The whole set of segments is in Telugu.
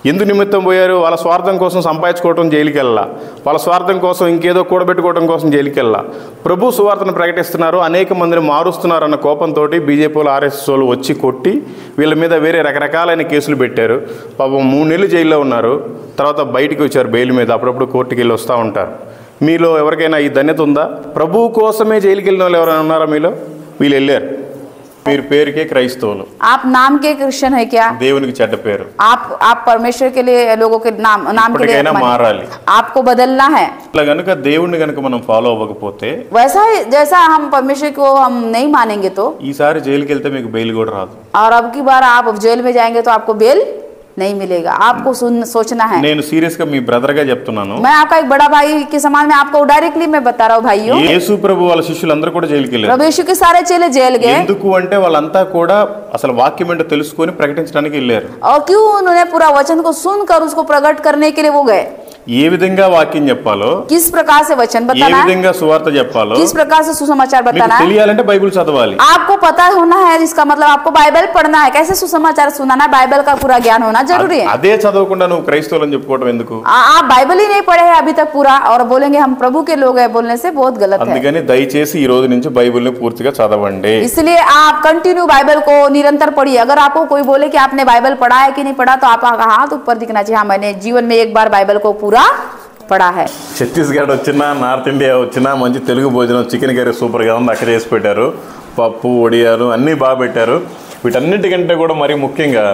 ఎందు నిమిత్తం పోయారు? వాళ్ళ స్వార్థం కోసం సంపాదించుకోవటం జైలుకి వెళ్ళా, వాళ్ళ స్వార్థం కోసం ఇంకేదో కూడబెట్టుకోవడం కోసం జైలుకి వెళ్ళా. ప్రభు సువార్తను ప్రకటిస్తున్నారు, అనేక మందిని మారుస్తున్నారు అన్న కోపంతో బీజేపీ వాళ్ళు ఆర్ఎస్ఎస్ వాళ్ళు వచ్చి కొట్టి వీళ్ళ మీద వేరే రకరకాలైన కేసులు పెట్టారు. పాపం 3 నెలలు జైల్లో ఉన్నారు. తర్వాత బయటికి వచ్చారు బెయిల్ మీద, అప్పుడప్పుడు కోర్టుకి వెళ్ళి వస్తూ ఉంటారు. మీలో ఎవరికైనా ఈ ధన్యత ఉందా? ప్రభు కోసమే జైలుకి వెళ్ళిన వాళ్ళు ఎవరైనా ఉన్నారా మీలో? వీళ్ళు వెళ్ళారు. మీరు పేరుకే క్రైస్తవులు, आप नाम के क्रिश्चियन है क्या? దేవునికి చెడ్డ పేరు. आप परमेश्वर के लिए लोगों के नाम के लिए మారాలి, आपको बदलना है. ఇట్లా గనుక దేవుణ్ణి గనుక మనం ఫాలో అవ్వకపోతే, वैसा जैसा हम परमेश्वर को हम नहीं मानेंगे तो ఈసారి జైలుకి వెళ్తే మీకు బెయిల్ కూడా రాదు. और अब की बार आप जेल में जाएंगे तो आपको बेल नहीं मिलेगा. आपको सोचना है. నేను సీరియస్ గా మీ బ్రదర్ గా చెప్తున్నాను. मैं आपका एक बड़ा भाई के समान में आपको डायरेक्टली मैं बता रहा हूँ भाइयों. యేసు ప్రభు వాళ్ళ శిష్యులందరూ కూడా జైలుకి వెళ్ళారు. प्रभु यीशु के सारे चेले जेल गए. ఎందుకు అంటే వాళ్ళంతా కూడా అసలు వాక్యం ఏంటో తెలుసుకొని ప్రకటించడానికి వెళ్ళారు. और क्यों उन्होंने पूरा वचन को सुनकर उसको प्रकट करने के लिए वो गए. ఏ విధంగా వాక్యం చెప్పాలో, किस प्रकार से वचन ఏ बताना है, విధంగా సువార్త చెప్పాలో किस प्रकार से सुसमाचार बताना है, తెలియాలంటే బైబిల్ చదవాలి. आपको पता होना है. इसका मतलब आपको बाइबल पढ़ना है. कैसे सुसमाचार सुनाना, बाइबल का पूरा ज्ञान होना जरूरी है. అదే చదవకుండా నువ్వు క్రైస్తవులని చెప్పుకోవడం ఎందుకు? आप बाइबल ही नहीं पढ़े हैं अभी तक पूरा और बोलेंगे हम प्रभु के लोग हैं, बोलने से बहुत गलत है. అందుకని దయచేసి ఈ రోజు నుంచి బైబిల్ ని పూర్తిగా చదవండి. इसलिए आप कंटिन्यू बाइबल को निरंतर पढ़िए. अगर आपको कोई बोले कि आपने बाइबल पढ़ा है कि नहीं पढ़ा, तो आपका हाथ ऊपर दिखना चाहिए. हाँ, मैंने जीवन में एक बार बाइबल को पूरा పడా హై. ఛత్తీస్గఢ్ వచ్చినా, నార్త్ ఇండియా వచ్చినా మంచి తెలుగు భోజనం, చికెన్ కర్రీ సూపర్గా ఉంది, అక్కడ చేసి పెట్టారు. పప్పు, వడియాలు అన్నీ బాగా పెట్టారు. వీటన్నిటికంటే కూడా మరీ ముఖ్యంగా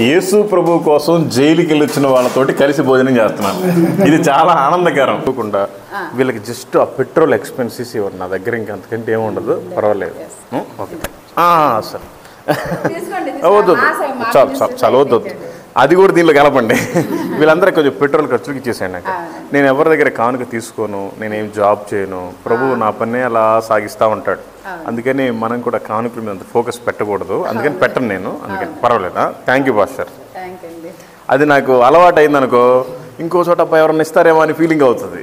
యేసు ప్రభు కోసం జైలుకి వెళ్ళి వచ్చిన వాళ్ళతోటి కలిసి భోజనం చేస్తున్నాను. ఇది చాలా ఆనందకరం. అనుకుంటా వీళ్ళకి జస్ట్ ఆ పెట్రోల్ ఎక్స్పెన్సెస్ ఇవ్వండి, నా దగ్గర ఇంకా అంతకంటే ఏముండదు, పర్వాలేదు. ఓకే సార్, వద్దు చాలా వద్దు, అది కూడా దీనిలో కలపండి. వీళ్ళందరూ కొంచెం పెట్రోల్ ఖర్చులకి ఇచ్చేసాను. నాకు నేను ఎవరి దగ్గర కానుక తీసుకోను, నేనేం జాబ్ చేయను, ప్రభువు నా పన్నే అలా సాగిస్తూ ఉంటాడు. అందుకని మనం కూడా కానుకల మీద అంత ఫోకస్ పెట్టకూడదు, అందుకని పెట్టను నేను. అందుకని పర్వాలేదా? Thank you pastor. అది నాకు అలవాటు అయింది అనుకో, ఇంకో చోట ఎవరన్నా ఇస్తారేమో అని ఫీలింగ్ అవుతుంది.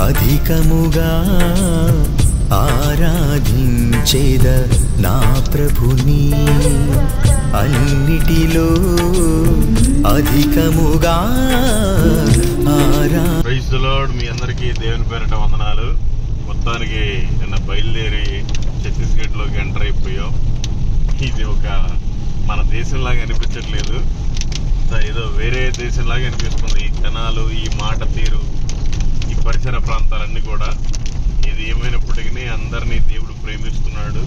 అధికముగా ఆరాధించేద నా ప్రభుని, అన్నిటిలో అధికముగా ప్రైజ్ ది లార్డ్. మీ అందరికీ దేవుని పేరిట వందనాలు. మొత్తానికి నిన్న బయలుదేరి ఛత్తీస్గఢ్లోకి ఎంటర్ అయిపోయాం. ఇది ఒక మన దేశంలాగా అనిపించట్లేదు, ఏదో వేరే దేశంలాగా అనిపిస్తుంది. ఈ జనాలు, ఈ మాట తీరు, ఈ పరిసర ప్రాంతాలన్నీ కూడా. ఇది ఏమైనప్పటికీ అందరినీ దేవుడు ప్రేమిస్తున్నాడు.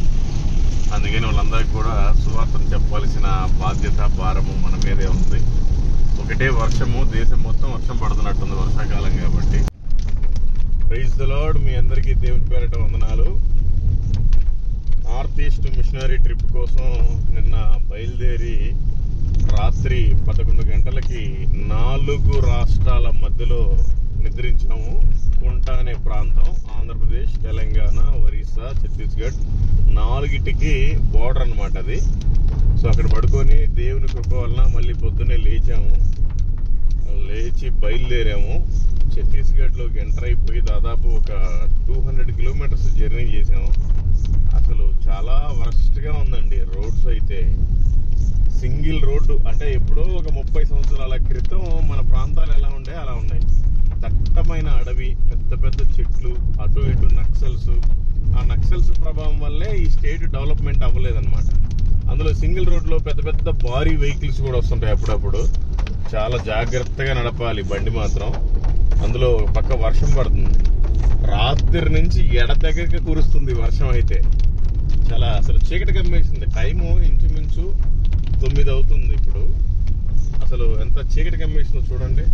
అందుకని వాళ్ళందరికీ కూడా సువార్తను చెప్పాల్సిన బాధ్యత, భారము మన మీదే ఉంది. ఒకటే వర్షము, దేశం మొత్తం వర్షం పడుతున్నట్టుంది, వర్షాకాలం కాబట్టి. Praise the lord. మీ అందరికీ దేవుని పేరిట వందనాలు. నార్త్ ఈస్ట్ మిషనరీ ట్రిప్ కోసం నిన్న బయలుదేరి రాత్రి 11 గంటలకి 4 రాష్ట్రాల మధ్యలో నిద్రించాము. కుంట అనే ప్రాంతం, ఆంధ్రప్రదేశ్, తెలంగాణ, ఒరిస్సా, ఛత్తీస్గఢ్ 4టికి బోర్డర్ అనమాట అది. సో అక్కడ పడుకొని దేవుని కృప వలన మళ్ళీ పొద్దున్నే లేచి బయలుదేరాము. ఛత్తీస్గఢ్లోకి ఎంటర్ అయిపోయి దాదాపు ఒక 200 కిలోమీటర్స్ జర్నీ చేసాము. అసలు చాలా వరస్ట్గా ఉందండి. రోడ్స్ అయితే సింగిల్ రోడ్డు, అంటే ఎప్పుడో ఒక 30 సంవత్సరాల క్రితం మన ప్రాంతాలు ఎలా ఉండే అలా ఉన్నాయి. దట్టమైన అడవి, పెద్ద పెద్ద చెట్లు, అటు ఇటు నక్సల్స్. ఆ నక్సల్స్ ప్రభావం వల్లే ఈ స్టేట్ డెవలప్మెంట్ అవ్వలేదన్నమాట. అందులో సింగిల్ రోడ్లో పెద్ద పెద్ద భారీ వెహికల్స్ కూడా వస్తుంటాయి అప్పుడప్పుడు. చాలా జాగ్రత్తగా నడపాలి బండి మాత్రం. అందులో ఒక పక్క వర్షం పడుతుంది, రాత్రి నుంచి ఎడతెగక కురుస్తుంది వర్షం అయితే. చాలా అసలు చీకటి కమ్మేసింది. టైము ఇంచుమించు 9 అవుతుంది ఇప్పుడు. అసలు ఎంత చీకటి కమ్మేసిందో చూడండి.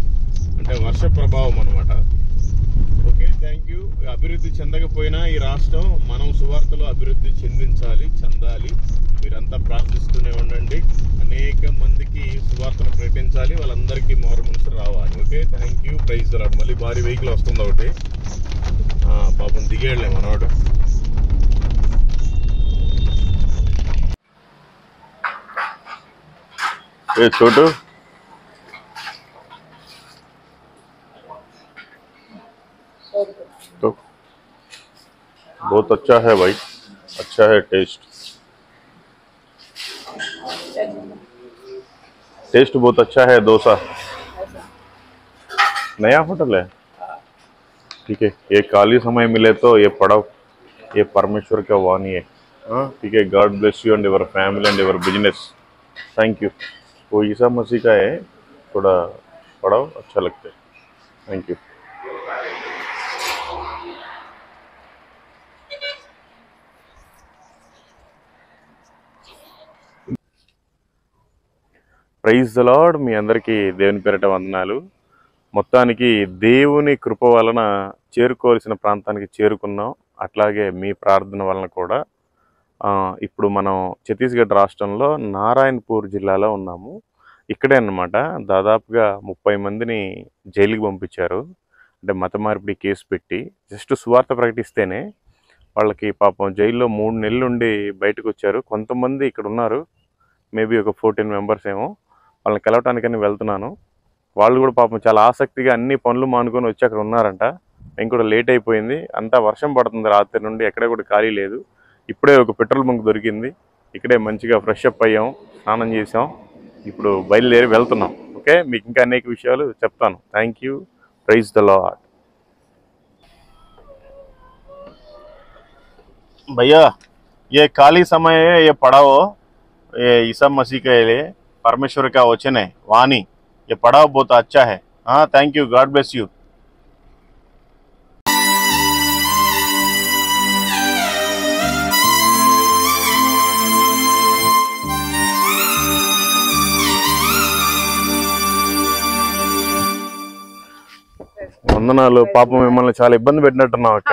అంటే వర్ష ప్రభావం అనమాట. Okay, thank you. అభివృద్ధి చెందకపోయినా ఈ రాష్ట్రం మనం సువార్తలో అభివృద్ధి చెందాలి. మీరంతా ప్రార్థిస్తూనే ఉండండి. అనేక మందికి సువార్తను ప్రకటించాలి, వాళ్ళందరికీ మారు మనసు రావాలి. Okay, thank you. Praise the lord. మళ్ళీ భారీ వెహికల్ వస్తుంది ఒకటి. పాపం దిగేళ్ళే మనవాడు. ఏ చోటు तो बहुत अच्छा है भाई, अच्छा है टेस्ट बहुत अच्छा है। डोसा नया होटल है, ठीक है। ये खाली समय मिले तो ये पढ़ाओ, ये परमेश्वर का वाणी है। हाँ ठीक है। God bless you and your family and your business. Thank you. वो ईसा मसीह का है, थोड़ा पढ़ाओ, अच्छा लगता है। Thank you. Praise the lord. మీ అందరికీ దేవుని పేరిట వందనాలు. మొత్తానికి దేవుని కృప వలన చేరుకోవాల్సిన ప్రాంతానికి చేరుకున్నాం. అట్లాగే మీ ప్రార్థన వలన కూడా ఇప్పుడు మనం ఛత్తీస్గఢ్ రాష్ట్రంలో నారాయణపూర్ జిల్లాలో ఉన్నాము. ఇక్కడే అన్నమాట. దాదాపుగా 30 మందిని జైలుకి పంపించారు. అంటే మత మార్పిడి కేసు పెట్టి జస్ట్ సువార్త ప్రకటిస్తేనే వాళ్ళకి పాపం జైల్లో 3 నెలలు ఉండి బయటకు వచ్చారు. కొంతమంది ఇక్కడ ఉన్నారు, మేబీ ఒక 14 మెంబర్స్ ఏమో. వాళ్ళని కలవటానికని వెళ్తున్నాను. వాళ్ళు కూడా పాపం చాలా ఆసక్తిగా అన్ని పనులు మానుకొని వచ్చి అక్కడ ఉన్నారంట. మేము కూడా లేట్ అయిపోయింది. అంతా వర్షం పడుతుంది రాత్రి నుండి, ఎక్కడ కూడా ఖాళీ లేదు. ఇప్పుడే ఒక పెట్రోల్ బంక్ దొరికింది, ఇక్కడే మంచిగా ఫ్రెష్ అప్ అయ్యాం, స్నానం చేసాం. ఇప్పుడు బయలుదేరి వెళ్తున్నాం. ఓకే, మీకు ఇంకా అనేక విషయాలు చెప్తాను. Thank you. Praise the lord. भैया ये खाली समय है, ये पढ़ाओ, ये ईसा मसीह के लिए परमेश्वर का वचन है, वाणी, ये पढ़ाओ, बहुत अच्छा है। हाँ thank you, God bless you. వందనాలు. పాపం మిమ్మల్ని చాలా ఇబ్బంది పెట్టినట్టున్నావు అక్క.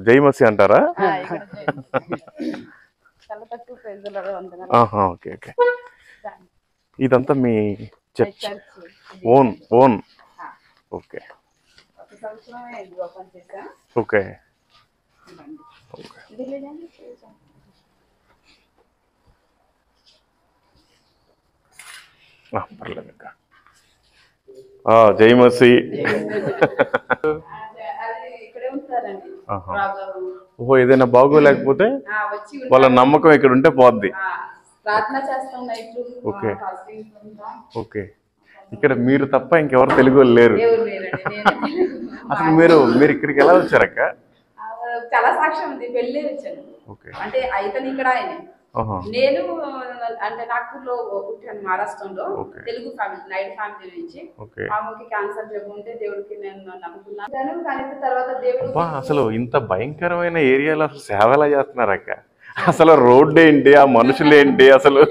జై మసీ అంటారా? Okay okay. ఇదంతా మీ చర్చ్ ఓన్? Okay okay. పర్లేదు ఇంకా. జై మసీ. ఓహో, ఏదైనా బాగోలేకపోతే వాళ్ళ నమ్మకం ఇక్కడ ఉంటే పోద్ది. Okay okay. ఇక్కడ మీరు తప్ప ఇంకెవరు తెలుగు వాళ్ళు లేరు. అసలు మీరు ఇక్కడికి ఎలా వచ్చారక్క? చాలా సాక్ష్యం ఉంది. పెళ్ళి వచ్చాను. అంటే అయితే ఇక్కడ ఆయన నేను అంటే నాగ్పూర్లో పుట్టాను, మహారాష్ట్రంలో. తెలుగు ఫ్యామిలీ, నైట్ ఫ్యామిలీ నుంచి. ఆమెకి క్యాన్సర్ జబ్బు ఉంటే దేవుడికి నేను నమ్ముకున్నాను. కానీ తర్వాత దేవుడు అసలు ఇంత భయంకరమైన ఏరియాలో అసలు సేవ ఎలా చేస్తున్నారక్క? అసలు రోడ్డు ఏంటి, ఆ మనుషులు ఏంటి, అసలు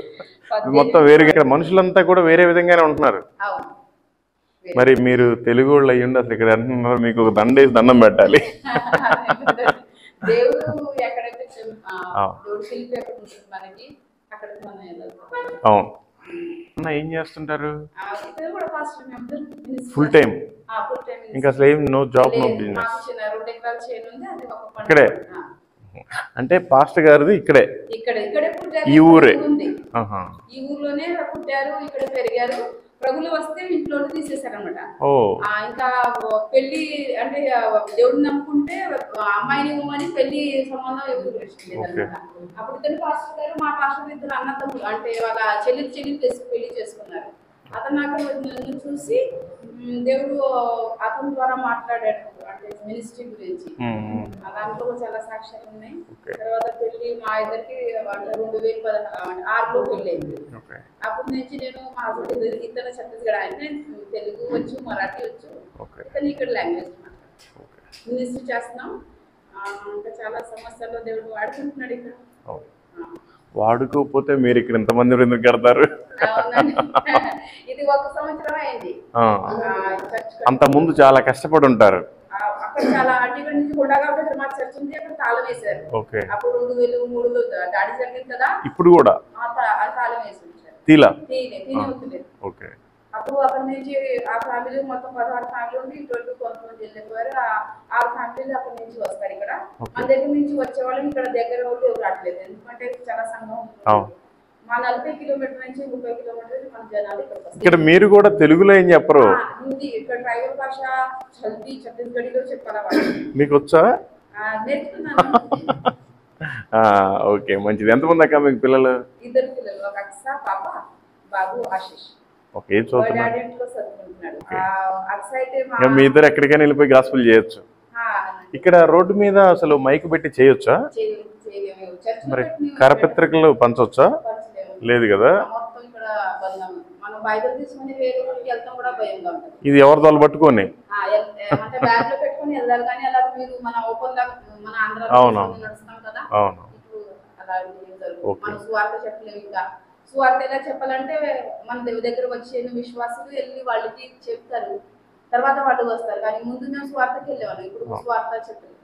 మొత్తం వేరుగా, మనుషులంతా కూడా వేరే విధంగానే ఉంటున్నారు. మరి మీరు తెలుగు వాళ్ళు అయ్యండి అసలు ఇక్కడ అంటున్నారు, మీకు ఒక దండేసి దండం పెట్టాలి. దేవుడు ఎక్కడైతే మనకి అక్కడ అవును. ఏం చేస్తుంటారు? Full time? ఇంకా అసలు ఏం నో జాబ్, నో బిజినెస్? ఇక్కడే అంటే పాస్టర్ గారిది ఇక్కడే? ఈ ఊరే. ఈ ఊర్లోనే పుట్టారు, ఇక్కడ పెరిగారు. ప్రభులు వస్తే ఇంట్లో తీసేశారనమాట. ఇంకా పెళ్లి అంటే దేవుడిని నమ్ముకుంటే అమ్మాయిని ఇవ్వమని పెళ్లి సంబంధం ఎవరు లేదనమాట. అప్పుడు ఇద్దరు పాస్టర్ గారు మా పాస్టర్ ఇద్దరు అన్నదమ్ములు అంటే వాళ్ళ చెల్లి పెళ్లి చేసుకున్నారు. అతను నాకు నన్ను చూసి దేవుడు అతని ద్వారా మాట్లాడాడు అంటే మినిస్ట్రీ గురించి. దాంట్లో చాలా సాక్ష్యాలు ఉన్నాయి. తర్వాత పెళ్లి మా ఇద్దరికి 2016లో పెళ్లి అయింది. అప్పటి నుంచి నేను మా హస్బెండ్ ఇతను ఛత్తీస్గఢ్, ఆయన తెలుగు వచ్చు, మరాఠీ వచ్చు, ఇతను ఇక్కడ లాంగ్వేజ్ మాట్లాడు మినిస్ట్రీ చేస్తున్నాం. ఇంకా చాలా సమస్యల్లో దేవుడు వాడుకుంటున్నాడు ఇక్కడ. వాడుకోకపోతే మీరు ఇక్కడ ఎంతమంది ఎందుకు కడతారు? ఇది 1 సంవత్సరం అయింది. అంత ముందు చాలా కష్టపడి ఉంటారు. అక్కడ చాలా ఇక్కడ నుంచి కొండగా మా చర్చ్ ఉంది, అక్కడ తాళం వేశారు. అప్పుడు 2003లో దాడి జరిగింది కదా, ఇప్పుడు కూడా తాళం వేసి తీలా ఓకే. అప్పుడు అక్కడ నుంచి ఆ ఫ్యామిలీ మొత్తం 16 ఫ్యామిలీ ఉంది. ఇటువంటి కొంతమంది వెళ్ళిపోయారు. 6 ఫ్యామిలీలు అక్కడ నుంచి వస్తారు. ఇక్కడ మన దగ్గర నుంచి వచ్చే వాళ్ళు ఇక్కడ దగ్గర వాళ్ళు ఎవరు రావట్లేదు, ఎందుకంటే చాలా సంఘం మా 40 కిలోమీటర్ నుంచి 30 కిలోమీటర్ మన జనాలు ఇక్కడ. మీరు కూడా తెలుగులో ఏం చెప్పరు? హిందీ ఇక్కడ ట్రైబల్ భాష హల్దీ ఛత్తీస్గఢీలో చెప్పాలా వాళ్ళు. మీకు వచ్చా? నేర్చుకున్నాను. ఓకే, మంచిది. ఎంతమంది అక్క మీకు పిల్లలు? 2 పిల్లలు, ఒక అక్స పాప, బాబు ఆశీష్. ఓకే, ఏం చదువుతున్నారు? అక్స అయితే మీ ఇద్దరు ఎక్కడికైనా వెళ్ళిపోయి గాస్పుల్ చేయొచ్చు. ఇక్కడ రోడ్డు మీద అసలు మైక్ పెట్టి చేయొచ్చా? మరి కరపత్రికలు పంచవచ్చా? లేదు కదా. ఇది ఎవరి తోలు పట్టుకొని? అవును అవును. సువార్త ఎలా చెప్పాలంటే మన దగ్గర వచ్చే విశ్వాసులు వెళ్ళి వాళ్ళకి చెప్తారు, తర్వాత వాళ్ళు వస్తారు. కానీ ముందు మేము స్వార్థకి వెళ్ళేవాళ్ళం, ఇప్పుడు స్వార్థ చెప్పలేదు.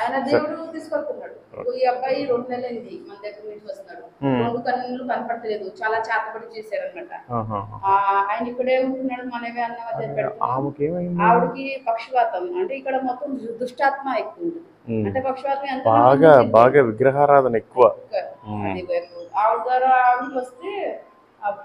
ఆయన దేవుడు తీసుకొస్తున్నాడు. ఈ అబ్బాయి 2 నెలలైంది మన దగ్గర నుంచి వస్తున్నాడు. 2 కన్నులు కనపడలేదు, చాలా చేతపడి చేశారనమాట. ఆయన ఇక్కడే ఉంటున్నాడు. మనమే అన్న ఆవిడకి పక్షవాతం, అంటే ఇక్కడ మొత్తం దుష్టాత్మ ఎక్కువ ఉంది. అంటే పక్షవాతం ఎంత బాగా విగ్రహారాధన ఎక్కువ. ఆవిడ ద్వారా ఆవిడకి వస్తే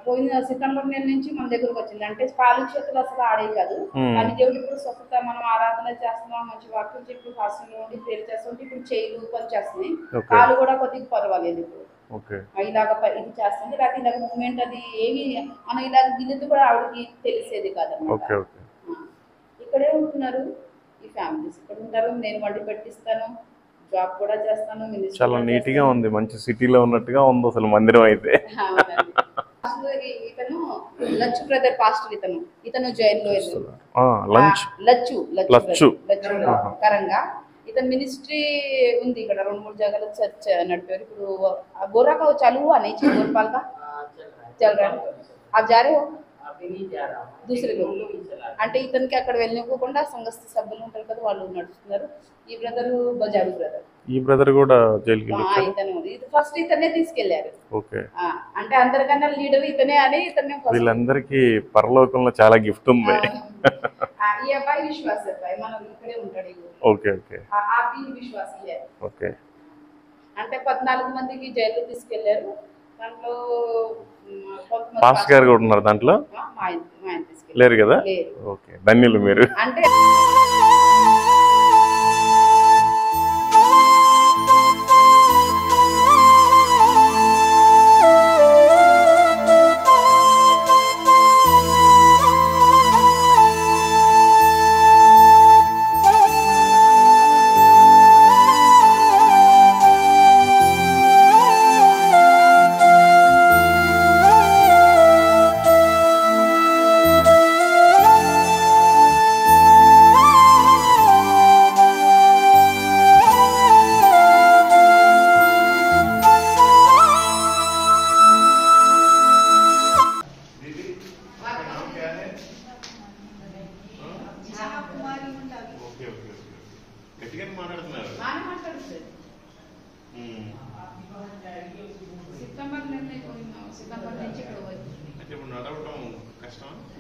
పోయిన సెప్టెంబర్ నెల నుంచి మన దగ్గరకు వచ్చింది. అంటే పాలు చేతులు అసలు ఆడే కాదు, కానీ దేవుడు ఇప్పుడు స్వస్థత, మనం ఆరాధన చేస్తున్నాం, మంచి వాక్యం చెప్పి హాస్టల్లో ఉండి ప్రేర్ చేస్తుంటే ఇప్పుడు చేయిలు పని చేస్తున్నాయి, కాలు కూడా కొద్దిగా పర్వాలేదు. ఇప్పుడు ఇలాగ ఇది చేస్తుంది, లేకపోతే ఇలాగ మూమెంట్ అది ఏమి మనం ఇలాగ గిన్నెది కూడా ఆవిడకి తెలిసేది కాదన్నమాట. ఇక్కడే ఉంటున్నారు ఈ ఫ్యామిలీస్, ఇక్కడ ఉంటారు. నేను వండి పెట్టిస్తాను, జాబ్ కూడా చేస్తాను. చాలా నీట్ గా ఉంది, మంచి సిటీలో ఉన్నట్టుగా ఉంది అసలు మందిరం అయితే. ఇతను లచ్చు బ్రదర్ పాస్టర్, ఇతను జైల్లో లచ్చు కరంగా. ఇతను మినిస్ట్రీ ఉంది ఇక్కడ, 2-3 జగలు చర్చ్ నడిపారు. ఇప్పుడు గోరా का चालू हुआ नहीं गोरपाल का चल रहा है, आप जा रहे हो दूसरे लोग. అంటే ఇతనికి అక్కడ వెళ్ళనివ్వకుండా సంఘస్థ సభ్యులు ఉంటారు కదా, వాళ్ళు నడుస్తున్నారు. ఈ బ్రదర్ బజారు బ్రదర్, ఈ బ్రదర్ కూడా జైలుకి ఫస్ట్ ఇతనే తీసుకెళ్లారు. అంటే అందరికన్నా లీడర్ ఇతనే అని ఇతనే. వీళ్ళందరికీ పరలోకంలో చాలా గిఫ్ట్ ఉంది. ఈ అబ్బాయి విశ్వాస అబ్బాయి, మనం ఇక్కడే ఉంటాడు. ఓకే ఓకే, ఆ బి విశ్వాసీ. ఓకే. అంటే 14 మందికి జైలు తీసుకెళ్లారు. దాంట్లో పాస్ గారు కూడా ఉన్నారు దాంట్లో, లేరు కదా? ఓకే, ధన్యులు మీరు. అంటే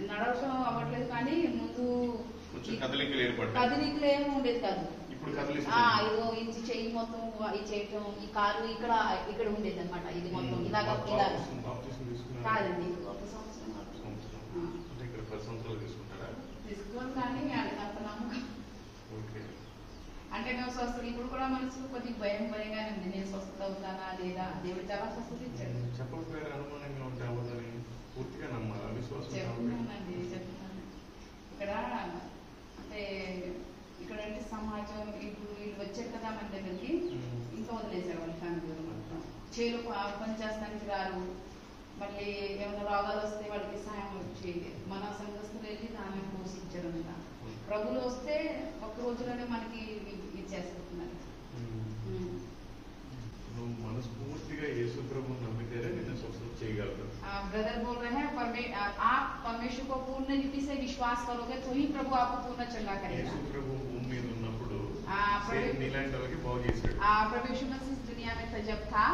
నడవటం అవ్వట్లేదు, కానీ ముందు కదిలికలు ఏమి ఉండేది కాదు. ఇదో ఇది చెయ్యి మొత్తం ఇది చేయటం, ఈ కారు ఇక్కడ ఉండేది అనమాట. ఇది మొత్తం ఇలాగ కాదండి, కూడా మనసుకు కొద్దిగా భయం భయంగానే ఉంది, నేను స్వస్థత అవుతానా లేదా. దేవుడు చాలా స్వస్థత ఇచ్చాడు. చెప్పకపోయారు అనుమానంగా ఉంటే అవ్వదని పూర్తిగా నమ్మాలి, విశ్వాసం. చెప్తున్నానండి, చెప్తున్నాను. ఇక్కడ అంటే ఇక్కడ అంటే సమాజం ఇప్పుడు వీళ్ళు వచ్చారు కదా మన దగ్గరికి, ఇంకా వదిలేసారు వాళ్ళ ఫ్యామిలీ మొత్తం. చేలు పని చేస్తానికి రారు, మళ్ళీ ఏమైనా రోగాలు వస్తే వాళ్ళకి సహాయం వచ్చేది. మన సంఘస్థులు వెళ్ళి దాన్ని పోషించారు అంట. ప్రభులు వస్తే ఒక్క రోజులోనే మనకి ఇచ్చేస్తున్నారు. నువ్వు మనస్ఫూర్తిగా యేసు ప్రభువుని నమ్మితేనే నిన్ను స్వస్థత చేయగలరు. ब्रदर बोल रहे हैं आप परमेश्वर को पूर्ण रीति से विश्वास करोगे तो ही प्रभु आपको पूर्ण चंगा करेगा. యేసు ప్రభువు భూమి మీద ఉన్నప్పుడు నీలాంటి వాళ్ళకి బాగు చేశాడు. प्रभु यीशु मसीह दुनिया में जब था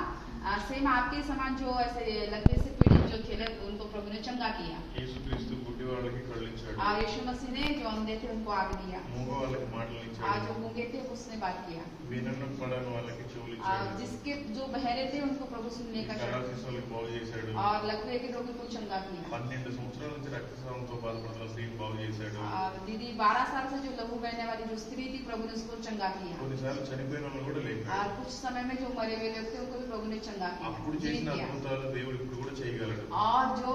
सेम आपके समान जो ऐसे लकवे से पीड़ित जो थे उनको प्रभु ने चंगा किया. యేసు క్రీస్తు గుడ్డి వాళ్ళకి కళ్ళు ఇచ్చాడు. यीशु मसीह ने जो अंधे थे उनको आग दिया. మూగ వాళ్ళకి మాటలు ఇచ్చాడు. जो गूंगे थे उसने बात किया. విననపడని వాళ్ళకి చెవులు ఇచ్చాడు. जिसके जो बहरे थे उनको प्रभु सुनने का వాళ్ళకి బాగు చేశాడు. और लकवे के लोगों को चंगा किया. 12 సంవత్సరాల నుంచి రక్తస్రావంతో బాధపడుతున్న స్త్రీని బాగు చేశాడు. दीदी 12 साल से जो लहू बहने वाली जो स्त्री थी प्रभु ने उसको चंगा किया. కొన్నిసార్లు చనిపోయిన వాళ్ళు కూడా లేపాడు. और कुछ समय में जो मरे हुए लोग थे उनको भी प्रभु ने चंगा किया. అప్పుడు చేసిన అద్భుతాలు దేవుడు ఇప్పుడు కూడా చేయగలడు. और जो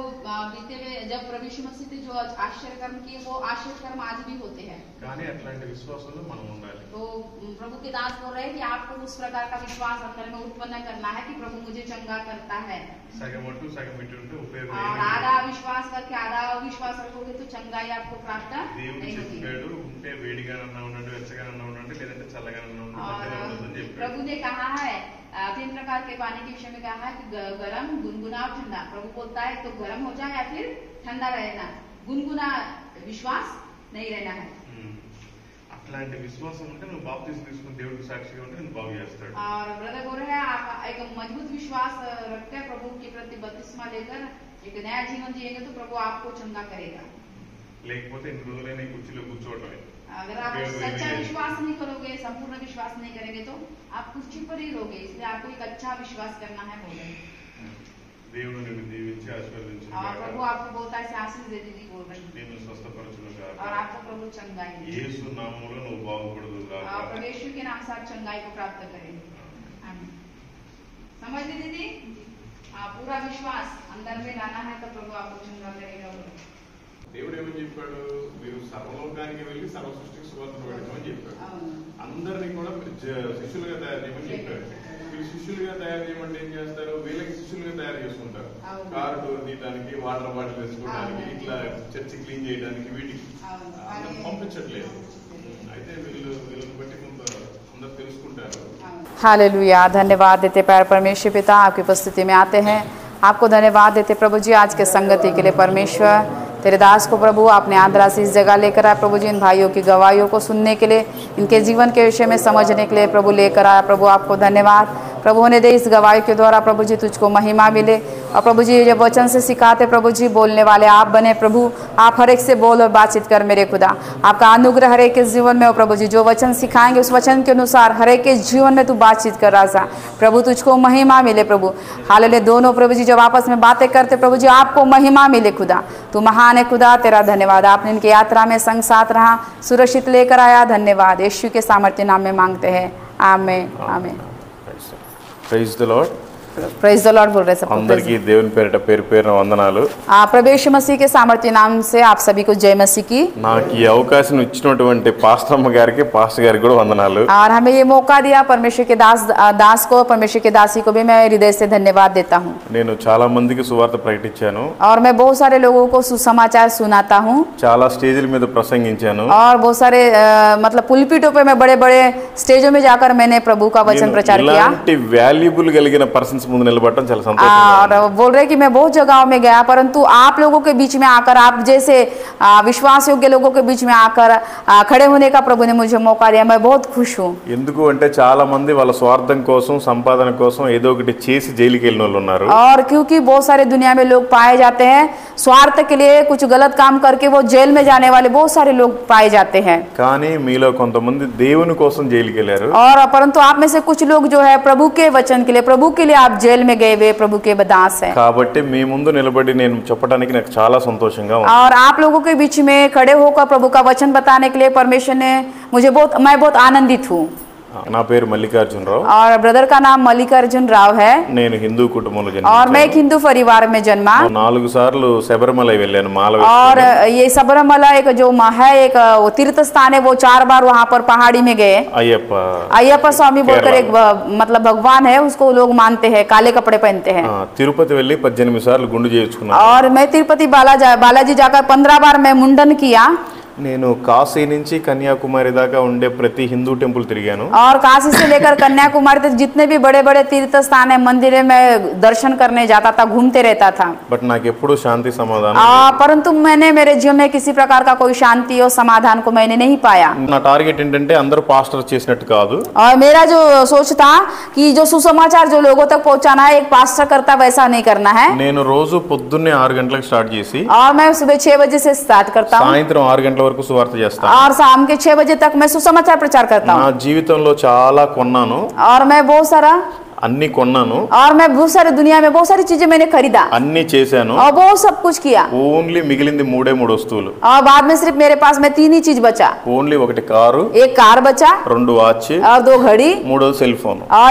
बीते हुए जब प्रभु यीशु मसीह ने जो आश्चर्य कर्म किए वो आश्चर्य कर्म आज भी होते हैं. కానీ అట్లాంటి విశ్వాసంలో మనం ఉండాలి. तो प्रभु के दास बोल रहे हैं कि आपको उस प्रकार का विश्वास अंदर में उत्पन्न करना है कि प्रभु मुझे चंगा करता है. సగం అటు సగం ఇటు ఉంటే ఉపయోగం. और आधा विश्वास करके आधा विश्वास रखोगे तो चंगाई आपको प्राप्त దేవుడు చెప్పాడు, ఉంటే వేడిగానన్నా ఉండండి, వెచ్చగానన్నా ఉండండి, లేదంటే చల్లగానన్నా ఉండండి. प्रभु ने कहा है 3 प्रकार के पानी के विषय में कहा है कि गरम, गुनगुना और ठंडा. प्रभु बोलता है तो गरम हो जाए या फिर ठंडा रहना. गुनगुना विश्वास नहीं रहना है. అట్లాంటి విశ్వాసం ఉంటే నువ్వు బాప్తిజం తీసుకుని దేవుడికి సాక్షిగా ఉంటే నువ్వు బాగు చేస్తాడు. और ब्रदर बोल रहे हैं आप एक मजबूत विश्वास रखकर प्रभु के प्रति बपतिस्मा लेकर एक नया जीवन जिएंगे तो प्रभु आपको चंगा करेगा. లేకపోతే ఇన్ని రోజులైన ఈ కుర్చీలో కూర్చోవటమే. अगर आप सच्चा विश्वास नहीं करोगे, संपूर्ण विश्वास नहीं करेंगे तो आप कुर्सी पर ही रहोगे. इसलिए आपको एक अच्छा विश्वास करना है. बोल रहे దేవుడు నిన్ను దీవించి ఆశీర్వదించును और గాక. प्रभु आपको बोलता है आशीष दे दीदी बोल रहे हैं నిన్ను స్వస్థపరచును గాక. और आपको प्रभु चंगाई యేసు నామములో నువ్వు బాగుపడదు గాక. और परमेश्वर के नाम से आप चंगाई को प्राप्त करेंगे. आमीन. समझ ली दीदी? पूरा विश्वास अंदर में लाना है तो प्रभु आपको चंगा करेगा. దేవుడు ఏమని చెప్పాడు? మీరు సర్వలోకానికి వెళ్ళి సర్వ సృష్టికి సువార్త పెట్టమని చెప్పాడు. అందరినీ కూడా శిష్యులుగా తయారు చేయమని చెప్పాడు. వీళ్ళు శిష్యులుగా తయారు చేయమంటే ఏం చేస్తారు? వీళ్ళకి శిష్యులుగా తయారు చేసుకుంటారు. కారు డోర్ తీయడానికి, వాటర్ బాటిల్ వేసుకోవడానికి, ఇట్లా చర్చి క్లీన్ చేయడానికి, వీటికి పంపించట్లేదు. అయితే వీళ్ళని బట్టి కొంత అందరు తెలుసుకుంటారు. हालेलुया. धन्यवाद देते प्यारे परमेश्वर पिता, आपकी उपस्थिति में आते हैं. आपको धन्यवाद देते प्रभु जी आज के संगति के लिए. परमेश्वर तेरे दास को प्रभु आपने आंध्रा से इस जगह लेकर आया प्रभु जी. इन भाइयों की गवाहियों को सुनने के लिए, इनके जीवन के विषय में समझने के लिए प्रभु लेकर आया. प्रभु आपको धन्यवाद. प्रभु होने दे इस गवाही के द्वारा प्रभु जी तुझको महिमा मिले. और प्रभु जी जब वचन से सिखाते प्रभु जी बोलने वाले आप बने प्रभु. आप हर एक से बोल और बातचीत कर मेरे खुदा. आपका अनुग्रह हर एक के जीवन में हो प्रभु जी. जो वचन सिखाएंगे उस वचन के अनुसार हर एक के जीवन में तू बातचीत कर रहा था प्रभु. तुझको महिमा मिले प्रभु. हालेलुया. दोनों प्रभु जी जब आपस में बातें करते प्रभु जी आपको महिमा मिले खुदा. तू महान है खुदा. तेरा धन्यवाद. आपने इनकी यात्रा में संग साथ रहा, सुरक्षित लेकर आया. धन्यवाद. यीशु के सामर्थ्य नाम में मांगते हैं. आमीन. आमीन. Praise the lord. Praise the lord बोल रहे सब అందరికీ దేవుని పేరిట పేరున వందనాలు. प्रभु यीशु मसीह के सामर्थ्य नाम से आप सभी को जय मसीह की. నాకు ఈ అవకాశం ఇచ్చినటువంటి పాస్టర్ అమ్మ గారికి, పాస్టర్ గారికి కూడా వందనాలు. और हमें ये मौका दिया परमेश्वर के दास को, परमेश्वर के दासी को भी मैं हृदय से धन्यवाद देता हूँ. నేను చాలా మందికి సువార్త ప్రకటించాను. और मैं बहुत सारे लोगों को सुसमाचार सुनाता हूँ. చాలా స్టేజ్ల మీద ప్రసంగించాను. और बहुत सारे मतलब पुलपिटों पे मैं बड़े बड़े स्टेजों में जाकर मैंने प्रभु का वचन प्रचार किया. ఇలాంటి వాల్యుబుల్ కలిగిన పర్సన్స్ ముందు నిలబడటం చాలా సంతోషం. और बोल रहे कि मैं बहुत जगहों में गया परंतु आप लोगों के बीच में आकर, आप जैसे विश्वास योग्य लोगों के बीच में आकर खड़े होने का प्रभु ने मुझे मौका दिया. मैं बहुत खुश हूँ. ఎందుకు అంటే చాలా మంది వాళ్ళ స్వార్థం కోసం, సంపాదన కోసం ఏదో ఒకటి చేసి జైలుకి వెళ్ళిన వాళ్ళు ఉన్నారు. और क्योंकि बहुत सारे दुनिया में लोग पाए जाते हैं स्वार्थ के लिए कुछ गलत काम करके वो जेल में जाने वाले बहुत सारे लोग पाए जाते हैं. కానీ మీలో కొంతమంది దేవుని కోసం జైలుకి వెళ్ళారు. और परंतु आप में से कुछ लोग जो है प्रभु के वचन के लिए, प्रभु के लिए आप जेल में गए हुए प्रभु के दास हैं. కాబట్టి మీ ముందు నిలబడి నేను చెప్పడానికి నాకు చాలా సంతోషంగా ఉంది. और आप लोगों के बीच में खड़े होकर प्रभु का वचन बताने के लिए परमेश्वर ने मैं बहुत आनंदित हूँ. నా పేరు మల్లికార్జున రావు. और ब्रदर का नाम मल्लिकार्जुन राव है. నేను హిందూ కుటుంబంలో और జన్మించాను. मैं एक हिंदू परिवार में जन्मा. 4 సార్లు శబరిమల వెళ్ళాను మాల और వేసుకొని. ये सबरमला एक जो है एक वो तीर्थ स्थान है, वो 4 बार वहाँ पर पहाड़ी में गए. అయ్యప్ప अय्यप्पा स्वामी बोलकर केरला एक मतलब भगवान है, उसको लोग मानते हैं, काले कपड़े पहनते हैं. తిరుపతి వెళ్ళి 18 సార్లు గుండు చేయించుకున్నాను. और मैं तिरुपति बालाजी जाकर 15 बार मैं मुंडन किया. నేను కాశీ నుంచి కన్యాకుమారి దాకా ఉండే ప్రతి హిందూ టెంపుల్ తిరిగాను. और काशी से लेकर कन्याकुमारी तक जितने भी बड़े बड़े तीर्थ स्थान है, मंदिर में दर्शन करने जाता था, घूमते रहता था. బట్ నాకు ఎప్పుడు శాంతి సమాధానం. परंतु मैंने मेरे जीवन में किसी प्रकार का कोई शांति और समाधान को मैंने नहीं पाया. నా టార్గెట్ ఏంటంటే అందరూ పాస్టర్ చేసినట్టు కాదు. और मेरा जो सोच था कि जो सुसमाचार जो लोगों तक पहुंचाना है, एक पास्टर करता वैसा नहीं करना है. నేను రోజు పొద్దున్నే 6 గంటలకు స్టార్ట్ చేసి और मैं सुबह 6 बजे से स्टार्ट करता हूँ సాయంత్రం 6 గంటల వరకు సువార్త చేస్తాను. और शाम के 6 बजे तक मैं सुसमाचार प्रचार करता నా हूँ. జీవితంలో చాలా కొన్నాను, और मैं बहुत सारा అన్ని కొన్నాను, और मैं बहुत सारी दुनिया में बहुत सारी चीजें मैंने खरीदा అన్ని చేశాను. और बहुत सब कुछ किया. ఓన్లీ మిగిలింది 3 వస్తువులు. और बाद में सिर्फ मेरे पास में 3 ही चीज बचा. ఓన్లీ ఒకటి కారు, एक कार बचा, 2 వాచ్, और 2 घड़ी, 3 సెల్ ఫోన్. और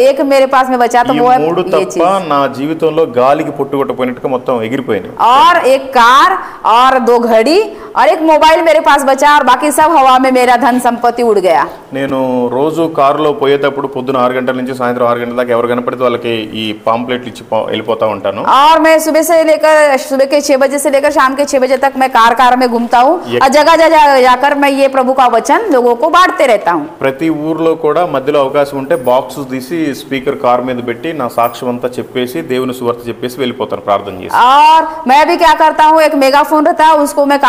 एक मेरे पास में बचा तो ఈ वो है 3 ये తప్ప चीज. నా జీవితంలో గాలికి పుట్టుకొట్టపోయినట్టుగా మొత్తం ఎగిరిపోయినాయి. और एक कार और 2 घड़ी और एक मोबाइल मेरे पास बचा, और बाकी सब हवा में मेरा धन संपत्ति उड़ गया. నేను రోజు కారులో పోయేటప్పుడు పొద్దున 6 గంటల నుంచి సాయంత్రం 6 గంటల దాకా ఎవరు కనపడితే వాళ్ళకి ఈ పాంప్లెట్లు ఇచ్చి వెళ్ళిపోతా ఉంటాను. और मैं सुबह के 6 बजे से लेकर शाम के 6 बजे तक मैं कार में घूमता हूँ, और जगह जगह जाकर मैं ये प्रभु का वचन लोगों को बांटते रहता हूँ. ప్రతి ఊర్లో కూడా మధ్యలో అవకాశం ఉంటే బాక్స్ తీసి స్పీకర్ కార్ మీద పెట్టి నా సాక్ష్యం అంతా చెప్పేసి దేవుని సువార్త చెప్పేసి వెళ్ళిపోతాను ప్రార్థన చేసి. और मैं भी क्या करता हूँ, एक मेगाफोन रहता है, उसको मैं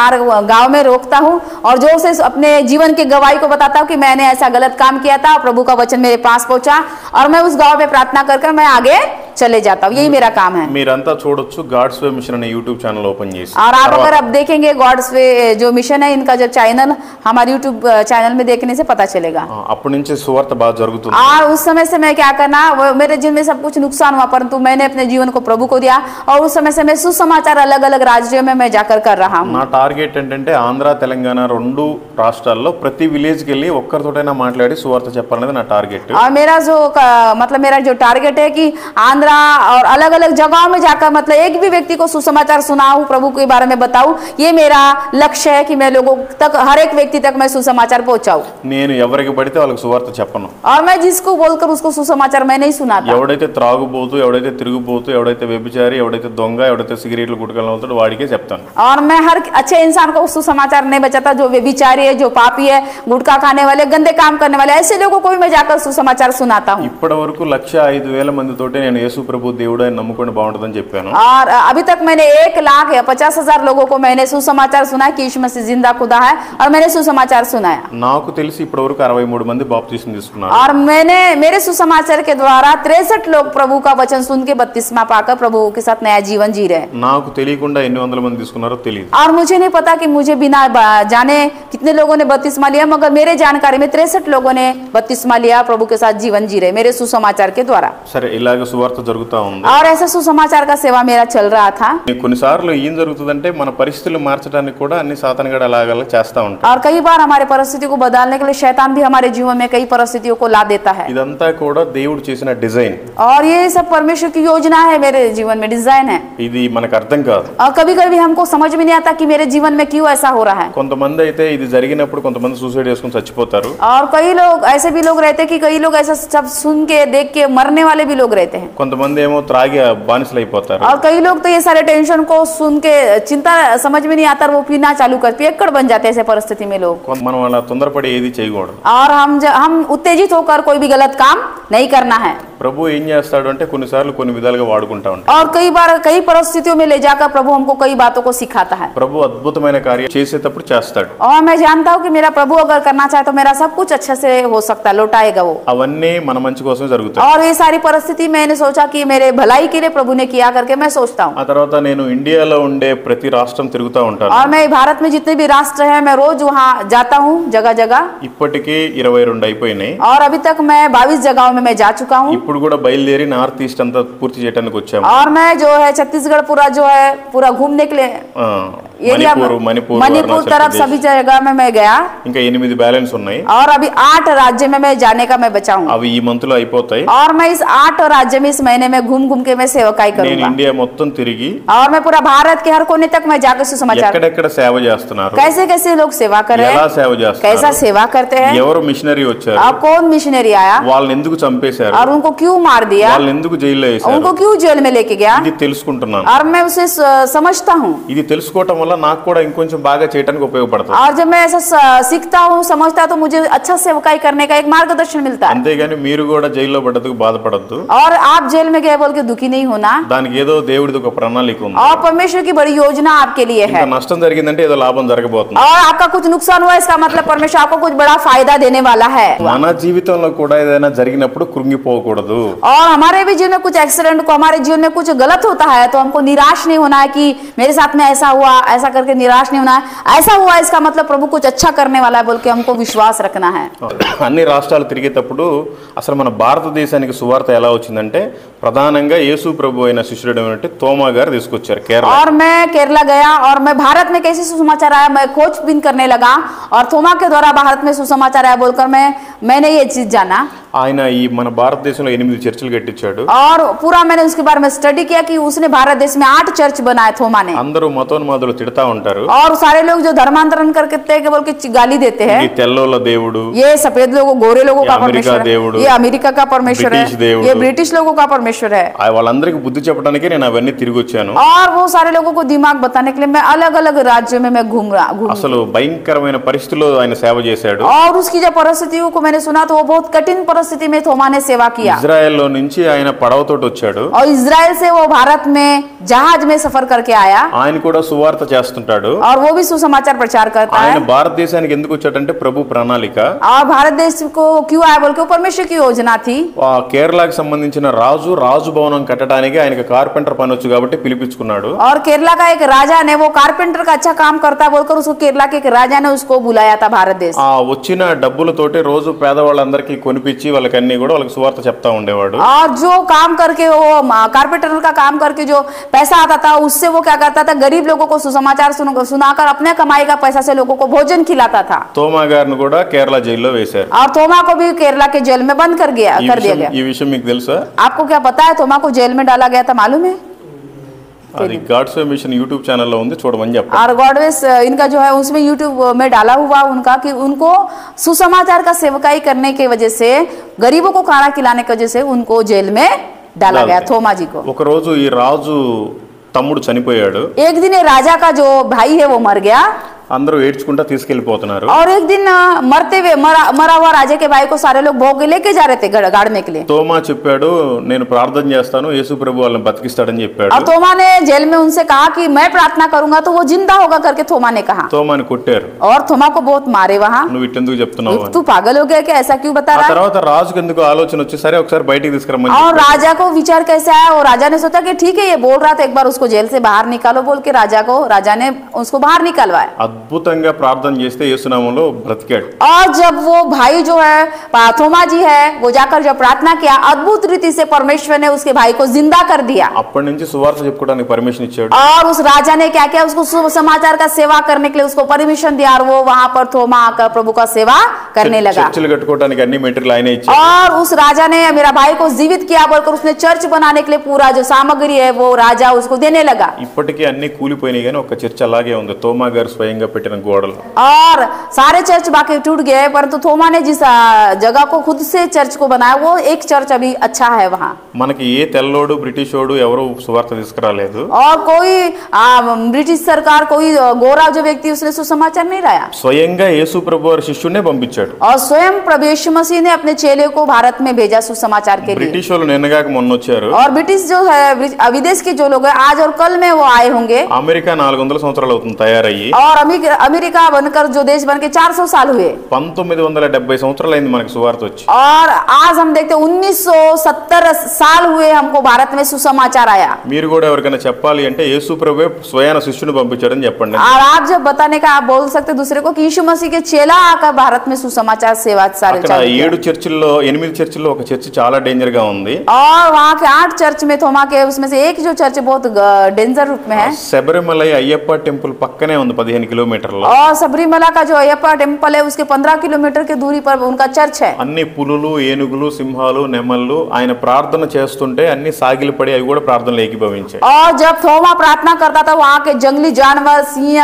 गांव में रोकता हूँ और जोर से अपने जीवन की गवाही को बताता हूँ कि मैंने ऐसा गलत काम किया था, प्रभु का वचन मेरे पास पहुंचा, और मैं उस गांव में प्रार्थना कर मैं आगे चले जाता हूँ. यही मेरा काम है. మీరంతా చూడొచ్చు గాడ్స్ వే మిషన్ అనే యూట్యూబ్ ఛానల్ ఓపెన్ చేసి. और आप अगर अब देखेंगे गॉड्स वे जो मिशन है, इनका जो चैनल हमारे यूट्यूब चैनल में देखने से पता चलेगा. అప్పటి నుంచి సువార్త బాగా జరుగుతుంది. और उस समय से मैं क्या करना, मेरे जीवन में सब कुछ नुकसान हुआ, परंतु मैंने अपने जीवन को प्रभु को दिया, और उस समय से मैं सुसमाचार अलग अलग राज्यों में मैं जाकर कर रहा हूँ. నా టార్గెట్ ఏంటంటే ఆంధ్ర తెలంగాణ 2 రాష్ట్రాల్లో ప్రతి విలేజ్కి వెళ్ళి ఒక్కరితోటైనా మాట్లాడి సువార్త చెప్పాలనేది నా టార్గెట్. और मेरा जो मतलब मेरा जो टारगेट है कि आंध्रा और अलग अलग जगहों में जाकर मतलब एक भी व्यक्ति को सुसमाचार सुनाऊं, प्रभु के बारे में बताऊं, ये मेरा लक्ष्य है कि मैं लोगों तक, हर एक व्यक्ति तक मैं सुसमाचार पहुंचाऊं. నేను ఎవరికి పడితే వాళ్ళకి సువార్త చెప్పను. और मैं जिसको बोलकर उसको सुसमाचार मैं नहीं सुनाता. ఎవడైతే త్రాగుబోతూ, ఎవడైతే తిరుగుబోతూ, ఎవడైతే వ్యభిచారి, ఎవడైతే దొంగ, ఎవడైతే సిగరెట్లు గుట్కలు అవుతాడో వాడికే చెప్తాను. और मैं हर अच्छे इंसान को सुसमाचार नहीं बचाता. जो व्यभिचारी है, जो पापी है, गुटखा खाने वाले, गंदे काम करने वाले, ऐसे लोगों को भी मैं जाकर सुसमाचार सुनाता हूँ. ఇప్పటి వరకు 1,05,000 మందితోటే నేను యేసు ప్రభు దేవుడు అని నమ్ముకొని బాగుంటుందని చెప్పాను. और अभी तक मैंने 1,50,000 लोगों को मैंने सुसमाचार सुना कि यीशु मसीह जिंदा खुदा है, और मैंने सुसमाचार सुनाया. నాకు తెలిసి ఇప్పటి వరకు 63 మంది బాప్తిస్మం తీసుకున్నారు. और मैंने मेरे सुसमाचार के द्वारा 63 लोग प्रभु का वचन सुन के बपतिस्मा पाकर प्रभु के साथ नया जीवन जी रहे. నాకు తెలియకుండా ఎన్ని వందల మంది తీసుకున్నారో తెలియదు. और मुझे नहीं पता कि मुझे बिना जाने कितने लोगों ने बपतिस्मा लिया, मगर मेरे जानकारी में 63 लोगों ने बपतिस्मा लिया, प्रभु के साथ जीवन जी रहे मेरे सुसमाचार के द्वारा. సరే ఇలాగ సువార్త జరుగుతా ఉంది. और ऐसा सुसमाचार का सेवा मेरा चल रहा था. కొన్నిసార్లు ఏం జరుగుతుందంటే మన పరిస్థితులు మార్చడానికి కూడా అన్ని సాతానుగాడు అలాగ చేస్తా ఉంటాడు. और कई बार हमारे परिस्थिति को बदलने के लिए शैतान भी हमारे जीवन में कई परिस्थितियों को ला देता है. ఇదంతా కూడా దేవుడు చేసిన డిజైన్. और ये सब परमेश्वर की योजना है, मेरे जीवन में डिजाइन है. ఇది మనకు అర్థం కాదు. और कभी कभी हमको समझ में नहीं आता कि मेरे जीवन में क्यों ऐसा हो रहा है. కొంతమంది అయితే ఇది జరిగినప్పుడు కొంతమంది సూసైడ్ చేసుకుని చచ్చిపోతారు. और कई लोग ऐसे भी लोग रहते हैं कि कई लोग ऐसा सब सुन के देख के मरने वाले भी लोग रहते हैं. కొంతమంది ఏమో త్రాగి బానిసలు అయిపోతారు. और कई लोग तो ये सारे टेंशन को सुन के चिंता समझ में नहीं आता, वो पीना चालू करते पियक्कड़ बन जाते हैं ऐसे परिस्थिति में लोग. మనం అలా తొందరపడి ఏది చేయకూడదు. और हम उत्तेजित होकर कोई भी गलत काम नहीं करना है. ప్రభు ఏం చేస్తాడు అంటే కొన్నిసార్లు కొన్ని విధాలుగా వాడుకుంటా ఉంటాడు. और कई बार कई परिस्थितियों में ले जाकर प्रभु हमको कई बातों को सिखाता है. ప్రభు అద్భుతమైన కార్యం చేసేటప్పుడు చేస్తాడు. और मैं जानता हूँ कि मेरा प्रभु अगर करना चाहे तो मेरा सब कुछ अच्छे से हो सकता है, लौटाएगा वो. అవన్నీ మన మంచి కోసం జరుగుతాయి. और ये सारी परिस्थिति मैंने सोचा कि मेरे भलाई के लिए प्रभु ने किया करके मैं सोचता हूँ. ఆ తర్వాత నేను ఇండియాలో ఉండే ప్రతి రాష్ట్రం తిరుగుతూ ఉంటాను. और मैं भारत में जितने भी राष्ट्र हैं मैं रोज वहाँ जाता हूँ जगह जगह. ఇప్పటికీ 22 అయిపోయినాయి. और अभी तक मैं 22 जगहों में मैं जा चुका हूँ. ఇప్పుడు కూడా బయలుదేరి నార్త్ ఈస్ట్ అంతా పూర్తి చేయడానికి వచ్చాము. और मैं जो है छत्तीसगढ़ पूरा जो है पूरा घूमने के लिए एरिया मणिपुर तरफ सभी जगह में मैं गया ఇంకా 8 బ్యాలెన్స్ ఉన్నాయి और अभी 8 राज्य में मैं जाने का मैं बचा हूं అవి ఈ మంత్ లో అయిపోతాయి और मैं इस 8 राज्य में इस महीने में घूम घूम के मैं सेवकाई నేను करूंगा ఇండియా మొత్తం తిరిగి और मैं पूरा भारत के हर कोने तक मैं जाकर सुसमाचार ఎక్కడెక్కడ సేవ చేస్తున్నారు कैसे कैसे लोग सेवा कर रहे ఎలా हैं సేవ कैसा చేస్తున్నారు सेवा करते हैं ఎవరు మిషనరీ వచ్చారు अब कौन मिशनरी आया వాళ్ళని ఎందుకు చంపేశారు और उनको क्यों मार दिया వాళ్ళని ఎందుకు జైల్లో వేశారు उनको क्यों जेल में लेके गया ఇది తెలుసుకుంటున్నాను और मैं उसे समझता हूँ ఇది తెలుసుకోవటం వల్ల నాకు కూడా ఇంకొంచెం బాగా చేయడానికి ఉపయోగపడుతుంది और जब मैं ऐसा सीखता हूँ समझता हूँ तो मुझे अच्छा सेवकाई करने का एक मार्गदर्शन मिलता है అంతేగాని మీరు కూడా జైల్లో పడ్డదుకు బాధపడద్దు और आप जेल में गए बोल के दुखी नहीं होना దానికి ఏదో దేవుడిది ఒక ప్రణాళిక ఉంది और परमेश्वर की बड़ी योजना आपके लिए है ఇంకా నష్టం జరిగిందంటే ఏదో లాభం జరగబోతుంది और आपका कुछ नुकसान हुआ इसका मतलब परमेश्वर आपको कुछ बड़ा फायदा देने वाला है మన జీవితంలో కూడా ఏదైనా జరిగినప్పుడు కృంగిపోకూడదు और हमारे भी जीवन में कुछ एक्सीडेंट को हमारे जीवन में कुछ गलत होता है तो हमको निराश नहीं होना है कि मेरे साथ में ऐसा हुआ ऐसा करके निराश नहीं होना है ऐसा हुआ इसका मतलब प्रभु कुछ अच्छा करने वाला है बोल के हमको विश्वास रखना है అన్ని రాష్ట్రాలు తిరిగేటప్పుడు అసలు మన భారతదేశానికి సువార్త ఎలా వచ్చిందంటే ప్రధానంగా యేసు ప్రభు అయిన శిష్యుడైనటువంటి తోమా గారు తీసుకొచ్చారు కేరళ और मैं केरला गया और मैं भारत में कैसे सुसमाचार आया मैं खोजबीन करने लगा और थोमा के द्वारा भारत में सुसमाचार आया बोलकर मैंने ये चीज जाना ఆయన ఈ మన భారతదేశంలో 8 చర్చిలు కట్టించాడు और पूरा मैंने उसके बारे में स्टडी किया कि उसने भारत देश में 8 चर्च बनाए थोमा ने అందరూ మతోన్మాదులు తిడతా ఉంటారు और सारे लोग जो धर्मांतरण करते हैं बोल के गाली देते हैं ఈ తెల్లోల దేవుడు ये सफेद लोगों गोरे लोगों का ये अमेरिका परमेश्वर దేవుడు, है ये अमेरिका का परमेश्वर है ब्रिटिश దేవుడు, ये ब्रिटिश लोगों का परमेश्वर है వాళ్ళందరికీ బుద్ధి చెప్పడానికి నేను అవన్నీ తిరిగి వచ్చాను और वो सारे लोगों को दिमाग बताने के लिए मैं अलग अलग राज्यों में मैं घूम అసలు భయంకరమైన పరిస్థితుల్లో ఆయన సేవ చేశాడు और उसकी जब परिस्थितियों को मैंने सुना तो वो बहुत कठिन परिस्थिति में थोमा ने सेवा किया ఇజ్రాయెల్లో నుంచి ఆయన పడవతోటి వచ్చాడు और इजराइल से वो भारत में जहाज में सफर करके आया ఆయన కూడా సువార్త చేస్తుంటాడు और वो भी सुसमाचार प्रचार करता ఆయన है భారతదేశానికి ఎందుకు వచ్చాడంటే ప్రభు ప్రణాళిక और भारत देश को क्यों आया बोल के परमेश्वर की योजना थी ఆ కేరళకి సంబంధించిన రాజు భవనం కట్టడానికి ఆయనకి కార్పెంటర్ పని వచ్చు కాబట్టి పిలిపించుకున్నాడు और केरला का एक राजा ने वो कारपेंटर का अच्छा काम करता बोलकर उसको केरला के एक राजा ने उसको बुलाया था भारत देश ఆ వచ్చిన డబ్బులతోటి రోజు పేదవాళ్ళందరికీ కొనిపించి వాళ్ళకి అన్ని కూడా వాళ్ళకి సువార్త చెప్తా ఉండేవాడు और जो काम करके वो कारपेंटर का काम करके जो पैसा आता था उससे वो क्या करता था गरीब लोगों को सुसमाचार सुनाकर अपने कमाई का पैसा से लोगों को भोजन खिलाता था తోమా గారిని కూడా కేరళ జైల్లో వేశారు और थोमा को भी केरला के जेल में बंद कर दिया गया ఈ విషయం మీకు తెలుసా आपको क्या पता है थोमा को जेल में डाला गया था मालूम है అది గాడ్స్ వే మిషన్ యూట్యూబ్ ఛానల్లో ఉంది చూడమని చెప్పండి और गॉडवेस इनका जो है उसमें यूट्यूब में डाला हुआ उनका कि उनको सुसमाचार का सेवकाई करने की वजह से गरीबों को खाना खिलाने की वजह से उनको जेल में डाला गया थोमा जी को ఒక రోజు ఈ రాజు తమ్ముడు చనిపోయాడు एक दिन ये राजा का जो भाई है वो मर गया అందరూ ఏడ్చుకుంటా తీసుకెళ్లిపోతున్నారు और एक दिन मरते हुए मरा हुआ राजा के भाई को सारे लोग भोग के लेके जा रहे थे गाड़ने के लिए తోమా చెప్పాడు నేను ప్రార్థన చేస్తాను యేసు ప్రభు వాళ్ళని బతికిస్తాడని చెప్పాడు और थोमा ने जेल में उनसे कहा कि मैं प्रार्थना करूंगा तो वो जिंदा होगा करके थोमा ने कहा తోమాని కొట్టారు और थोमा को बहुत मारे वहां నువ్వు ఇట్టెందుకు చెప్తున్నావు అని. तू पागल हो गया क्या ऐसा क्यों बता ఆ रहा है తర్వాత రాజుకి ఎందుకు ఆలోచన వచ్చి సరే ఒకసారి బయటికి తీసుకురమ్మని और చెప్పాడు. राजा को विचार कैसे आया और राजा ने सोचा कि ठीक है ये बोल रहा था एक बार उसको जेल से बाहर निकालो बोल के राजा ने उसको बाहर निकालवाया అద్భుతంగా ప్రార్థన చేస్తే యేసునామంలో బ్రతికాడు और जब वो भाई जो है थोमा जी है वो जाकर जब प्रार्थना किया अद्भुत रीति से परमेश्वर ने उसके भाई को जिंदा कर दिया అప్పటి నుంచి సువార్త చెప్పుకోవడానికి పర్మిషన్ ఇచ్చాడు और उस राजा ने क्या किया उसको समाचार का सेवा करने के लिए उसको परमिशन दिया और वो वहां पर थोमा आकर प्रभु का सेवा करने लगा చర్చిలు కట్టుకోవడానికి అన్ని మెటీరియల్ ఆయనే ఇచ్చాడు और उस राजा ने मेरा भाई को जीवित किया बोलकर उसने चर्च बनाने के लिए पूरा जो सामग्री है वो राजा उसको देने लगा ఇప్పటికీ అన్ని కూలిపోయినాయి కానీ ఒక చర్చ్ అలాగే ఉంది తోమా గారు స్వయంగా పెట్టిన గోడలు और सारे चर्च बाकी टूट गए परंतु थोमा ने जिस जगह को खुद से चर्च को बनाया वो एक चर्च अभी अच्छा है वहाँ మనకి ఏ తెల్లోడు బ్రిటిషోడు ఎవరు సువార్త తీసుకురాలేదు और कोई ब्रिटिश सरकार कोई गोरा जो व्यक्ति उसने सुसमाचार नहीं लाया స్వయంగా యేసు ప్రభు వారి శిష్యుడినే పంపించాడు और स्वयं प्रभु यीशु मसीह ने अपने चेले को भारत में भेजा सुसमाचार के लिए బ్రిటిష్ వాళ్ళు నిన్నగాక మొన్న వచ్చారు और ब्रिटिश जो है विदेश के जो लोग हैं आज और कल में वो आए होंगे అమెరికా 400 సంవత్సరాలు అవుతుంది తయారయ్యి और अमेरिका बनकर जो देश बन के 400 साल हुए 1970 సంవత్సరాలైంది మనకి సువార్త వచ్చి. और आज हम देखते 1970 साल हुए हमको भारत में सुसमाचार आया. మీరు కూడా ఎవరికైనా చెప్పాలి అంటే యేసు ప్రభువే స్వయాన శిష్యుని పంపించారని చెప్పండి. और आप जब बताने का आप बोल सकते दूसरे को कि यीशु मसीह के चेला आकर भारत में सुसमाचार सेवा सारे అక్కడ 7 చర్చిల్లో 8 చర్చిల్లో ఒక చర్చి చాలా డేంజర్ గా ఉంది. और वहाँ के 8 चर्च में थोमा के उसमें से एक जो चर्च बहुत डेंजर रूप में है. శబరిమలై అయ్యప్ప టెంపుల్ పక్కనే ఉంది 15 కిలోమీటర్ల. और सबरीमला का जो अयप्पा टेम्पल है उसके 15 किलोमीटर की दूरी पर उनका चर्च है. అన్ని పులులు ఏనుగులు సింహాలు నెమళ్ళు ఆయన ప్రార్థన చేస్తుంటే అన్ని సాగిలపడి అవి కూడా ప్రార్థనలో ఏకీభవించాయి. और जब थोमा प्रार्थना करता था वहाँ के जंगली जानवर सिंह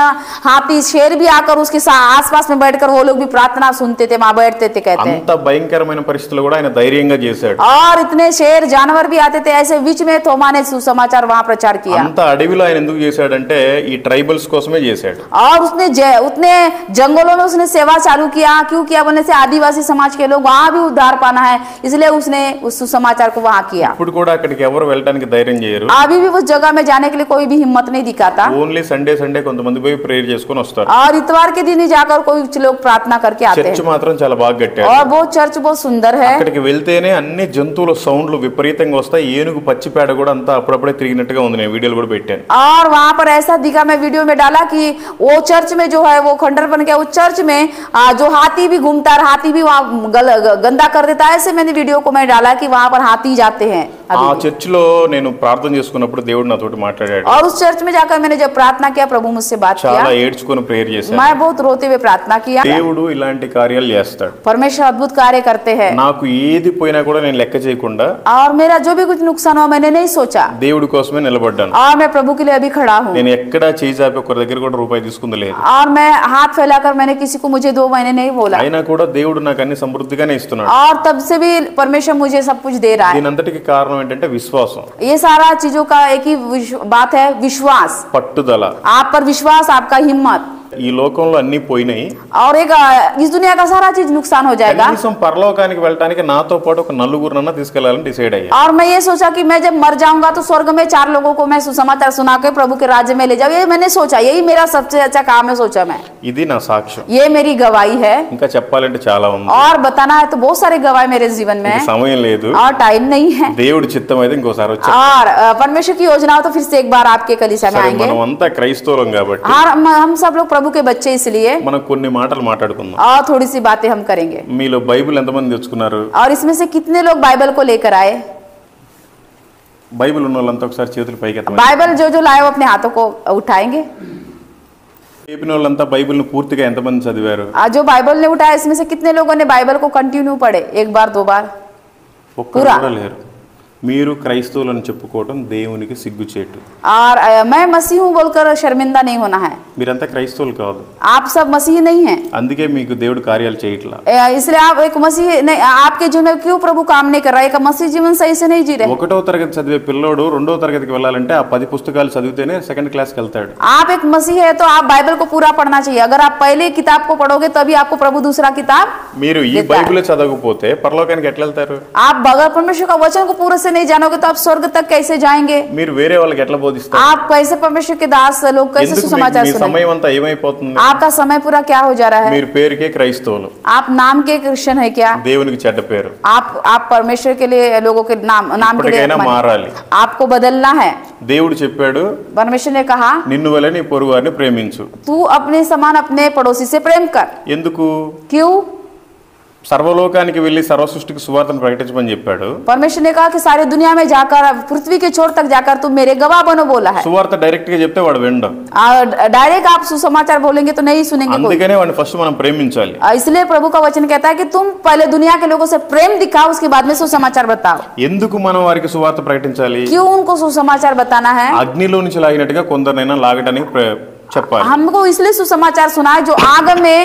हाथी शेर भी आकर उसके आसपास में बैठकर वो लोग भी प्रार्थना सुनते थे वहाँ बैठते थे कहते हैं. అంత భయంకరమైన పరిస్థితుల్లో కూడా ఆయన ధైర్యంగా చేశాడు. और इतने शेर जानवर भी आते थे ऐसे बीच में थोमा ने सुसमाचार वहाँ प्रचार किया. అంత అడవిలో ఆయన ఎందుకు చేశాడంటే ఈ ట్రైబల్స్ కోసమే చేశాడు. और उसने उतने जंगलों में उसने सेवा चालू किया. क्यों किया बोलने से आदिवासी समाज के लोग वहाँ भी उद्धार पाना है इसलिए उसने उस सुसमाचार को वहाँ किया. ఇప్పుడు కూడా అక్కడికి ఎవరు వెళ్ళడానికి ధైర్యం చేయరు. अभी भी उस जगह में जाने के लिए कोई भी हिम्मत नहीं दिखाता. ఓన్లీ సండే కొంతమంది పోయి ప్రేయర్ చేసుకొని వస్తారు. और इतवार के दिन ही जाकर कोई लोग प्रार्थना करके आते చర్చ్ हैं. మాత్రం చాలా బాగా కట్టారు. और वो चर्च बहुत सुंदर है. అక్కడికి వెళ్తేనే అన్ని జంతువుల సౌండ్లు విపరీతంగా వస్తాయి. ఏనుగు పచ్చిపేడ కూడా అంతా అప్పుడప్పుడే తిరిగినట్టుగా ఉంది. నేను వీడియోలు కూడా పెట్టాను. और वहाँ पर ऐसा दिखा मैं वीडियो में डाला कि वो चर्च में जो है वो खंडर बन गया. उस चर्च में जो हाथी भी घूमता है हाथी भी वहाँ गंदा कर देता है. ऐसे मैंने वीडियो को मैं डाला कि वहाँ पर हाथी जाते हैं. ఆ చర్చ్ లో నేను ప్రార్థన చేసుకున్నప్పుడు దేవుడు నాతోటి మాట్లాడాడు. और उस चर्च में जाकर मैंने जब प्रार्थना किया प्रभु मुझसे बात किया. చాలా ఏడ్చుకొని ప్రేయర్ చేశాను. मैं बहुत रोते हुए प्रार्थना किया. దేవుడు ఇలాంటి కార్యాలు చేస్తాడు. परमेश्वर अद्भुत कार्य करते हैं. నాకు ఏది పోయినా కూడా నేను లెక్క చేయకుండా और मेरा जो भी कुछ नुकसान हुआ मैंने नहीं सोचा. దేవుడి కోసమే నిలబడ్డాను. और मैं प्रभु के लिए अभी खड़ा हूँ. నేను ఎక్కడా చేయి చాపి ఒకరి దగ్గర కూడా రూపాయి తీసుకుంది లేదు. और मैं हाथ फैलाकर मैंने किसी को मुझे 2 महीने नहीं बोला. అయినా కూడా దేవుడు నాకు అన్ని సమృద్ధిగానే ఇస్తున్నాడు. और तब से भी परमेश्वर मुझे सब कुछ दे रहा है. దీనంతటికి కారణం ఏంటంటే విశ్వాసం. ये सारा चीजों का एक ही बात है विश्वास. పట్టుదల. आप पर विश्वास आपका हिम्मत. ఈ లోకంలో అన్ని పోయినాయి. और एक इस दुनिया का सारा चीज नुकसान हो जाएगा. కనీసం పరలోకానికి వెళ్ళడానికి నాతో పాటు ఒక నలుగురునన్నా తీసుకెళ్లాలని డిసైడ్ అయ్యా. और मैं ये सोचा कि मैं जब मर जाऊंगा तो स्वर्ग में 4 लोगों को मैं सुसमाचार सुना के प्रभु के राज्य में ले जाऊं. ये मैंने सोचा. यही मेरा सबसे अच्छा काम है सोचा मैं. ఇది నా సాక్ష్యం. ये मेरी गवाही है. ఇంకా చెప్పాలంటే చాలా ఉంది. और बताना है तो बहुत सारे गवाही मेरे जीवन में. సమయం లేదు. और टाइम नहीं है. దేవుడి చిత్తం అయితే ఇంకోసారి వచ్చా. और परमेश्वर की योजना हो तो फिर से एक बार आपके कलीसिया में आएंगे. మనం అంతా క్రైస్తవులం కాబట్టి हम सब लोग प्रभु के बच्चे इसलिए మనం కొన్ని మాటలు మాట్లాడుకుందాం. और थोड़ी सी बातें हम करेंगे. మీలో బైబిల్ ఎంతమంది తెచ్చుకున్నారు? और इसमें से कितने लोग बाइबल को लेकर आए? బైబిల్ ఉన్న వాళ్ళంతా ఒకసారి చేతులు పైకి ఎత్తండి. बाइबल जो लाए वो अपने हाथों को उठाएंगे. చెప్పిన వాళ్ళంతా బైబిల్ని పూర్తిగా ఎంతమంది చదివారు? जो बाइबल ने उठाया इसमें से कितने लोगों ने बाइबल को कंटिन्यू पढ़े 1 बार 2 बार? ఒక్కరు కూడా లేరు. మీరు క్రైస్తవులను చెప్పుకోవడం దేవునికి సిగ్గుచేటు. और मैं मसीह हूँ बोलकर शर्मिंदा नहीं होना है. మీరంతా క్రైస్తవులు కాదు. आप सब मसीह नहीं हैं. అందుకే మీకు దేవుడు కార్యాలు చేయట్లా. इसलिए आप एक मसीह नहीं आपके जीवन में क्यों प्रभु काम नहीं कर रहा है? एक मसीह जीवन सही से नहीं जी रहे. 1వ తరగతి చదివే పిల్లోడు 2వ తరగతికి వెళ్ళాలంటే ఆ 10 పుస్తకాలు చదివితేనే 2nd క్లాస్కి వెళ్తాడు. आप एक मसीह है तो आप बाइबल को पूरा पढ़ना चाहिए. अगर आप पहले किताब को पढ़ोगे तभी आपको प्रभु दूसरा किताब మీరు ఈ బైబిల్ చదవకపోతే పరలోకానికి ఎట్లా వెళ్తారు? आप बगैर परमेश्वर का वचन को पूरे से नहीं जानोगे तो आप स्वर्ग तक कैसे जाएंगे? మీరు వేరే వాళ్ళకి ఎట్లా బోధిస్తారు? आप कैसे परमेश्वर के दास लोग कैसे सुसमाचार మీ सुनेंगे? సమయం అంతా ఏమైపోతుంది? आपका समय पूरा क्या हो जा रहा है? మీరు పేరుకే క్రైస్తవులు. आप नाम के क्रिश्चियन है क्या? దేవునికి చెడ్డ పేరు. आप परमेश्वर के लिए लोगों के नाम के लिए మారాలి. आपको बदलना है. దేవుడు చెప్పాడు परमेश्वर ने कहा నిన్ను వలె నీ పొరుగువారిని ప్రేమించు. तू अपने समान अपने पड़ोसी से प्रेम कर. ఎందుకు? क्यों? సర్వలోకానికి వెళ్ళి సర్వ సృష్టికి సువార్తను ప్రకటించమని చెప్పాడు. परमेश्वर ने कहा कि सारी दुनिया में जाकर पृथ्वी के छोर तक जाकर तुम मेरे गवाह बनो बोला है. సువార్త డైరెక్ట్ గా చెప్తే వాడు వినడం. डायरेक्ट आप सुसमाचार बोलेंगे तो नहीं सुनेंगे कोई. అందుకనే వాడిని ఫస్ట్ మనం ప్రేమించాలి. इसलिए प्रभु का वचन कहता है कि तुम पहले दुनिया के लोगों से प्रेम दिखाओ उसके बाद में सुसमाचार बताओ. ఎందుకు మనం వారికి సువార్త ప్రకటించాలి? क्यों उनको सुसमाचार बताना है? అగ్నిలో నుంచి లాగినట్టుగా కొందరినైనా లాగడానికి చెప్పాలి. हमको इसलिए सुसमाचार सुना है जो आग में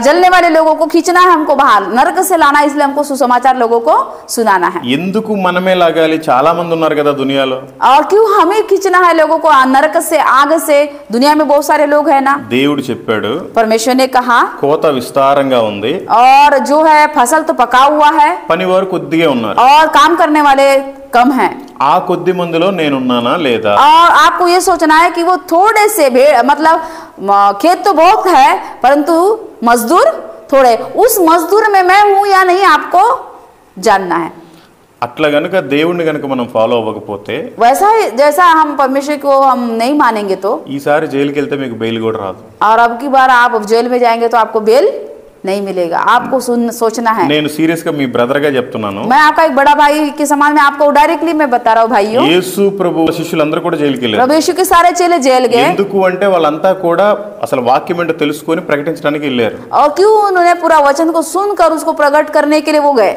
जलने वाले लोगों को खींचना है हमको बाहर नरक से लाना है. इसलिए हमको सुसमाचार लोगों को सुनाना है. ఎందుకు మనమే లాగాలి? చాలా మంది ఉన్నారు కదా దునియాలో. और क्यों हमें खींचना है लोगों को नरक से आग से? दुनिया में बहुत सारे लोग हैं ना. దేవుడు చెప్పాడు परमेश्वर ने कहा కోత విస్తారంగా ఉంది. और जो है फसल तो पका हुआ है పనివారు కొద్దిగా ఉన్నారు. और काम करने वाले कम है. ఆ కొద్ది మందిలో నేనున్నానా లేదా? और आपको ये सोचना है कि वो थोड़े से भेड़ मतलब खेत तो बहुत है परंतु मजदूर थोड़े, उस मजदूर में मैं हूं या नहीं आपको जानना है। అట్లా గనుక దేవుణ్ణి గనుక మనం ఫాలో అవ్వకపోతే, वैसा ही जैसा हम परमेश्वर को हम नहीं मानेंगे तो ఈసారి జైలుకి వెళ్తే మీకు బెయిల్ కూడా రాదు। और अब की बार आप जेल में जाएंगे तो आपको बेल नहीं मिलेगा। आपको सोचना है। నేను సీరియస్ గా మీ బ్రదర్ గా చెప్తున్నాను, मैं आपका एक बड़ा भाई के समान में आपको डायरेक्टली मैं बता रहा हूँ भाइयों, యేసు ప్రభు శిష్యులందరూ కూడా జైలుకి వెళ్ళారు। प्रभु यीशु के सारे चेले जेल गए। ఎందుకు అంటే వాళ్ళంతా కూడా అసలు వాక్యం ఏంటో తెలుసుకొని ప్రకటించడానికి వెళ్ళారు। और क्यों उन्होंने पूरा वचन को सुनकर उसको प्रकट करने के लिए वो गए।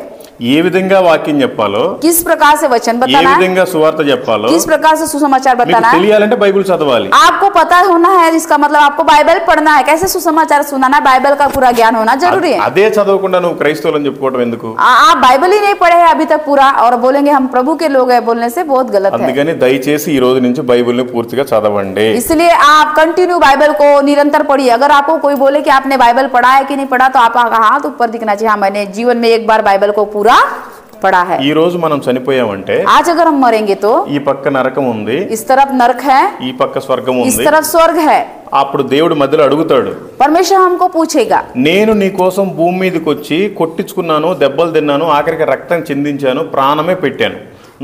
ఏ విధంగా వాక్యం చెప్పాలో, किस प्रकार से वचन ఏ बताना है, విధంగా సువార్త చెప్పాలో किस प्रकार से सुसमाचार మీకు बताना है, తెలియాలంటే బైబిల్ చదవాలి। आपको पता होना है। इसका मतलब आपको बाइबल पढ़ना है, कैसे सुसमाचार सुनाना है, बाइबल का पूरा ज्ञान होना जरूरी है। అదే చదవకుండా నువ్వు క్రైస్తవులని చెప్పుకోవడం ఎందుకు? आप बाइबल ही नहीं पढ़े हैं अभी तक पूरा और बोलेंगे हम प्रभु के लोग हैं, बोलने से बहुत गलत है। అందుకని దయచేసి ఈ రోజు నుంచి బైబిల్ని పూర్తిగా చదవండి। इसलिए आप कंटिन्यू बाइबल को निरंतर पढ़िए। अगर आपको कोई बोले कि आपने बाइबल पढ़ा है कि नहीं पढ़ा, तो आपका हाथ ऊपर दिखना चाहिए, हाँ मैंने जीवन में एक बार बाइबल को पूरा पढ़ा है। ఈ రోజు మనం చనిపోయామంటే आज अगर हम मरेंगे तो ఈ పక్క నరకం ఉంది, इस तरफ नरक है, ఈ పక్క స్వర్గం इस ఉంది। तरफ स्वर्ग है। అప్పుడు దేవుడు మధ్యలో అడుగుతాడు, परमेश्वर हमको पूछेगा, నేను నీ కోసం భూమి మీదకి వచ్చి కొట్టించుకున్నాను, దెబ్బలు తిన్నాను, ఆఖరికి రక్తం చిందించాను, ప్రాణమే పెట్టాను,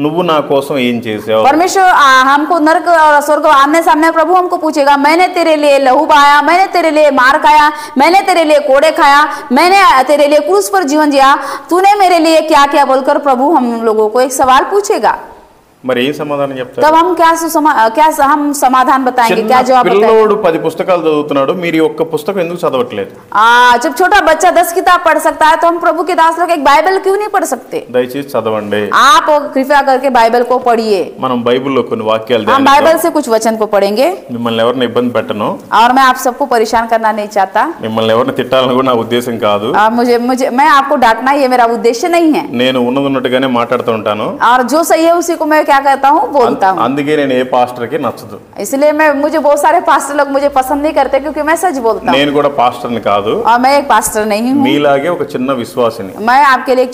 నువ్వు నా కోసం ఏం చేసావు? परमेश्वर हमको नरक और स्वर्ग आमने सामने प्रभु हमको पूछेगा, मैंने तेरे लिए लहू बहाया, मैंने तेरे लिए मार खाया, मैंने तेरे लिए कोड़े खाया, मैंने तेरे लिए क्रूस पर जीवन जिया, तूने मेरे लिए क्या क्या बोलकर प्रभु हम लोगों को एक सवाल पूछेगा। మరి ఏం సమాధానం చెప్తారు? तब हम क्या हम समाधान बताएंगे, क्या जवाब बताएंगे? పిల్లోడు 10 పుస్తకాలు చదువుతున్నాడు, మీరు ఒక్క పుస్తకం ఎందుకు చదవట్లేదు? जब छोटा बच्चा 10 किताब पढ़ सकता है तो हम प्रभु के दास लोग एक बाइबल क्यों नहीं पढ़ सकते? దయచేసి చదవండి। आप कृपया करके बाइबल को पढ़िए। మనం బైబిల్లో కొన్ని వాక్యాలు हम बाइबल से कुछ वचन को पढ़ेंगे। మిమ్మల్ని ఎవరిని ఇబ్బంది పెట్టను, और मैं आप सबको परेशान करना नहीं चाहता, మిమ్మల్ని ఎవరిని తిట్టాలని కూడా నా ఉద్దేశం కాదు। और मुझे मैं आपको डांटना ये मेरा उद्देश्य नहीं है। నేను ఉన్నట్టుగానే మాట్లాడుతూ ఉంటాను। और जो सही है उसी को मैं क्या कहता हूँ बोलता हूँ। అందుకే నేను ఏ పాస్టర్కి నచ్చదు। इसलिए मुझे बहुत सारे पास्टर लोग मुझे पसंद नहीं करते क्योंकि मैं सच बोलता हूँ। నేను కూడా పాస్టర్ని కాదు, और मैं एक पास्टर नहीं हूँ, మీలాగే ఒక చిన్న విశ్వాసిని। मैं आपके लिए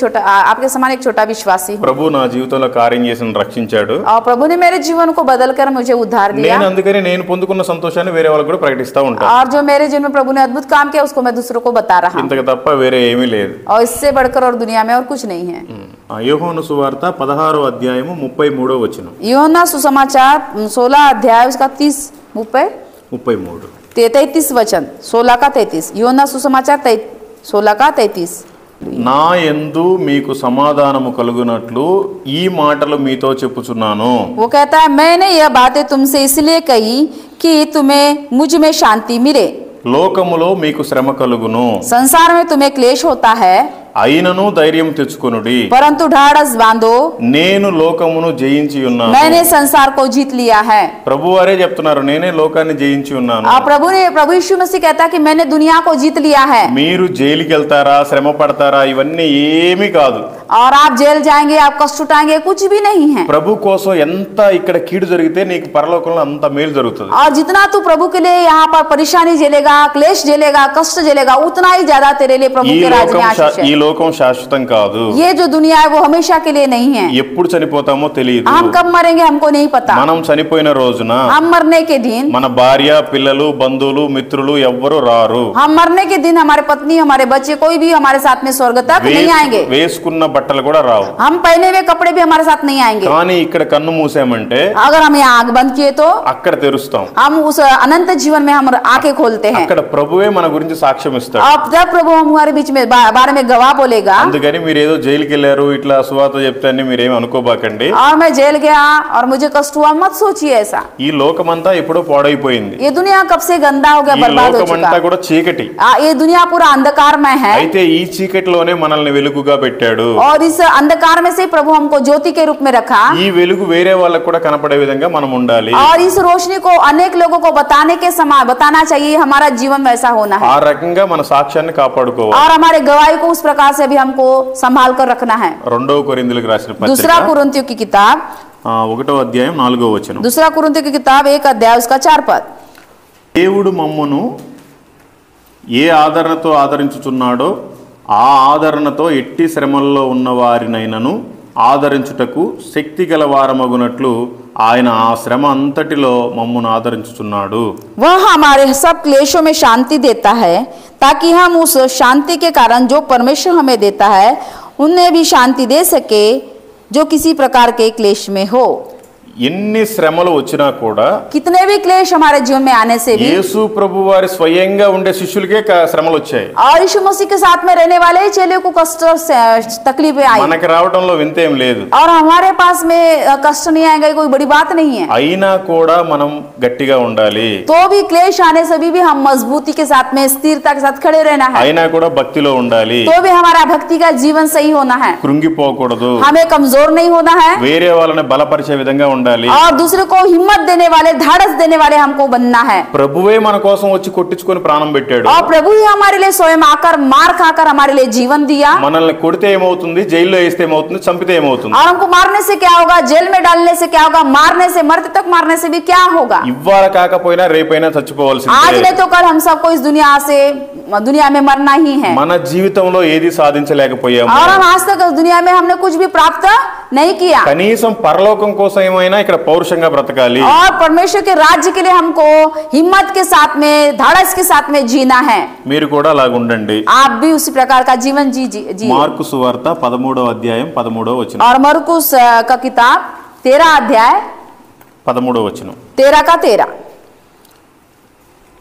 आपके समान एक छोटा विश्वासी हूँ। ప్రభు నా జీవితంలో కార్యం చేసి రక్షించాడు। और प्रभु ने मेरे जीवन को बदलकर मुझे उद्धार दिया। నేను అందుకని నేను పొందుకున్న సంతోషాన్ని వేరే వాళ్ళకి కూడా ప్రకటిస్తా ఉంటాను। और जो मेरे जीवन में प्रभु ने अद्भुत काम किया उसको मैं दूसरों को बता रहा हूँ। ఇంతకు తప్ప వేరే ఏమీ లేదు। और इससे बढ़कर और दुनिया में और कुछ नहीं है। యోహాను సువార్త 16వ అధ్యాయము 33వ వచనం। यूहन्ना सुसमाचार 16 अध्याय उसका 33 वचन 16 का 33। यूहन्ना सुसमाचार 16 का 33। నా యందు మీకు సమాధానము కలుగునట్లు ఈ మాటలు మీతో చెప్పుచున్నాను। वो कहता है मैंने यह बातें तुमसे इसलिए कही कि तुम्हें मुझ में शांति मिले। లోకములో మీకు శ్రమ కలుగును, संसार में तुम्हें क्लेश होता है, అయినను ధైర్యం తెచ్చుకొనుడి, परंतु ढाढ़स बांधो, నేను లోకమును జయించి ఉన్నాను। मैंने संसार को जीत लिया है। ప్రభువారే చెప్తున్నారు, నేనే లోకాన్ని జయించి ఉన్నాను। प्रभु यीशु मसीह कहता है कि मैंने दुनिया को जीत लिया है। మీరు జైలుకి వెళ్తారా, శ్రమ పడతారా, ఇవన్నీ ఏమీ కాదు। और आप जेल जाएंगे, आप कष्ट उठाएंगे, कुछ भी नहीं है। ప్రభు కోసం ఎంత ఇక్కడ కీడు జరిగితే నీకు పరలోకంలో అంత మేలు జరుగుతుంది। और जितना तू प्रभु के लिए यहाँ पर परेशानी झेलेगा, क्लेश झेलेगा, कष्ट झेलेगा, उतना ही ज्यादा तेरे लिए प्रभु के राज्य में आशीष है। ఈ లోకం శాశ్వతం కాదు। ये जो दुनिया है वो हमेशा के लिए नहीं है। ఎప్పుడు చనిపోతామో తెలియదు। हम कब मरेंगे हमको नहीं पता। మనం చనిపోయిన రోజున हम मरने के दिन, మన భార్య, పిల్లలు, బంధువులు, మిత్రులు ఎవ్వరూ రారు। हम मरने के दिन हमारे पत्नी, हमारे बच्चे, कोई भी हमारे साथ में स्वर्ग तक नहीं आएंगे। వేసుకున్న బట్టలు కూడా రావు। हम पहने हुए कपड़े भी हमारे साथ नहीं आएंगे। కానీ ఇక్కడ కన్ను మూసామంటే अगर हम यहाँ आंख बंद किए तो అక్కడ తెరుస్తాం। हम उस अनंत जीवन में हम आंखें खोलते हैं। అక్కడ ప్రభువే మన గురించి సాక్ష్యం ఇస్తాడు। अब जब प्रभु हमारे बीच में बारे में गवाह बोलेगा। అందుకని మీరు ఏదో జైలుకి వెళ్ళారు, ఇట్లా సువార్త చెప్తే అని మీరేమి అనుకోబాకండి। और मैं जेल गया और मुझे कष्ट हुआ, मत सोचिए ऐसा। ఈ లోకమంతా ఎప్పుడో పాడైపోయింది। ये दुनिया कब से गंदा हो गया, ఈ बर्बाद हो లోకమంతా चुका। కూడా చీకటి। ये दुनिया पूरा अंधकार में है। అయితే ఈ చీకటిలోనే మనల్ని వెలుగుగా పెట్టాడు। और इस अंधकार में से प्रभु हमको ज्योति के रूप में रखा। ఈ వెలుగు వేరే వాళ్ళకు కూడా కనపడే విధంగా మనం ఉండాలి। और इस रोशनी को अनेक लोगों को बताने के समान बताना चाहिए। हमारा जीवन वैसा होना है। ఆ రకంగా మన సాక్ష్యాన్ని కాపాడుకోవాలి। और हमारे गवाही को उस प्रकार से भी हमको संभाल कर रखना है। 2 కొరింథీయులకు రాసిన दूसरा పత్రిక कुरिन्थियों की किताब 1వ అధ్యాయం 4వ వచనం। दूसरा कुरिन्थियों की किताब 1 अध्याय उसका 4 पद। దేవుడు మమ్మును ఏ ఆదరణతో ఆదరించుచున్నాడో ఆ ఆదరణతో ఎట్టి శ్రమల్లో ఉన్న వారినైనను ఆదరించుటకు శక్తి గల వారమగునట్లు ఆయన ఆ శ్రమ అంతటిలో మమ్మను ఆదరించుచున్నాడు. वह हमारे सब क्लेशों में शांति देता है ताकि हम उस शांति के कारण जो परमेश्वर हमें देता है उन्हें भी शांति दे सके जो किसी प्रकार के क्लेश में हो. ఎన్ని శ్రమలు వచ్చినా కూడా कितने भी क्लेश हमारे जीवन में आने से भी యేసు ప్రభు వారి స్వయంగా ఉండే శిష్యులకే శ్రమలు వచ్చాయి. और यीशु मसीह के साथ में रहने वाले चेले को कष्ट तकलीफें आई మనకి రావడంలో వింతేం లేదు. और हमारे पास में कष्ट नहीं आएगा कोई बड़ी बात नहीं है. అయినా కూడా మనం గట్టిగా ఉండాలి. तो भी क्लेश आने से भी हम मजबूती के साथ में स्थिरता के साथ खड़े रहना है. అయినా కూడా భక్తిలో ఉండాలి. तो भी हमारा भक्ति का जीवन सही होना है. కృంగిపోకూడదు. हमें कमजोर नहीं होना है. వేరే వాళ్ళని బలపరిచే విధంగా ఉండాలి. और दूसरे को हिम्मत देने वाले ढाढ़स देने वाले हमको बनना है. ప్రభువే మన కోసం వచ్చి కొట్టించుకొని ప్రాణం పెట్టాడు. और प्रभु ही हमारे लिए स्वयं आकर मार खाकर हमारे लिए जीवन दिया. మనల్ని కొడితే ఏమవుతుంది, జైల్లో వేస్తే ఏమవుతుంది, చంపితే ఏమవుతుంది? और हमको मारने से क्या होगा, जेल में डालने से क्या होगा, मारने से मरते तक मारने से भी क्या होगा? ఇవ్వాల కాకపోయినా రేపైనా आज చచ్చిపోవాల్సిందే. नहीं तो कल हम सबको इस दुनिया में मरना ही है. మన జీవితంలో ఏది సాధించలేకపోయాము. और हम आज तक इस दुनिया में हमने कुछ भी प्राप्त नहीं किया. కనీసం పరలోకం కోసం ఏమైనా ఇక్కడ పౌరుషంగా బ్రతకాలి. और परमेश्वर के राज्य के लिए हमको हिम्मत के साथ में ढाढ़स के साथ में जीना है. మీరు కూడా అలాగ ఉండండి. आप भी उसी प्रकार का जीवन जी. మార్కు సువార్త 13వ అధ్యాయం 13వ వచనం. और मरकुस का किताब 13 अध्याय 13వ వచనం. 13 का 13.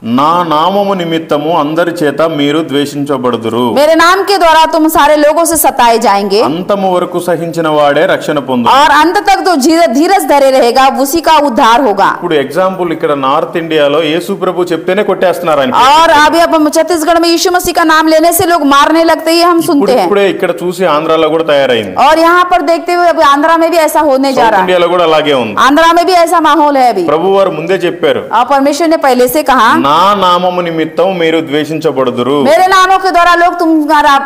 నా నామము నిమిత్తము అందరి చేత మీరు ద్వేషించబడుదురు. मेरे नाम के द्वारा तुम सारे लोगों से सताए जाएंगे. అంతము వరకు సహించిన వాడే రక్షణ పొందు. और अंत तक तो धीरज धरे रहेगा उसी का उद्धार होगा. ఇప్పుడు ఎగ్జాంపుల్ ఇక్కడ నార్త్ ఇండియాలో యేసు ప్రభు చెప్తేనే కొట్టేస్తున్నారు ఆయన. और अभी अब छत्तीसगढ़ में यीशु मसीह का नाम लेने से लोग मारने लगते हैं, हम सुनते हैं. ఇప్పుడే ఇక్కడ చూసి ఆంధ్రాలో కూడా తయారైంది. और यहाँ पर देखते हुए अभी आंध्रा में भी ऐसा होने जा సౌత్ रहा है. ఇండియాలో కూడా అలాగే ఉంది. आंध्रा में भी ऐसा माहौल है अभी. ప్రభు వారు ముందే చెప్పారు, और परमेश्वर ने पहले से कहा నా నామము నిమిత్తం మీరు ద్వేషించబడుదురు. मेरे नामों के द्वारा लोग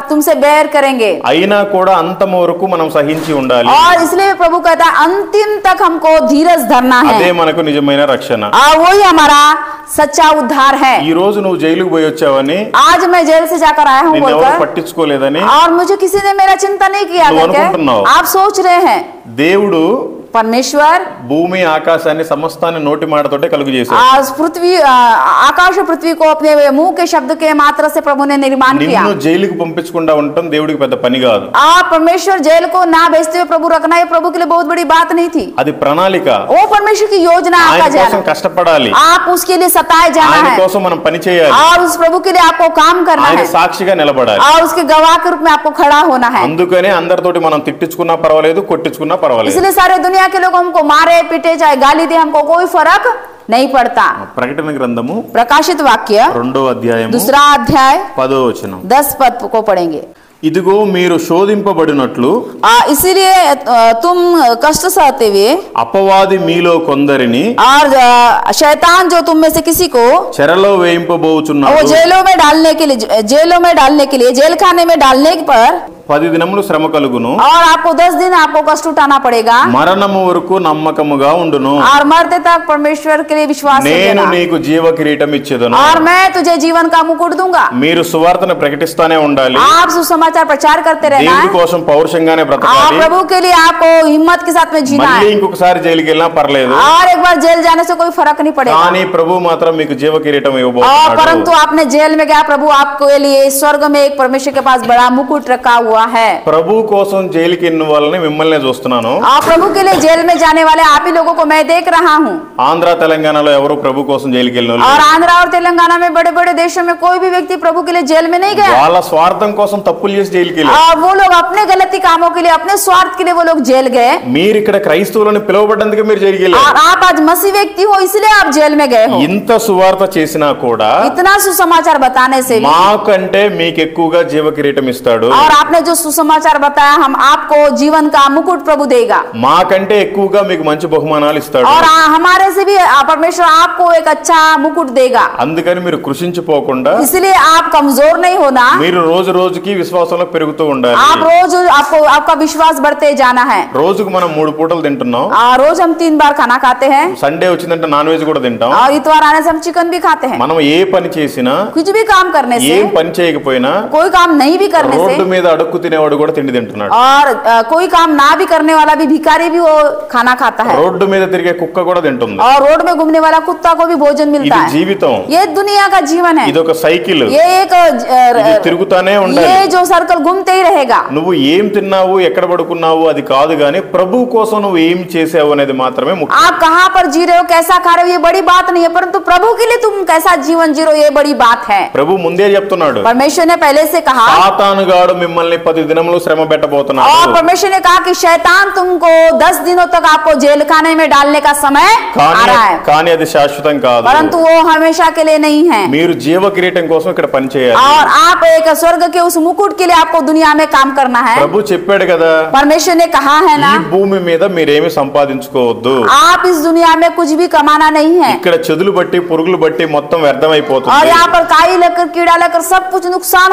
तुमसे बैर करेंगे. అయినా కూడా అంతము వరకు మనం సహించి ఉండాలి. और इसलिए प्रभु कहता है अंतिम तक हमको धीरज धरना అదే है. మనకు నిజమైన రక్షణ. और वही हमारा सच्चा उद्धार है. ఈ రోజు నువ్వు జైలుకు పోయి వచ్చావని, आज मैं जेल से जाकर आया हूँ నిన్ను ఎవరు बोलकर, పట్టించుకోలేదని और मुझे किसी ने मेरा चिंता नहीं किया నువ్వు करके అనుకుంటున్నావు. आप सोच रहे हैं. దేవుడు परमेश्वर భూమి ఆకాశాన్ని సమస్తాన్ని నోటి మాటతోటే కలుగు చేశాడు. आज पृथ्वी आकाश और पृथ्वी को अपने मुंह के शब्द के मात्र से प्रभु ने निर्माण किया. నిన్ను జైలుకు పంపించకుండా ఉండటం దేవుడికి పెద్ద పని కాదు. आप परमेश्वर जेल को ना भेजते हुए प्रभु रखना ये प्रभु के लिए बहुत बड़ी बात नहीं थी. అది ప్రణాళిక. वो परमेश्वर की योजना आपका ఆయన కోసం जाना. కష్టపడాలి. आप उसके लिए सताए जाना ఆయన है. కోసం మనం పని చేయాలి. और उस प्रभु के लिए आपको काम करना ఆయన है. సాక్షిగా నిలబడాలి. और उसके गवाह के रूप में आपको खड़ा होना है. అందుకనే అందరితోటి మనం తిట్టించుకున్నా పర్వాలేదు, కొట్టించుకున్నా పర్వాలేదు. इसलिए सारे दुनिया के लोग हमको मारे पीटे चाहे गाली दे हमको कोई फर्क नहीं पड़ता. ప్రకటన గ్రంథము प्रकाशित वाक्य 2వ అధ్యాయము 2 अध्याय 10వ వచనం. 10 पद को पढ़ेंगे. ఇదిగో మీరు శోధింపబడినట్లు इसीलिए तुम कष्ट सहते हुए అపవాది మీలో కొందరిని और शैतान जो तुम में से किसी को చెరలో वो వేయింపబోచున్నాడు. जेलों में डालने के लिए जेल खाने में डालने पर 10 దినములు శ్రమ కలుగును. और आपको 10 दिन आपको कष्ट उठाना पड़ेगा. మరణము వరకు నమ్మకముగా ఉండును. और मरते तक परमेश्वर के लिए विश्वास నేను रखना. నీకు జీవ కిరీటం ఇచ్చేదను. और मैं तुझे जीवन का मुकुट दूंगा. మీరు సువార్తను ప్రకటిస్తానే ఉండాలి. आप सुसमाचार प्रचार करते रहना దేవుడి है. కోసం పౌరుషంగానే और బ్రతకాలి. प्रभु के लिए आपको हिम्मत के साथ में जीना మళ్ళీ है. ఇంకొకసారి జైలుకి వెళ్ళినా పర్లేదు. और एक बार जेल जाने से कोई फर्क नहीं पड़ेगा. కానీ ప్రభు మాత్రం మీకు జీవ కిరీటం और ఇవ్వబోతున్నాడు. परंतु आपने जेल में गया प्रभु आपके लिए स्वर्ग में एक परमेश्वर के पास बड़ा मुकुट रखा हुआ है. ప్రభు కోసం జైలుకి వెళ్ళిన వాళ్ళని మిమ్మల్ని చూస్తున్నాను. और प्रभु के लिए जेल में जाने वाले आप ही लोगों को मैं देख रहा हूँ. ఆంధ్ర తెలంగాణలో ఎవరు ప్రభు కోసం జైలుకి వెళ్ళిన और आंध्रा और तेलंगाना में बड़े बड़े देशों में कोई भी व्यक्ति प्रभु के लिए जेल में नहीं गया. వాళ్ళ స్వార్థం కోసం తప్పులు చేసి జైలుకి వెళ్ళారు. और वो लोग अपने गलती कामों के लिए अपने स्वार्थ के लिए वो लोग जेल गए. మీరు ఇక్కడ క్రైస్తవులను పిలువబడ్డందుకే మీరు జైలుకి వెళ్ళారు. और आप आज मसीह व्यक्ति हो इसलिए आप जेल में गए हो. ఇంత సువార్త చేసినా కూడా इतना सुसमाचार बताने से भी మాకంటే మీకు ఎక్కువగా జీవ కిరీటం ఇస్తాడు. और आपने जो सुसमाचार बताया हम आपको जीवन का मुकुट प्रभु देगा. మాకంటే ఎక్కువగా మీకు మంచి బహుమానాలు ఇస్తాడు. और हमारे से भी परमेश्वर आपको एक अच्छा मुकुट देगा. అందుకని మీరు కృషించిపోకుండా इसलिए आप कमजोर नहीं होना. మీరు రోజు రోజుకి విశ్వాసంలో పెరుగుతూ ఉండాలి. आप रोज आपका विश्वास बढ़ते जाना है. రోజుకు మనం 3 పూటలు తింటున్నాం. रोज हम 3 बार खाना खाते हैं. సండే వచ్చిందంటే నాన్ వెజ్ కూడా తింటాం. और इतवार आने से हम चिकन भी खाते हैं. మనం ఏ పని చేసినా, कुछ भी काम करने से, ఏం పని చేయకపోయినా, कोई काम नहीं भी करने से, రోడ్డు మీద అడుక్కు అడుక్కు తినేవాడు కూడా తిండి తింటున్నాడు. और कोई काम ना भी करने वाला भी भिखारी भी वो खाना खाता है. రోడ్డు మీద తిరిగే కుక్క కూడా తింటుంది. और रोड में घूमने वाला कुत्ता को भी भोजन मिलता है. ఇది జీవితం. ये दुनिया का जीवन है. ఇది ఒక సైకిల్. ये एक ఇది తిరుగుతానే ఉండాలి. ये जो सर्कल घूमते ही रहेगा. నువ్వు ఏం తిన్నావు ఎక్కడ పడుకున్నావు అది కాదు గానీ ప్రభు కోసం నువ్వు ఏం చేసావు అనేది మాత్రమే ముఖ్యం. आप कहां पर जी रहे हो कैसा खा रहे हो ये बड़ी बात नहीं है, परंतु प्रभु के लिए तुम कैसा जीवन जी रहे हो ये बड़ी बात है. ప్రభు ముందే చెప్తున్నాడు. परमेश्वर ने पहले से कहा సాతానుగాడు మిమ్మల్ని 10 దినములు శ్రమ పెట్టబోతున్నాడు. और परमेश्वर ने कहा कि शैतान तुमको 10 दिनों तक आपको जेल खाने में डालने का समय आ रहा है. కానీ అది శాశ్వతం కాదు. परंतु वो हमेशा के लिए नहीं है. మీరు జీవ కిరీటం కోసం ఇక్కడ పని చేయాలి. और आप एक स्वर्ग के उस मुकुट के लिए आपको दुनिया में काम करना है. ప్రభు చెప్పాడు కదా, परमेश्वर ने कहा है ना, ఈ భూమి మీద మీరేమి సంపాదించుకోవద్దు. आप इस दुनिया में कुछ भी कमाना नहीं है. ఇక్కడ చెదులు బట్టి పురుగులు బట్టి మొత్తం వ్యర్థమైపోతుంది. और यहाँ पर काई लेकर कीड़ा लेकर सब कुछ नुकसान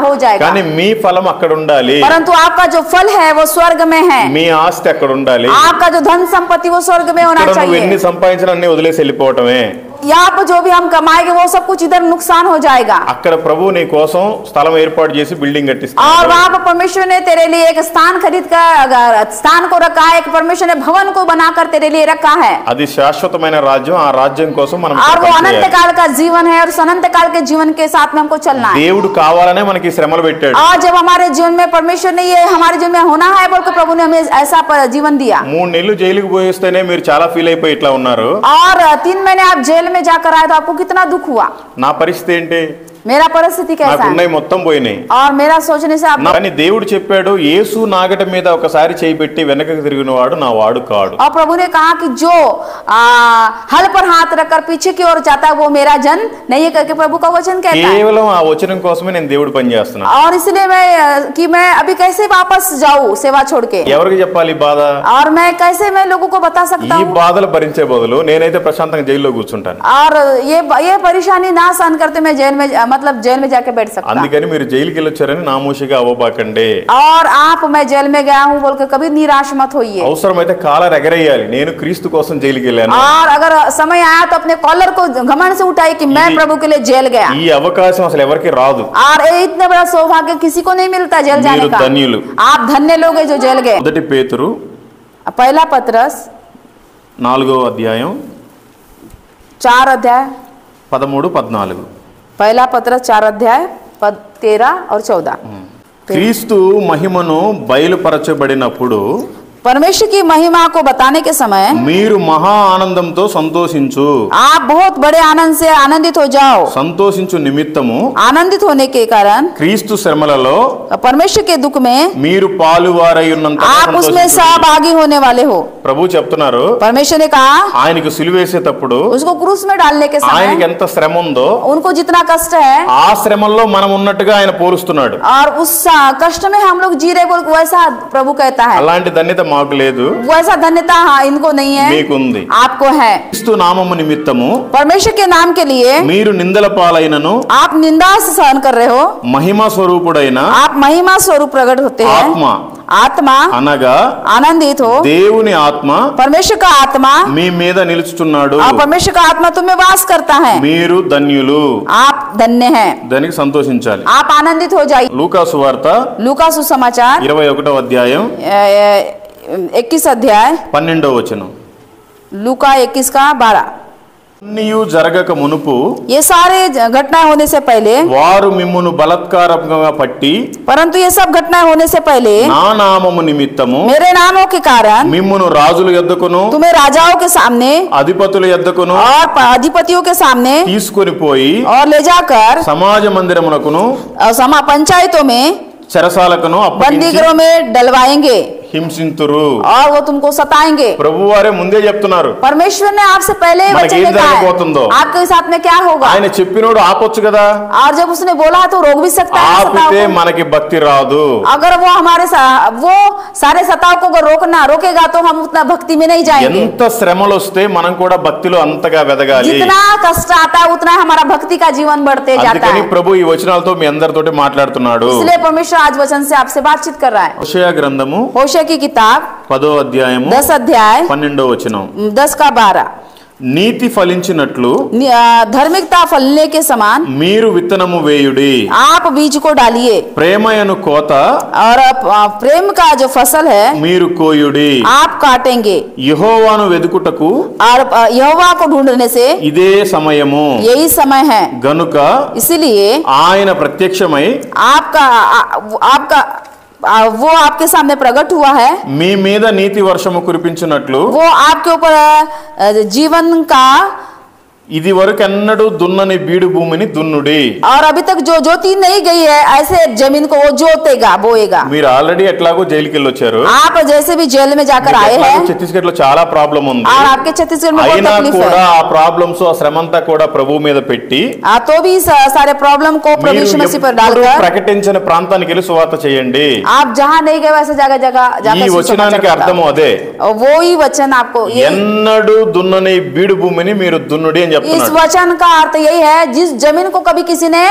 हो जाएगा. కానీ మీ ఫలం అక్కడ ఉండాలి. परंतु आपका जो फल है वो स्वर्ग में है. మీ ఆస్తి అక్కడ ఉండాలి. आपका जो धन संपत्ति वो स्वर्ग में होना ఇక్కడ నువ్వు ఎన్ని चाहिए. సంపాదించినా అన్ని వదిలేసి వెళ్ళిపోవటమే. यहाँ पर जो भी हम कमाएंगे वो सब कुछ इधर नुकसान हो जाएगा. అక్కడ ప్రభు నీ కోసం స్థలం ఏర్పాటు చేసి బిల్డింగ్ और కట్టిస్తాడు. वहाँ पर परमेश्वर ने तेरे लिए एक स्थान खरीद कर स्थान को रखा है. एक परमेश्वर ने भवन को बनाकर तेरे लिए रखा है. అది శాశ్వతమైన రాజ్యం. ఆ రాజ్యం కోసం మనం और वो పని अनंत చేయాలి. काल का जीवन है और उस अनंत काल के जीवन के साथ में हमको चलना है. దేవుడు కావాలనే మనకి ఈ శ్రమలు పెట్టాడు. और जब हमारे जीवन में परमेश्वर ने ये हमारे जीवन में होना है बोलकर प्रभु ने हमें ऐसा जीवन दिया. 3 నెలలు జైలుకు పోయిస్తేనే మీరు చాలా ఫీల్ అయిపోయి ఇట్లా ఉన్నారు. और 3 महीने आप जेल में जाकर आए तो आपको कितना दुख हुआ. నా పరిస్థితి ఏంటి? मेरा परिस्थिति कैसा है నాకున్నాయి మొత్తం పోయినాయి. और मेरा सोचने से आप కానీ దేవుడు చెప్పాడు, యేసు నాగట మీద ఒకసారి చేయి పెట్టి వెనకకు తిరిగినవాడు నా వాడు కాడు. और प्रभु ने कहा कि जो हल पर हाथ रखकर पीछे की ओर जाता है वो मेरा जन नहीं है करके प्रभु का वचन कहता है. కేవలం ఆ వచనం కోసమే నేను దేవుడు పని చేస్తున్నా. और इसलिए मैं अभी कैसे वापस जाऊं सेवा छोड़ के. ఎవరికి చెప్పాలి ఈ బాధ? और मैं कैसे लोगों को बता सकता ఈ हूँ. బాధలు భరించే బదులు నేనైతే ప్రశాంతంగా జైల్లో కూర్చుంటాను. और ये परेशानी ना सहन करते मैं जेल में मतलब जेल में जाके बैठ सकता. అందుకని మీరు జైలుకి వెళ్ళొచ్చారని నామోషిగా అవ్వబాకండి. और आप मैं जेल में गया हूँ बोलकर कभी निराश मत होइए. అవసరమైతే కాలర్ ఎగరేయాలి, నేను క్రీస్తు కోసం జైలుకి వెళ్ళాను. और अगर समय आया तो अपने कॉलर को घमंड से उठाइए कि मैं प्रभु के लिए जेल गया. ఈ అవకాశం అసలు ఎవరికి రాదు. और इतना बड़ा सौभाग्य किसी को नहीं मिलता जेल जाने మీరు का. ధన్యులు. आप धन्य लोग हैं जो जेल गए. మొదటి పేతురు पहला पत्रस 4వ అధ్యాయం 4 अध्याय 13, 14. पहला पत्रस 4 अध्याय 13 और 14. క్రీస్తు మహిమను బయలుపరచబడినప్పుడు परमेश्वर की महिमा को बताने के समय మీరు మహా ఆనందంతో సంతోషించు. आप बहुत बड़े आनंद से आनंदित हो जाओ. సంతోషించు నిమిత్తము आनंदित होने के कारण క్రీస్తు శ్రమలలో परमेश्वर के दुख में మీరు పాలువారై ఉన్నంత आप उसमें सहभागी होने वाले हो. ప్రభు చెప్తున్నారు, परमेश्वर ने कहा ఆయనకు సిలువేసేటప్పుడు उसको क्रूस में डालने के ఆయనకి समय ఎంత శ్రమ ఉందో उनको जितना कष्ट है ఆ శ్రమల్లో మనం ఉన్నట్టుగా ఆయన పోలుస్తున్నాడు. और उस कष्ट में हम लोग जी रहे बोल वैसा प्रभु कहता है. అలాంటి ధన్యత మాకు లేదు, वैसा धन्यता इनको नहीं है, మీకుంది. आपको है. క్రీస్తు నామము నిమిత్తము परमेश्वर के नाम के लिए మీరు నిందల పాలైనను आप निंदा से सहन कर रहे हो. మహిమా స్వరూపుడైన आप महिमा स्वरूप प्रकट होते हैं. ఆత్మ आत्मा అనగా आनंदित हो. దేవుని ఆత్మ परमेश्वर का आत्मा మీ మీద నిలుచుచున్నాడు. और परमेश्वर का आत्मा तुम्हें वास करता है. మీరు ధన్యులు. आप धन्य हैं. దానికి సంతోషించాలి. आप आनंदित हो जाइए. లూకా సువార్త लूका सुसमाचार 21వ అధ్యాయం 21 अध्याय 12వ వచనం. लूका 21 का 12. అన్నియు జరగక మునుపు ये सारे घटनाएं होने से पहले వారు మిమ్మును బలత్కారంగా పట్టి परंतु ये सब घटनाएं होने से पहले నా నామము నిమిత్తము मेरे नामों के कारण మిమ్మును రాజుల యొద్దకును तुम्हें राजाओं के सामने అధిపతుల యొద్దకును और अधिपतियों के सामने తీసుకొని పోయి और ले जाकर సమాజ మందిరమునకును समा पंचायतों में చెరసాలకును बंदी అప్పగించి गृहों में डलवाएंगे హింసింతురు. और वो तुमको सताएंगे. ప్రభువారే ముందే చెప్తున్నారు, परमेश्वर ने आपसे पहले ही మనకి वचन ఏం में कहा జరగబోతుందో. है आपके साथ में क्या होगा. ఆయన చెప్పినోడు ఆపొచ్చు కదా. और जब उसने बोला तो रोक भी सकता है सताव ఆపితే को. మనకి భక్తి రాదు. अगर वो हमारे वो सारे सताव को रोकेगा तो हम उतना भक्ति में नहीं जाएंगे. ఎంత శ్రమలు వస్తే మనం కూడా భక్తిలో అంతగా వెదగాలి. जितना कष्ट आता है उतना हमारा भक्ति का जीवन बढ़ते जाता అందుకని है. ప్రభు ఈ వచనాలతో మీ అందరితోటి మాట్లాడుతున్నాడు. इसलिए परमेश्वर आज वचन से आपसे बातचीत कर रहा है. హోషేయ గ్రంథము होशे की किताब 10వ అధ్యాయము 10 अध्याय 12వ వచనం. 10 का 12. నీతి ఫలించినట్లు धार्मिकता फलने के समान మీరు విత్తనము వేయుడి, आप बीज को डालिए ప్రేమయను కోత और प्रेम का जो फसल है మీరు కోయుడి. आप काटेंगे యెహోవాను వెదుకుటకు और यहोवा को ढूंढने से ఇదే సమయము यही समय है, గనుక इसलिए ఆయన ప్రత్యక్షమై आपका वो आपके सामने प्रकट हुआ है, మీ మీద నీతి వర్షము కురిపించినట్లు वो आपके ऊपर जीवन का ఇది వరకు ఎన్నడూ దున్నని బీడు భూమిని దున్నుడి. और अभी तक जो जोती नहीं गई है ऐसे जमीन को वो जोतेगा बोएगा. మీరు ఆల్రెడీ ఎట్లాగో జైలుకి వెళ్ళొచ్చారు, आप जैसे भी जेल में जाकर आए हैं ఛత్తీస్గఢ్ లో చాలా ప్రాబ్లం ఉంది, और आपके छत्तीसगढ़ में बहुत అయినా तकलीफ కూడా है, ఆ ప్రాబ్లమ్స్ ఆ శ్రమంతా కూడా ప్రభు మీద పెట్టి तो भी सारे प्रॉब्लम को प्रभु మీరు यीशु मसीह पर ఎప్పుడూ डालकर ప్రకటించిన ప్రాంతానికి వెళ్ళి సువార్త చేయండి. आप जहाँ नहीं गए वैसे जगह जगह ఈ जाकर వచనానికి అర్థం అదే, वो ही वचन आपको ఎన్నడూ దున్నని బీడు భూమిని మీరు దున్నుడి అని इस చెప్తున్నాడు. वचन का अर्थ यही है जिस जमीन को कभी किसी ने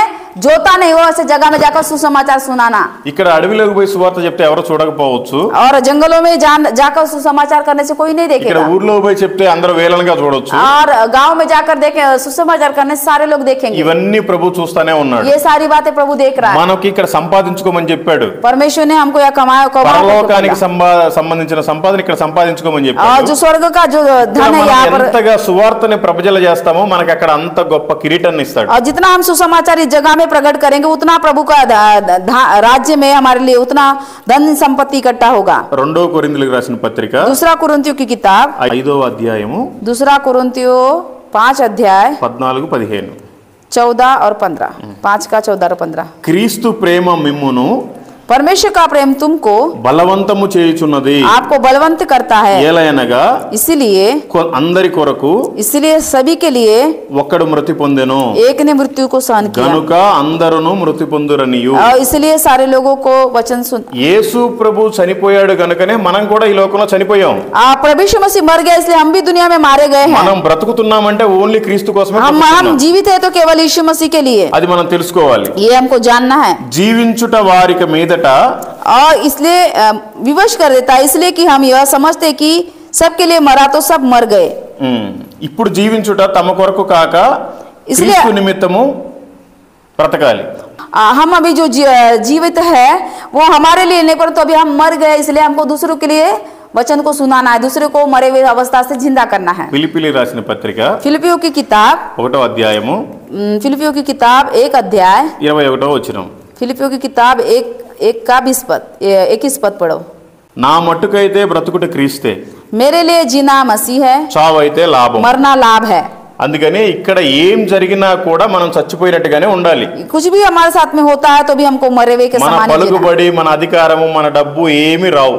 जोता नहीं हुआ ऐसे जगह में जाकर सुसमाचार सुनाना. ఇక్కడ అడవిలోకి పోయి సువార్త చెప్తే ఎవరు చూడకపోవచ్చు, और जंगलों में जाकर सुसमाचार करने से कोई नहीं ఇక్కడ देखेगा, ఊర్లో పోయి చెప్తే అందరూ వేలనగా చూడొచ్చు. और गांव में जाकर देखे सुसमाचार करने से सारे लोग देखेंगे. ఇవన్నీ ప్రభు చూస్తానే ఉన్నాడు. ये सारी बातें प्रभु देख रहा है. మనకి ఇక్కడ సంపాదించుకోమని చెప్పాడు, परमेश्वर ने हमको यह పరలోకానికి సంబంధించిన సంపాదన ఇక్కడ సంపాదించుకోమని और చెప్పాడు. जो स्वर्ग का जो धन है यहाँ पर, ఎంతగా సువార్తని ప్రజల చేస్తామో మనకి అక్కడ అంత గొప్ప కిరీటాన్ని ఇస్తాడు. और जितना हम सुसमाचार इस जगह में प्रकट करेंगे उतना प्रभु का राज्य में हमारे लिए उतना धन संपत्ति इकट्ठा होगा. 2 కొరింథీయులకు రాసిన పత్రిక दूसरा कुरिन्थियों की किताब 5వ అధ్యాయము दूसरा कुरिन्थियों 5 अध्याय 14-15 14 और 15 5 का 14 और 15 క్రీస్తు ప్రేమ మిమ్మును परमेश्वर का प्रेम तुमको బలవంతము చేయుచున్నది, आपको बलवंत करता है, ఏలయనగా इसीलिए అందరి కొరకు इसलिए सभी के लिए ఒక్కడు మృతి పొందెను, एक ने मृत्यु को सहन किया, గనుక అందరును మృతి పొందురనియు. और इसलिए सारे लोगों को वचन सुन. యేసు ప్రభు చనిపోయాడు గనుకనే మనం కూడా ఈ లోకంలో చనిపోయాం. प्रभु यीशु मसीह मर गए इसलिए हम भी दुनिया में मारे गए हैं. మనం బ్రతుకుతున్నామంటే ఓన్లీ క్రీస్తు కోసమే हम బ్రతుకుతున్నాం. जीवित है तो केवल यीशु मसीह के लिए, అది మనం తెలుసుకోవాలి. ये हमको जानना है. జీవించుట వారికి మీదట और इसलिए विवश कर देता है, इसलिए कि हम यह समझते कि सबके लिए मरा तो सब मर गए. ఇప్పుడు జీవించుట తమ కొరకు కాక इसलिए క్రీస్తు నిమిత్తము బ్రతకాలి. हम अभी जो जीवित है वो हमारे लिए नहीं, परंतु अभी हम मर गए इसलिए हमको दूसरों के लिए वचन को सुनाना है, दूसरे को मरे हुए अवस्था से जिंदा करना है. ఫిలిప్పీయులకు రాసిన పత్రిక फिलिपियों की किताब 1వ అధ్యాయము 1 अध्याय 21వ వచనం. फिलिपियों की किताब 21 पद पढ़ो. నా మట్టుకైతే బ్రతుకుట క్రీస్తే, मेरे लिए जीना मसीह है, చావు అయితే లాభం. मरना लाभ है. అందుకనే ఇక్కడ ఏం జరిగినా కూడా మనం చచ్చిపోయినట్టుగానే ఉండాలి. कुछ भी हमारे साथ में होता है तो भी हमको मरे हुए के మన समान ही जीना है. పలుకుబడి, మన అధికారము, మన డబ్బు ఏమీ రావు.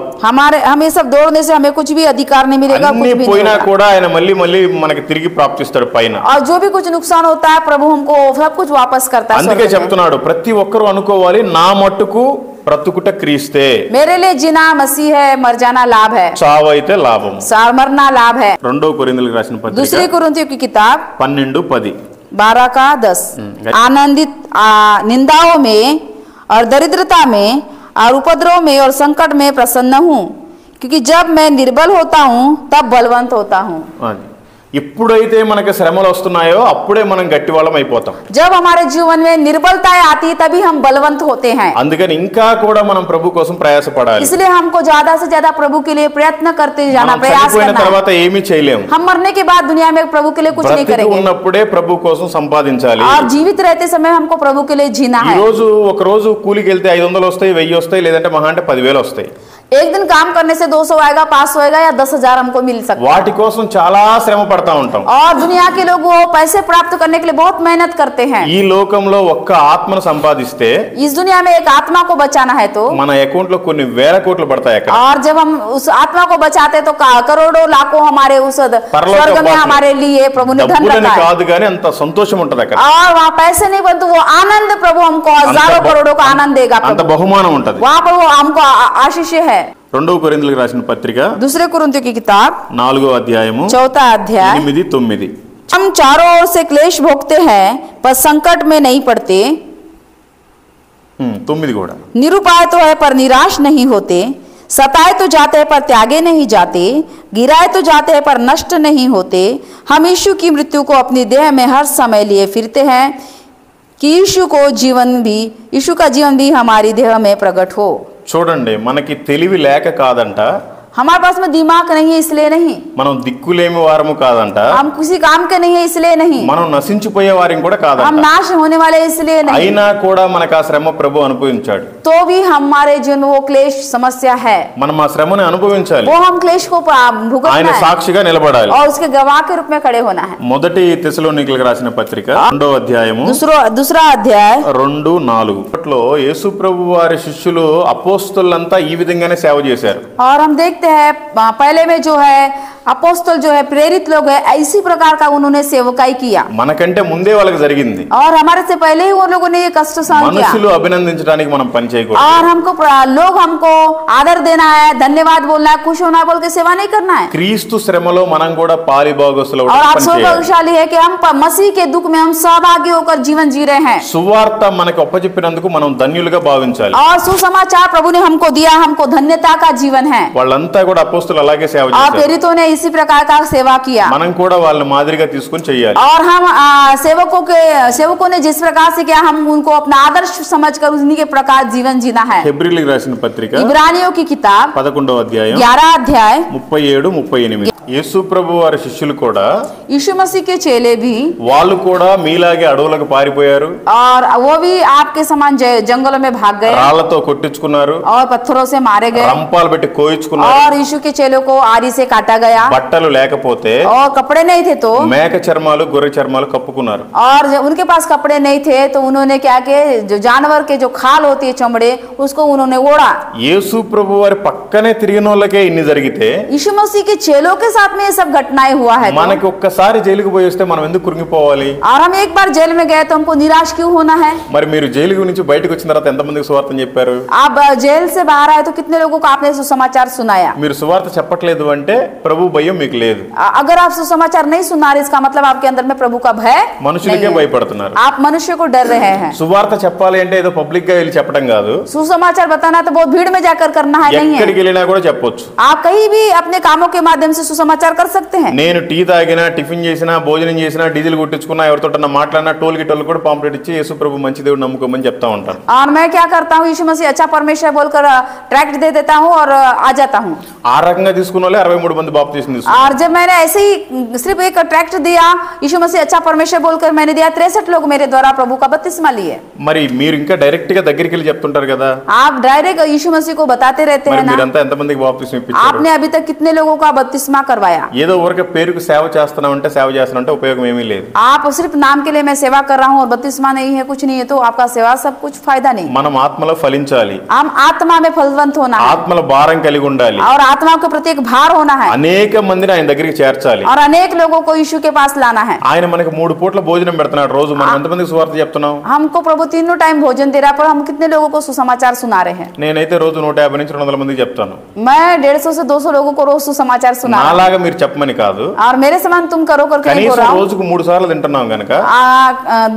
हमें सब दौड़ने से हमें कुछ भी अधिकार नहीं मिलेगा, అన్ని कुछ भी नहीं పోయినా होगा. కూడా ఆయన మళ్ళీ మనకి తిరిగి ప్రాప్తిస్తాడు పైన. और जो भी कुछ नुकसान होता है प्रभु हमको सब कुछ वापस करता है. అందుకే स्वर्ग में. చెప్తున్నాడు ప్రతి ఒక్కరూ అనుకోవాలి నా మట్టుకు బ్రతుకుట క్రీస్తే, मेरे लिए जीना मसीह है, मर जाना लाभ है, చావు అయితే లాభం. मरना लाभ है. 2 కొరింథీయులకు రాసిన పత్రిక दूसरी कुरिन्थियों की किताब 12:10 12 का 10 आनंदित निंदाओं में और दरिद्रता में और उपद्रव में और संकट में प्रसन्न हूँ, क्योंकि जब मैं निर्बल होता हूँ तब बलवंत होता हूँ. అది ఎప్పుడైతే మనకి శ్రమలు వస్తున్నాయో అప్పుడే మనం గట్టివాళ్ళం అయిపోతాం. जब हमारे जीवन में निर्बलताएं आती है तभी हम बलवंत होते हैं. అందుకని ఇంకా కూడా మనం ప్రభు కోసం ప్రయాసపడాలి. इसलिए हमको ज्यादा से ज्यादा प्रभु के लिए प्रयत्न करते जाना, మనం प्रयास చనిపోయిన करना है. తర్వాత ఏమీ చేయలేము. हम मरने के बाद दुनिया में प्रभु के लिए कुछ नहीं బ్రతికి करेंगे, ఉన్నప్పుడే ప్రభు కోసం సంపాదించాలి. और जीवित रहते समय हमको प्रभु के लिए जीना ఈ है. రోజు ఒక రోజు కూలికి వెళ్తే 500 వస్తాయి, 1000 వస్తాయి, లేదంటే మహా అంటే 10,000 వస్తాయి. एक दिन काम करने से 200 आएगा, 500 आएगा या 10,000 हमको मिल सकता है. వాటి కోసం చాలా శ్రమ పడతా ఉంటాం. और दुनिया के लोग वो पैसे प्राप्त करने के लिए बहुत मेहनत करते हैं. ఈ లోకంలో ఒక్క ఆత్మను సంపాదిస్తే इस दुनिया में एक आत्मा को बचाना है तो, మన అకౌంట్ లో కొన్ని వేల కోట్లు పడతాయి. అక్కడ और जब हम उस आत्मा को बचाते तो करोड़ों लाखों हमारे उस स्वर्ग में हमारे लिए प्रभु ने धन డబ్బులని रखा है. కాదు కానీ అంత సంతోషం ఉంటది అక్కడ. और वहाँ पैसे नहीं परंतु वो आनंद प्रभु हमको हजारों करोड़ों का आनंद देगा. అంత బహుమానం ఉంటది. वहाँ पर वो हमको आशीष है. 2 కొరింథీయులకు రాసిన పత్రిక दूसरे कुरिन्थियों की किताब 4వ అధ్యాయము 4 अध्याय 8-9 हम चारों ओर से क्लेश भोगते हैं पर संकट में नहीं पड़ते, 9 కూడా निरुपाय तो है पर निराश नहीं होते, सताए तो जाते हैं पर त्यागे नहीं जाते, गिराए तो जाते हैं पर नष्ट नहीं होते। हम यीशु की मृत्यु को अपनी देह में हर समय लिए फिरते हैं कि यीशु का जीवन भी हमारी देह में प्रकट हो। చూడండి, మనకి తెలివి లేక కాదంట, हमारे पास में दिमाग नहीं है इसलिए नहीं, మనం దిక్కులేమి వారము కాదంట, हम किसी काम के नहीं है इसलिए नहीं, మనం నశించిపోయే వారిని కూడా हम కాదంట, नाश होने वाले इसलिए नहीं, అయినా కూడా మనకు ఆ శ్రమ ప్రభు అనుభవించాడు। तो भी हमारे जीवन में वो क्लेश समस्या है, మనం ఆ శ్రమని అనుభవించాలి, वो हम क्लेश को भुगतना ఆయన है సాక్షిగా నిలబడాలి। और उसके गवाह के रूप में खड़े होना है। మొదటి తెస్సలోనికీయులకు రాసిన పత్రిక 2వ అధ్యాయము दूसरा अध्याय 2:4 యేసు ప్రభు వారి శిష్యులు అపోస్తలులంతా ఈ విధంగానే సేవ చేశారు। और हम देखते हैं पहले में जो है अपोस्तल जो है प्रेरित लोग है इसी प्रकार का उन्होंने सेवकाई किया, మనకంటే ముందే వాళ్ళకి జరిగింది। और हमारे से पहले ही उन लोगों ने ये कष्ट सहन किया, మనుషులు అభినందించడానికి మనం పని చేయకూడదు, और लोग हमको आदर देना है, धन्यवाद बोलना है, खुश होना है बोल के सेवा नहीं करना है। క్రీస్తు శ్రమలో మనం కూడా పాలిభాగస్తులు और आप सौभाग्यशाली है कि हम मसीह के दुख में हम सहभागी होकर जीवन जी रहे हैं, సువార్త మనకు అప్పచెప్పినందుకు మనం ధన్యులుగా భావించాలి। और सुसमाचार प्रभु ने हमको दिया, हमको धन्यता का जीवन है, వాళ్ళంతా కూడా అపోస్తలు అలాగే సేవ और చేశారు, प्रेरितों ने इसी प्रकार का सेवा किया, మనం కూడా వాళ్ళని మాదిరిగా తీసుకొని చేయాలి। और हम सेवकों ने जिस प्रकार से किया हम उनको अपना आदर्श समझकर उन्हीं के प्रकार जीवन जीना है। హెబ్రీయులకు రాసిన పత్రిక इब्रानियों की किताब 11వ అధ్యాయం 11 अध्याय 37-38 యేసు ప్రభు వారి శిష్యులు కూడా यीशु मसीह के चेले भी వాళ్ళు కూడా మీలాగే అడవులకు పారిపోయారు, और वो भी आपके समान जंगलों में भाग गए రాళ్లతో కొట్టించుకున్నారు, और पत्थरों से मारे गए, రంపాలు పెట్టి కోయించుకున్నారు, और यीशु के चेलों को आरी से काटा गया, బట్టలు లేకపోతే और कपड़े नहीं थे तो మేక చర్మాలు గొర్రె చర్మాలు కప్పుకున్నారు। और जब उनके पास कपड़े नहीं थे तो उन्होंने क्या किया, जो जानवर के जो खाल होती है चमड़े उसको उन्होंने ओढ़ा। యేసు ప్రభు వారి పక్కనే తిరిగిన వాళ్ళకే ఇన్ని జరిగితే यीशु मसीह के चेलों के साथ में ये सब घटनाएं हुआ है तो, మనకి ఒక్కసారి జైలుకు పోయి వస్తే మనం ఎందుకు కురింగిపోవాలి? और हम एक बार जेल में गए तो हमको निराश क्यों होना है? మరి మీరు జైలు నుంచి బయటకు వచ్చిన తర్వాత ఎంతమందికి సువార్త చెప్పారు? आप जेल से बाहर आए तो कितने लोगों को आपने सुसमाचार सुनाया? మీరు సువార్త చెప్పట్లేదు అంటే ప్రభు భయం మీకు లేదు, अगर आप सुसमाचार नहीं सुना रहे इसका मतलब आपके अंदर में प्रभु का भय మనుషులకే नहीं है। భయపడుతున్నారు। आप मनुष्य को डर रहे हैं। సువార్త చెప్పాలి అంటే ఏదో పబ్లిక్ గా వెళ్ళి చెప్పడం కాదు, सुसमाचार बताना तो बहुत भीड़ में जाकर करना है, नहीं ఎక్కడికి है। వెళ్ళినా కూడా చెప్పొచ్చు। आप कहीं भी अपने कामों के माध्यम से सुसमाचार कर सकते हैं। నేను టీ తాగినా, టిఫిన్ చేసినా, భోజనం చేసినా, డీజిల్ కొట్టించుకున్నా, ఎవరితోటన్నా మాట్లాడినా టోల్ గిట్ కూడా పాంప్లెట్ ఇచ్చి యేసు ప్రభు మంచి దేవుడు నమ్ముకోమని చెప్తా ఉంటాను। और मैं क्या करता हूँ, यीशु मसीह अच्छा परमेश्वर बोलकर ट्रैक्ट दे देता हूँ और आ जाता हूँ। ఆ రకంగా తీసుకున్న వాళ్ళే 63 మంది బాప్తిస్మం తీసుకున్నారు। और जब मैंने ऐसे ही सिर्फ एक ट्रैक्ट दिया, यीशु मसीह अच्छा परमेश्वर बोलकर मैंने दिया, 63 लोग मेरे द्वारा प्रभु का बपतिस्मा लिए। మరి మీరు ఇంకా డైరెక్ట్ గా దగ్గరికి వెళ్ళి చెప్తుంటారు కదా, आप डायरेक्ट यीशु मसीह को बताते रहते మరి हैं ना। మీరంతా ఎంతమందికి బాప్తిస్మం ఇప్పించారు? आपने अभी तक कितने लोगों का बपतिस्मा करवाया? ఏదో ఊరికే పేరుకు సేవ చేస్తున్నామంటే ఉపయోగం ఏమీ లేదు। आप सिर्फ नाम के लिए मैं सेवा कर रहा हूँ और बपतिस्मा नहीं है, कुछ नहीं है, तो आपका सेवा सब कुछ फायदा नहीं। మనం ఆత్మలో ఫలించాలి, हम आत्मा में फलवंत होना है ఆత్మల భారం కలిగి ఉండాలి, और आत्मा के प्रति एक भार होना है, అనేక మందిని ఆయన దగ్గరికి చేర్చాలి। और अनेक लोगों को यीशु के पास लाना है। ఆయన మనకి 3 పూట్ల భోజనం పెడుతున్నాడు రోజు, మనం ఎంతమందికి సువార్త చెప్తున్నాం? हमको प्रभु तीनों टाइम भोजन दे रहा है, पर हम कितने लोगों को सुसमाचार सुना रहे हैं? నేనైతే రోజు 150 నుంచి 200 మందికి చెప్తాను। मैं 150 से 200 लोगों को रोज सुसमाचार सुना रहा हूं। నాలాగా మీరు చెప్పమని కాదు, और मेरे समान तुम करो करके नहीं बोल కనీసం रहा हूं। రోజుకు 3 సార్లు తింటున్నాం గనక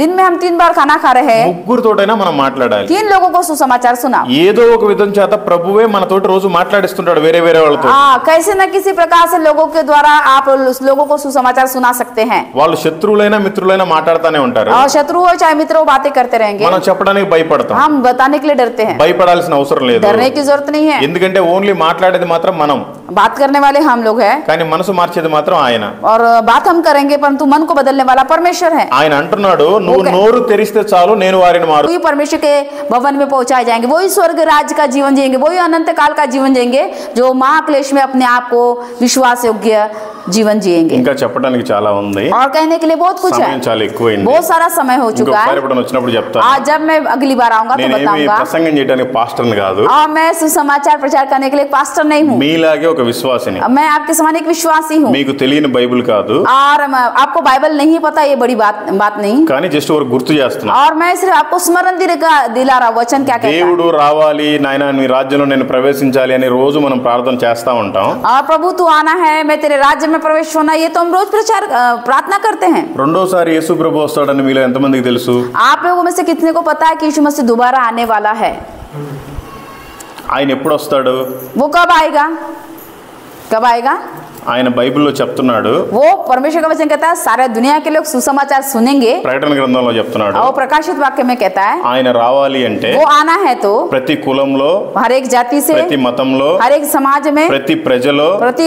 दिन में हम 3 बार खाना खा रहे हैं, ముగ్గురుతోటైనా మనం మాట్లాడాలి। 3 लोगों को सुसमाचार सुना। ఏదో ఒక విధం చేత ప్రభువే మనతోటి రోజు మాట్లాడిస్తుంటాడు వేరే వాళ్ళతో। कैसे न किसी प्रकार से लोगों के द्वारा आप लोगों को सुसमाचार सुना सकते हैं। వాళ్ళు శత్రువులైనా మిత్రులైనా మాట్లాడుతూనే ఉంటారు, और शत्रु हो चाहे मित्र हो बातें करते रहेंगे, మనం చెప్పడానికి భయపడతాం। हम बताने के लिए डरते हैं। భయపడాల్సిన అవసరం లేదు, डरने की जरूरत नहीं है, ఎందుకంటే ఓన్లీ మాట్లాడేది మాత్రం మనం, बात करने वाले हम लोग हैं కానీ మనసు మార్చేది మాత్రం ఆయన। और बात हम करेंगे परंतु मन को बदलने वाला परमेश्वर है। ఆయన అంటున్నాడు, నువ్వు నోరు తెరిస్తే చాలు నేను వారిని మారు। वही परमेश्वर के भवन में पहुंचाए जाएंगे, वही स्वर्ग राज्य का जीवन जिएंगे, वही अनंत काल का जीवन जिएंगे जो महाक्लेश में अपने आप को विश्वास योग्य जीवन जिएंगे। ఇంకా చెప్పడానికి చాలా ఉంది, और कहने के लिए बहुत कुछ है, సమయం చాలా ఎక్కువైంది। बहुत सारा समय हो चुका ఇంకొకసారి है। ఎప్పుడైనా వచ్చినప్పుడు చెప్తాను। आज जब मैं अगली बार आऊंगा तो నేనేమి बताऊंगा। ప్రసంగం చేయడానికి పాస్టర్ని కాదు, और मैं सुसमाचार प्रचार करने के लिए पास्टर नहीं हूँ, మీలాగే ఒక విశ్వాసిని। मैं आपके समान एक विश्वासी हूँ। మీకు తెలియని బైబిల్ కాదు, और आपको बाइबल नहीं पता, ये बड़ी बात नहीं, కానీ జస్ట్ ఒక గుర్తు చేస్తున్నా। और मैं सिर्फ आपको स्मरण दिला रहा वचन क्या कहता है। దేవుడు రావాలి నాయన, నీ రాజ్యంలో నేను ప్రవేశించాలి అని రోజు మనం ప్రార్థన చేస్తా ఉంటాం। और प्रभु तू आना है, मैं तेरे राज्य में प्रवेश होना, ये तो हम रोज प्रार्थना करते हैं। రెండోసారి యేసు ప్రభు వస్తాడని మీలో ఎంతమందికి తెలుసు? आप लोगों में से कितने को पता है कि यीशु मसीह दोबारा आने वाला है? ఆయన ఎప్పుడు వస్తాడు? वो कब आएगा? कब आएगा? ఆయన బైబిల్లో చెప్తున్నాడు, वो परमेश्वर का वचन कहता है सारे दुनिया के लोग सुसमाचार सुनेंगे। ప్రకటన గ్రంథంలో చెప్తున్నాడు, और प्रकाशित वाक्य में कहता है ఆయన రావాలి అంటే वो आना है तो ప్రతి కులంలో, हर एक जाति से, ప్రతి మతంలో, हर एक समाज में, ప్రతి ప్రజలో, प्रति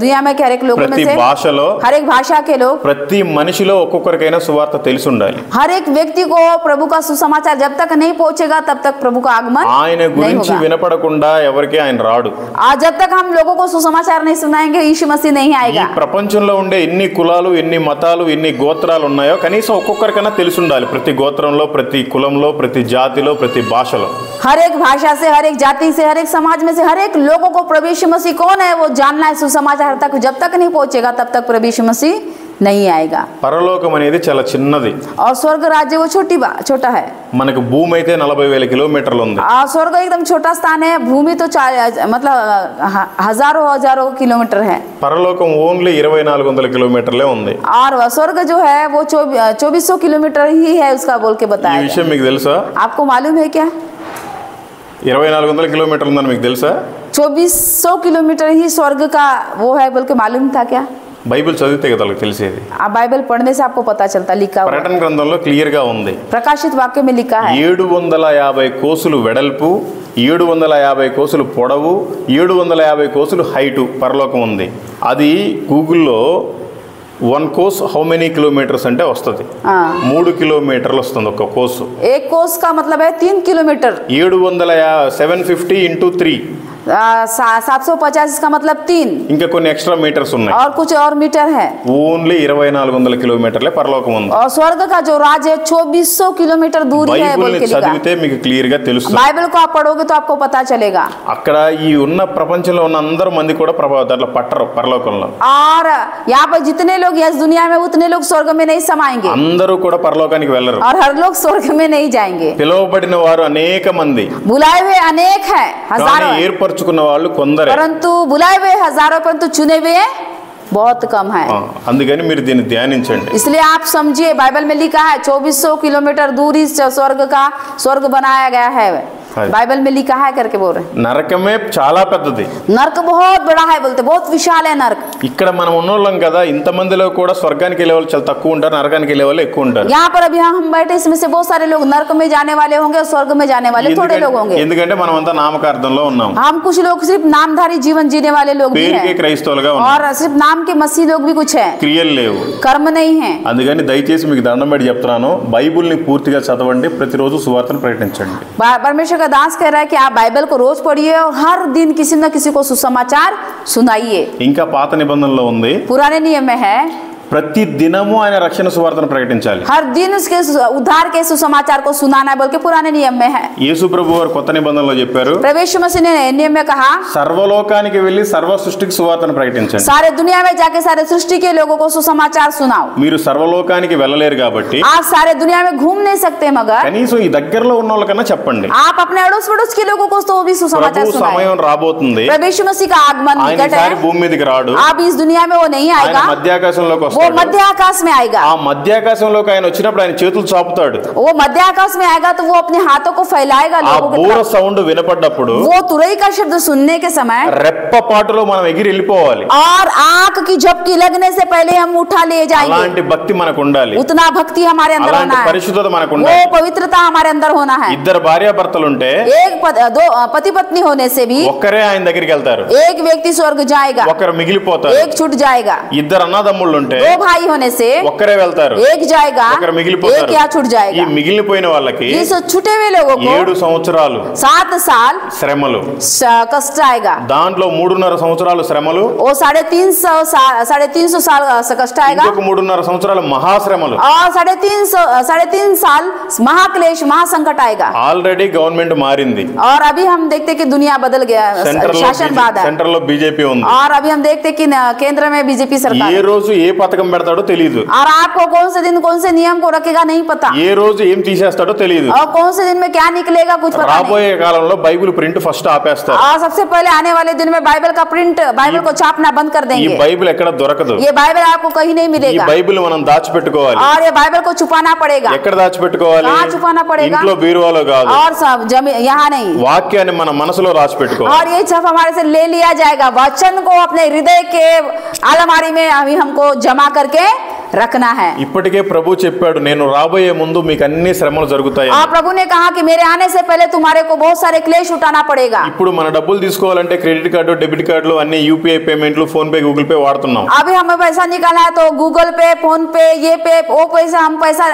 दुनिया में के हर एक लोगों में ప్రతి से, భాషలో, हर एक भाषा के लोग, ప్రతి మనిషిలో ఒక్కొక్కరికైనా సువార్త తెలిసి ఉండాలి. हर एक व्यक्ति को प्रभु का सुसमाचार जब तक नहीं पहुंचेगा तब तक प्रभु का आगमन ఆయన नहीं గురించి होगा। వినపడకుండా ఎవరికి ఆయన రాడు. और जब तक हम लोगों को सुसमाचार नहीं सुनाएंगे यीशु मसीह नहीं ఈ आएगा। ప్రపంచంలో ఉండే ఎన్ని కులాలు, ఎన్ని మతాలు, ఎన్ని గోత్రాలు ఉన్నాయో కనీసం ఒక్కొక్కరికైనా తెలిసి ఉండాలి. ప్రతి గోత్రంలో, ప్రతి కులంలో, ప్రతి జాతిలో, ప్రతి భాషలో. हर एक भाषा से, हर एक जाति से, हर एक समाज में से हर एक लोगों को प्रभु यीशु मसीह कौन है वो जानना है। सुसमाचार तक जब तक नहीं पहुंचेगा तब तक प्रभु यीशु मसीह नहीं आएगा। పరలోకం అనేది చాలా చిన్నది. और स्वर्ग राज्य वो छोटा है। మనకు భూమి అయితే 40,000 కిలోమీటర్లు ఉంది. स्वर्ग एकदम छोटा स्थान है। भूमि तो मतलब हजारों किलोमीटर है। పరలోకం ఓన్లీ 2400 కిలోమీటర్లే ఉంది. और स्वर्ग जो है वो 2400 किलोमीटर ही है उसका बोल के ఈ बताया। విషయం మీకు తెలుసా? आपको मालूम है क्या? 2400 కిలోమీటర్లు ఉందని మీకు తెలుసా? 2400 किलोमीटर ही स्वर्ग का वो है बोल के मालूम था क्या? బైబిల్ చదివితే కదా వాళ్ళకి తెలిసేది. आप बाइबल पढ़ने से आपको पता चलता, लिखा हुआ ప్రకటన గ్రంథంలో క్లియర్ గా ఉంది. प्रकाशित वाक्य में लिखा है 750 కోసులు వెడల్పు, 750 కోసులు పొడవు, 750 కోసులు హైటు పరలోకం ఉంది. అది గూగుల్లో 1 కోస్ హౌ మెనీ కిలోమీటర్స్ అంటే వస్తుంది. 3 కిలోమీటర్లు వస్తుంది ఒక కోసు. एक कोस का मतलब है 3 किलोमीटर। 750 इंटू 3 750 इसका मतलब 3 ఇంకా కొన్ని ఎక్స్ట్రా మీటర్స్ ఉన్నాయి. और कुछ और मीटर है। ఓన్లీ 2400 కిలోమీటర్లే పరలోకం ఉంది. और स्वर्ग का जो राज्य है 2400 किलोमीटर दूरी है बोल బైబిల్ని के लिखा। చదివితే మీకు క్లియర్ గా తెలుస్తుంది. बाइबल को आप पढ़ोगे तो आपको पता चलेगा। అక్కడ ఈ ఉన్న ప్రపంచంలో ఉన్న అందరు మంది కూడా దాంట్లో పట్టరు పరలోకంలో. और यहाँ पर जितने लोग इस दुनिया में उतने लोग स्वर्ग में नहीं समाएंगे। అందరూ కూడా పరలోకానికి వెళ్ళరు. और हर लोग स्वर्ग में नहीं जाएंगे। పిలువబడిన వారు అనేక మంది, बुलाए हुए अनेक है, కానీ हजारों है। ఏర్పరచుకున్న వాళ్ళు కొందరే. परंतु बुलाए हुए हजारों परंतु चुने हुए बहुत कम है। అందుకని మీరు దీన్ని ధ్యానించండి. इसलिए आप समझिए बाइबल में लिखा है 2400 किलोमीटर दूरी स्वर्ग बनाया गया है। बाइबल में लिखा है करके बोल रहे। నరకమే చాలా పెద్దది. नरक बहुत बड़ा है बोलते, बहुत विशाल है नरक। ఇక్కడ మనం ఉన్నోళ్ళం కదా, ఇంతమందిలో కూడా స్వర్గానికి వెళ్ళే వాళ్ళు చాలా తక్కువ ఉంటారు, నరకానికి వెళ్ళే వాళ్ళు ఎక్కువ ఉంటారు. यहाँ पर अभी हम बैठे इसमें से बहुत सारे लोग नरक में जाने वाले होंगे और स्वर्ग में जाने वाले थोड़े लोग होंगे। ఎందుకంటే మనం అంతా నామకార్థంలో ఉన్నాం. हम कुछ लोग सिर्फ नामधारी जीवन जीने वाले लोग भी పేరుకే हैं క్రైస్తవులుగా ఉన్నాం. और सिर्फ नाम के मसीह लोग भी कुछ हैं, క్రియలు లేవు. कर्म नहीं है। అందుకని దయచేసి మీకు దండం పెట్టి చెప్తున్నాను, బైబిల్ని పూర్తిగా చదవండి, ప్రతిరోజు సువార్తను ప్రకటించండి. परमेश्वर का दास कह रहा है कि आप बाइबल को रोज पढ़िए और हर दिन किसी न किसी को सुसमाचार सुनाइए। ఇంకా పాత నిబంధనలో ఉంది, पुराने नियम में है ప్రతి దినము ఆయన రక్షణ సువార్తను ప్రకటించాలి. हर दिन उसके उद्धार के सुसमाचार को सुनाना है बोल के पुराने नियम में है। యేసు ప్రభు వారు కొత్త నిబంధనలో చెప్పారు, प्रभु यीशु मसीह ने नियम में कहा సర్వలోకానికి వెళ్ళి సర్వ సృష్టికి సువార్తను ప్రకటించండి. सारे दुनिया में जाके सारे सृष्टि के लोगों को सुसमाचार सुनाओ। మీరు సర్వలోకానికి వెళ్ళలేరు కాబట్టి आप सारे दुनिया में घूम नहीं सकते, मगर కనీసం ఈ దగ్గరలో ఉన్న వాళ్ళకన్నా చెప్పండి. आप अपने अड़ोस पड़ोस के लोगों को तो भी सुसमाचार ప్రభు सुनाएं। సమయం రాబోతుంది, प्रभु यीशु मसीह का आगमन ఆయన निकट ఈసారి है। భూమి మీదకి రాడు, आप इस दुनिया में वो नहीं ఆయన आएगा, మధ్యాకాశంలోకి वो వస్తాడు. मध्य आकाश में आएगा। ఆ మధ్యాకాశంలోకి ఆయన వచ్చినప్పుడు ఆయన చేతులు చాపుతాడు. वो मध्य आकाश में आएगा तो वो अपने हाथों को फैलाएगा ఆ लोगों की బూర तरफ। సౌండ్ వినపడ్డప్పుడు वो तुरई का शब्द सुनने के समय రెప్పపాటులో మనం ఎగిరి వెళ్ళిపోవాలి. और आंख की झपकी लगने से पहले हम उठा ले जाएंगे। అలాంటి భక్తి మనకు ఉండాలి, उतना भक्ति हमारे अंदर అలాంటి होना है, పరిశుద్ధత మనకు वो ఉండాలి. पवित्रता हमारे अंदर होना है। ఇద్దరు భార్యాభర్తలుంటే एक दो पति पत्नी होने से भी ఒక్కరే ఆయన దగ్గరికి వెళ్తారు, एक व्यक्ति स्वर्ग जाएगा, ఒకరు మిగిలిపోతారు. एक छूट जाएगा। ఇద్దరు అన్నదమ్ముళ్ళుంటే दो भाई होने से ఒక్కరే వెళ్తారు, एक जाएगा, ఒకరు एक మిగిలిపోతారు. या छूट ఈ जाएगा। మిగిలిపోయిన వాళ్ళకి इस छूटे हुए लोगों को 7 సంవత్సరాలు 7 साल శ్రమలు, कष्ट आएगा। దాంట్లో 3.5 సంవత్సరాలు శ్రమలు, वो 350 साल कष्ट आएगा ఇంకొక 3.5 సంవత్సరాలు మహాశ్రమలు. और 3.5 साल महाक्लेश महासंकट आएगा। ఆల్రెడీ గవర్నమెంట్ మారింది, और अभी हम देखते कि दुनिया बदल गया, शासन बाद है। సెంటర్ లో బీజేపీ ఉంది. और अभी हम देखते कि केंद्र में बीजेपी ఏ सरकार, రోజు ఏ పథకం సంతకం పెడతాడో తెలియదు, और आपको कौन से दिन कौन से नियम को रखेगा नहीं पता, ఏ రోజు ఏం తీసేస్తాడో తెలియదు. और कौन से दिन में क्या निकलेगा कुछ पता नहीं। రాబోయే కాలంలో బైబిల్ ప్రింట్ ఫస్ట్ ఆపేస్తారు. और सबसे पहले आने वाले दिन में बाइबल का प्रिंट, बाइबल को छापना बंद कर ఈ देंगे। బైబిల్ ఎక్కడ దొరకదు. ये बाइबल आपको कहीं नहीं ఈ मिलेगा, బైబిల్ మనం దాచిపెట్టుకోవాలి. और ये बाइबल को छुपाना पड़ेगा। ఎక్కడ దాచిపెట్టుకోవాలి? कहाँ छुपाना पड़ेगा? ఇంట్లో బీరువాలో కాదు, और सब जमीन यहाँ नहीं, వాక్యాన్ని మన మనసులో రాసి పెట్టుకోవాలి. और ये सब हमारे से ले लिया जाएगा। वचन को अपने हृदय के अलमारी में अभी हमको जमा करके रखना है। ఇప్పటికే ప్రభు చెప్పాడు, నేను రాబోయే ముందు మీకు అన్ని శ్రమలు జరుగుతాయి. और प्रभु ने कहा कि मेरे आने से पहले तुम्हारे को बहुत सारे क्लेश उठाना पड़ेगा। ఇప్పుడు మన డబ్బులు తీసుకోవాలంటే క్రెడిట్ కార్డు, డెబిట్ కార్డులు అన్ని యూపీఐ పేమెంట్లు, ఫోన్ పే, గూగుల్ పే వాడుతున్నాం. अभी हमें पैसा निकालना है तो गूगल पे, फोन पे, ये पे, वो पैसा हम पैसा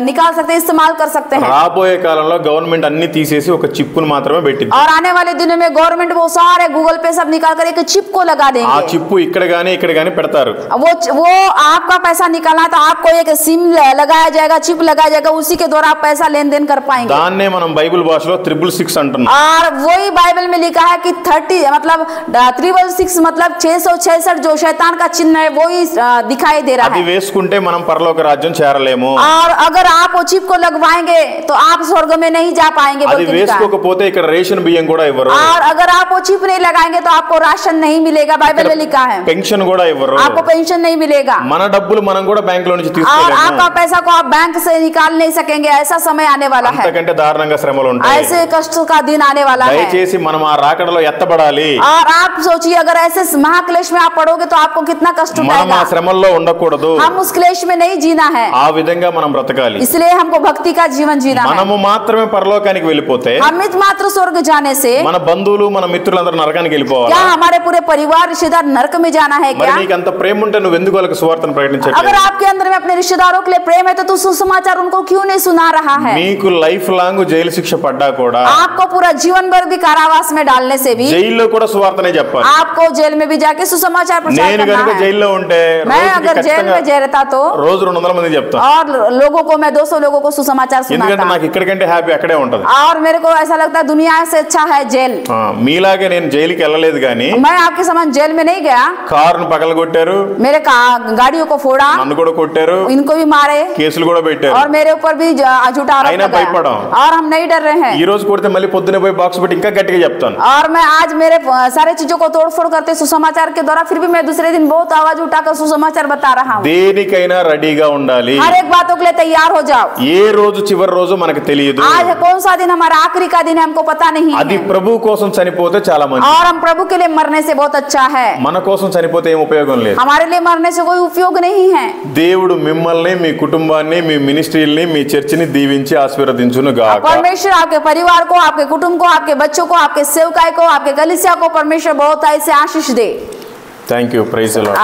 निकाल सकते हैं, इस्तेमाल कर सकते हैं। రాబోయే కాలంలో గవర్నమెంట్ అన్ని తీసేసి ఒక చిప్పును మాత్రమే పెట్టింది. और आने वाले दिनों में गवर्नमेंट वो सारे गूगल पे सब निकाल कर एक चिप को लगा ఆ देंगे। చిప్పు ఇక్కడ గానీ ఇక్కడ గానీ పెడతారు. वो आपका पैसा निकालना तो आपको एक सिम लगाया जाएगा, चिप लगाया जाएगा, उसी के द्वारा आप पैसा लेन देन कर पाएंगे। దాన్నే మనం బైబిల్ భాషలో 666 అంటున్నాం. और वही बाइबल में लिखा है कि 30 मतलब 666 मतलब 666 जो शैतान का चिन्ह है वही दिखाई दे रहा అది है। వేసుకుంటే మనం పరలోక రాజ్యం చేరలేము. और अगर आप वो चिप को लगवाएंगे तो आप स्वर्ग में नहीं जा पाएंगे అది बोल के लिखा है। వేసుకోకపోతే ఇక్కడ రేషన్ బియ్యం కూడా ఇవ్వరు, और अगर आप वो चिप नहीं लगाएंगे तो आपको राशन नहीं मिलेगा, बाइबल में लिखा है। పెన్షన్ కూడా ఇవ్వరు. आपको पेंशन नहीं मिलेगा, మన డబ్బులు మనం కూడా బ్యాంక్ లో నుంచి और తీసుకోలేము. आपका पैसा को आप बैंक से निकाल नहीं सकेंगे। ऐसा समय आने वाला है, అంతకంటే దారుణంగా శ్రమలు ఉంటాయి. ऐसे कष्ट का दिन आने वाला है। దయచేసి మనం ఆ రాకడలో ఎత్తబడాలి. और आप सोचिए अगर ऐसे महाक्लेश में आप पड़ोगे तो आपको कितना कष्ट మనం ఆ उठाएगा। శ్రమల్లో ఉండకూడదు. हम उस क्लेश में नहीं जीना है, ఆ విధంగా మనం బ్రతకాలి. इसलिए हमको भक्ति का जीवन जीना है। మనము మాత్రమే పరలోకానికి వెళ్ళిపోతే हम मात्र स्वर्ग जाने से మన బంధువులు మన మిత్రులందరూ నరకానికి వెళ్ళిపోవాలి. क्या हमारे पूरे परिवार रिश्तेदार नरक में जाना है మరి क्या? నీకు అంత ప్రేమ ఉంటే నువ్వు ఎందుకు వాళ్ళకి సువార్తను ప్రకటించట్లేదు? अगर आपके अंदर में अपने रिश्तेदारों के लिए प्रेम है तो तू सुसमाचार उनको क्यों नहीं सुना रहा है? మీకు లైఫ్ లాంగ్ జైలు శిక్ష పడ్డా కూడా आपको पूरा जीवन भर भी कारावास में डालने से भी జైల్లో కూడా సువార్తనే చెప్పాలి. आपको जेल में भी जाके सुसमाचार प्रचार నేను करना కనుక है। జైల్లో ఉంటే मैं రోజుకి अगर जेल ఖచ్చితంగా में जे रहता तो రోజు 200 మందికి చెప్తాను. और लोगों को मैं 200 लोगों को सुसमाचार ఎందుకంటే सुनाता। నాకు ఇక్కడికంటే హ్యాపీ అక్కడే ఉంటది. और मेरे को ऐसा लगता है दुनिया से अच्छा है जेल। మీలాగే నేను జైలుకి వెళ్ళలేదు కానీ मैं आपके समान जेल में नहीं गया, కారును పగలగొట్టారు, मेरे गाड़ियों को फोड़ा, నన్ను కూడా కొట్టారు, इनको भी मारे కేసులు కూడా పెట్టారు. और मेरे ऊपर भी झूठा आरोप అయినా लगाया। భయపడం. और हम नहीं डर रहे हैं। ఈ రోజు కొడితే మళ్ళీ పొద్దునే పోయి బాక్స్ పెట్టి ఇంకా గట్టిగా చెప్తాను. और मैं आज मेरे सारे चीजों को तोड़फोड़ करते सुसमाचार के द्वारा फिर भी मैं दूसरे दिन बहुत आवाज उठाकर सुसमाचार बता रहा हूँ। దేనికైనా రెడీగా ఉండాలి. हर एक बातों के लिए तैयार हो जाओ। ఏ రోజు చివరి రోజు మనకు తెలియదు. आज कौन सा दिन हमारा आखिरी का दिन है हमको पता नहीं అది है। ప్రభు కోసం చనిపోతే చాలా మంచిది. और हम प्रभु के लिए मरने से बहुत अच्छा है, మన కోసం చనిపోతే ఏం ఉపయోగం లేదు. हमारे लिए मरने से कोई उपयोग नहीं है। దేవుడు మిమ్మల్ని, మీ కుటుంబాన్ని, మీ మినిస్ట్రీల్ని, మీ చర్చిని దీవించి ఆశీర్వదించును గాక. परमेश्वर आपके परिवार को, आपके कुटुंब को, आपके बच्चों को, आपके सेवकाई को, आपके कलीसिया को परमेश्वर बहुत ऐसे आशीष दे। Thank you, praise the lord.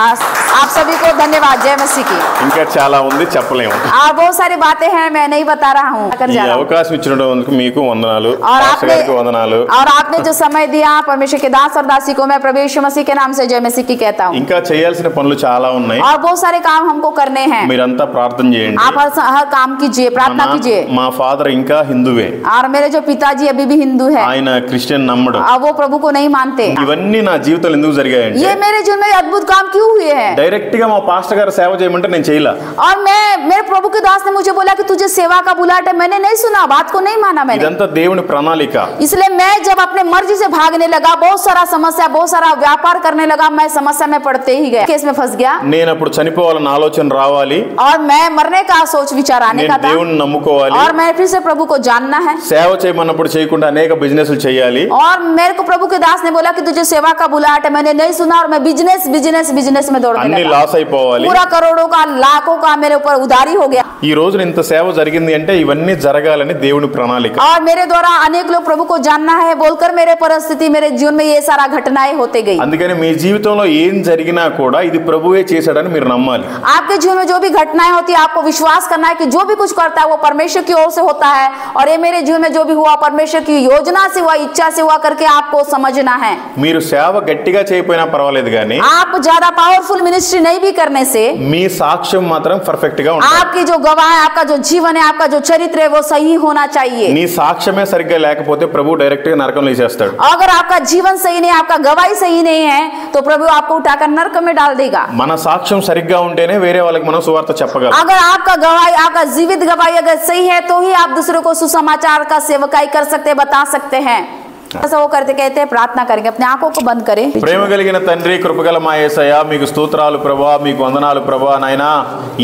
आप सभी को धन्यवाद, जय मसीह की। ఇంకా చాలా ఉంది, చెప్పలేము. बहुत सारी बातें हैं, मैं नहीं बता रहा हूँ। ఈ అవకాశం ఇచ్చినందుకు మీకు వందనాలు, और పాస్టర్ గారికి వందనాలు. आपने जो समय दिया परमेश्वर के दास और दासी को मैं प्रभु यीशु मसीह के नाम से जय मसीह की कहता हूँ। ఇంకా చేయాల్సిన పనులు చాలా ఉన్నాయి. और बहुत सारे काम हमको करने हैं, మీరంతా ప్రార్థన చేయండి. आप हर काम कीजिए, प्रार्थना कीजिए। మా ఫాదర్ ఇంకా హిందువే, और मेरे जो पिताजी अभी भी हिंदू है, ఆయన క్రిస్టియన్ నమ్మడు. वो प्रभु को नहीं मानते। ఇవన్నీ నా జీవితంలో ఎందుకు జరిగాయంటే ये मेरे जीवन में अद्भुत काम क्यों हुए हैं? డైరెక్ట్ గా మా పాస్టర్ గారు సేవ చేయమంటే నేను చేయలా. और मेरे प्रभु के दास ने मुझे बोला कि तुझे सेवा का बुलाहट है, मैंने नहीं सुना, बात को नहीं माना मैंने। ఇదంతా దేవుని ప్రణాళిక. इसलिए मैं जब अपने मर्जी से भागने लगा, बहुत सारा समस्या, बहुत सारा व्यापार करने लगा, मैं समस्या में पड़ते ही गया, केस में फंस गया। నేను అప్పుడు చనిపోవాలన్న ఆలోచన రావాలి, और मैं मरने का सोच विचार आने నేను का था, దేవుని నమ్ముకోవాలి, और मैं फिर से प्रभु को जानना है। సేవ చేయమన్నప్పుడు చేయకుండా అనేక బిజినెస్లు చేయాలి. और मेरे को प्रभु के दास ने बोला कि तुझे सेवा का बुलाहट है, मैंने नहीं सुना, और मैं बिजनेस बिजनेस बिजनेस में दौड़ने అన్ని लगा। లాస్ అయిపోవాలి. पूरा करोड़ों का, लाखों का मेरे ऊपर उधारी हो गया। ఈ రోజు ఇంత సేవ జరిగింది అంటే ఇవన్నీ జరగాలని దేవుని ప్రణాళిక. और मेरे द्वारा अनेक लोग प्रभु को जानना है बोलकर मेरे परिस्थिति, मेरे जीवन में ये सारा घटनाएं होते गई। అందుకని మీ జీవితంలో ఏం జరిగినా కూడా ఇది ప్రభువే చేశాడని మీరు నమ్మాలి. आपके जीवन में जो भी घटनाएं होती है आपको विश्वास करना है कि जो भी कुछ करता है वो परमेश्वर की ओर से होता है, और ये मेरे जीवन में जो भी हुआ परमेश्वर की योजना से हुआ, इच्छा से हुआ करके आपको समझना है। మీరు సేవ గట్టిగా చేయకపోయినా పర్వాలేదు కానీ గానీ आप ज्यादा पावरफुल मिनिस्ट्री नहीं भी करने से మీ సాక్ష్యం మాత్రం పర్ఫెక్ట్ గా ఉండాలి. आपकी जो गवाह है, आपका जो जीवन है, आपका जो चरित्र है, वो सही होना चाहिए. నీ సాక్ష్యమే సరిగ్గా లేకపోతే ప్రభు డైరెక్ట్ గా నరకంలో వేసేస్తాడు. अगर आपका जीवन सही नहीं, आपका गवाही सही नहीं है, तो प्रभु आपको उठाकर नरक में डाल देगा. మన సాక్ష్యం సరిగ్గా ఉంటేనే వేరే వాళ్ళకి మనం సువార్త చెప్పగలం. अगर आपका गवाही, आपका जीवित गवाही अगर सही है, तो ही आप दूसरों को सुसमाचार का सेवकाई कर सकते, बता सकते हैं. ऐसा वो करते कहते हैं, प्रार्थना करेंगे, अपने आंखों को बंद करें. ప్రేమ కలిగిన తండ్రి, కృపగల మా యేసయ్య, మీకు స్తోత్రాలు ప్రభా, మీకు వందనాలు ప్రభా. నాయనా,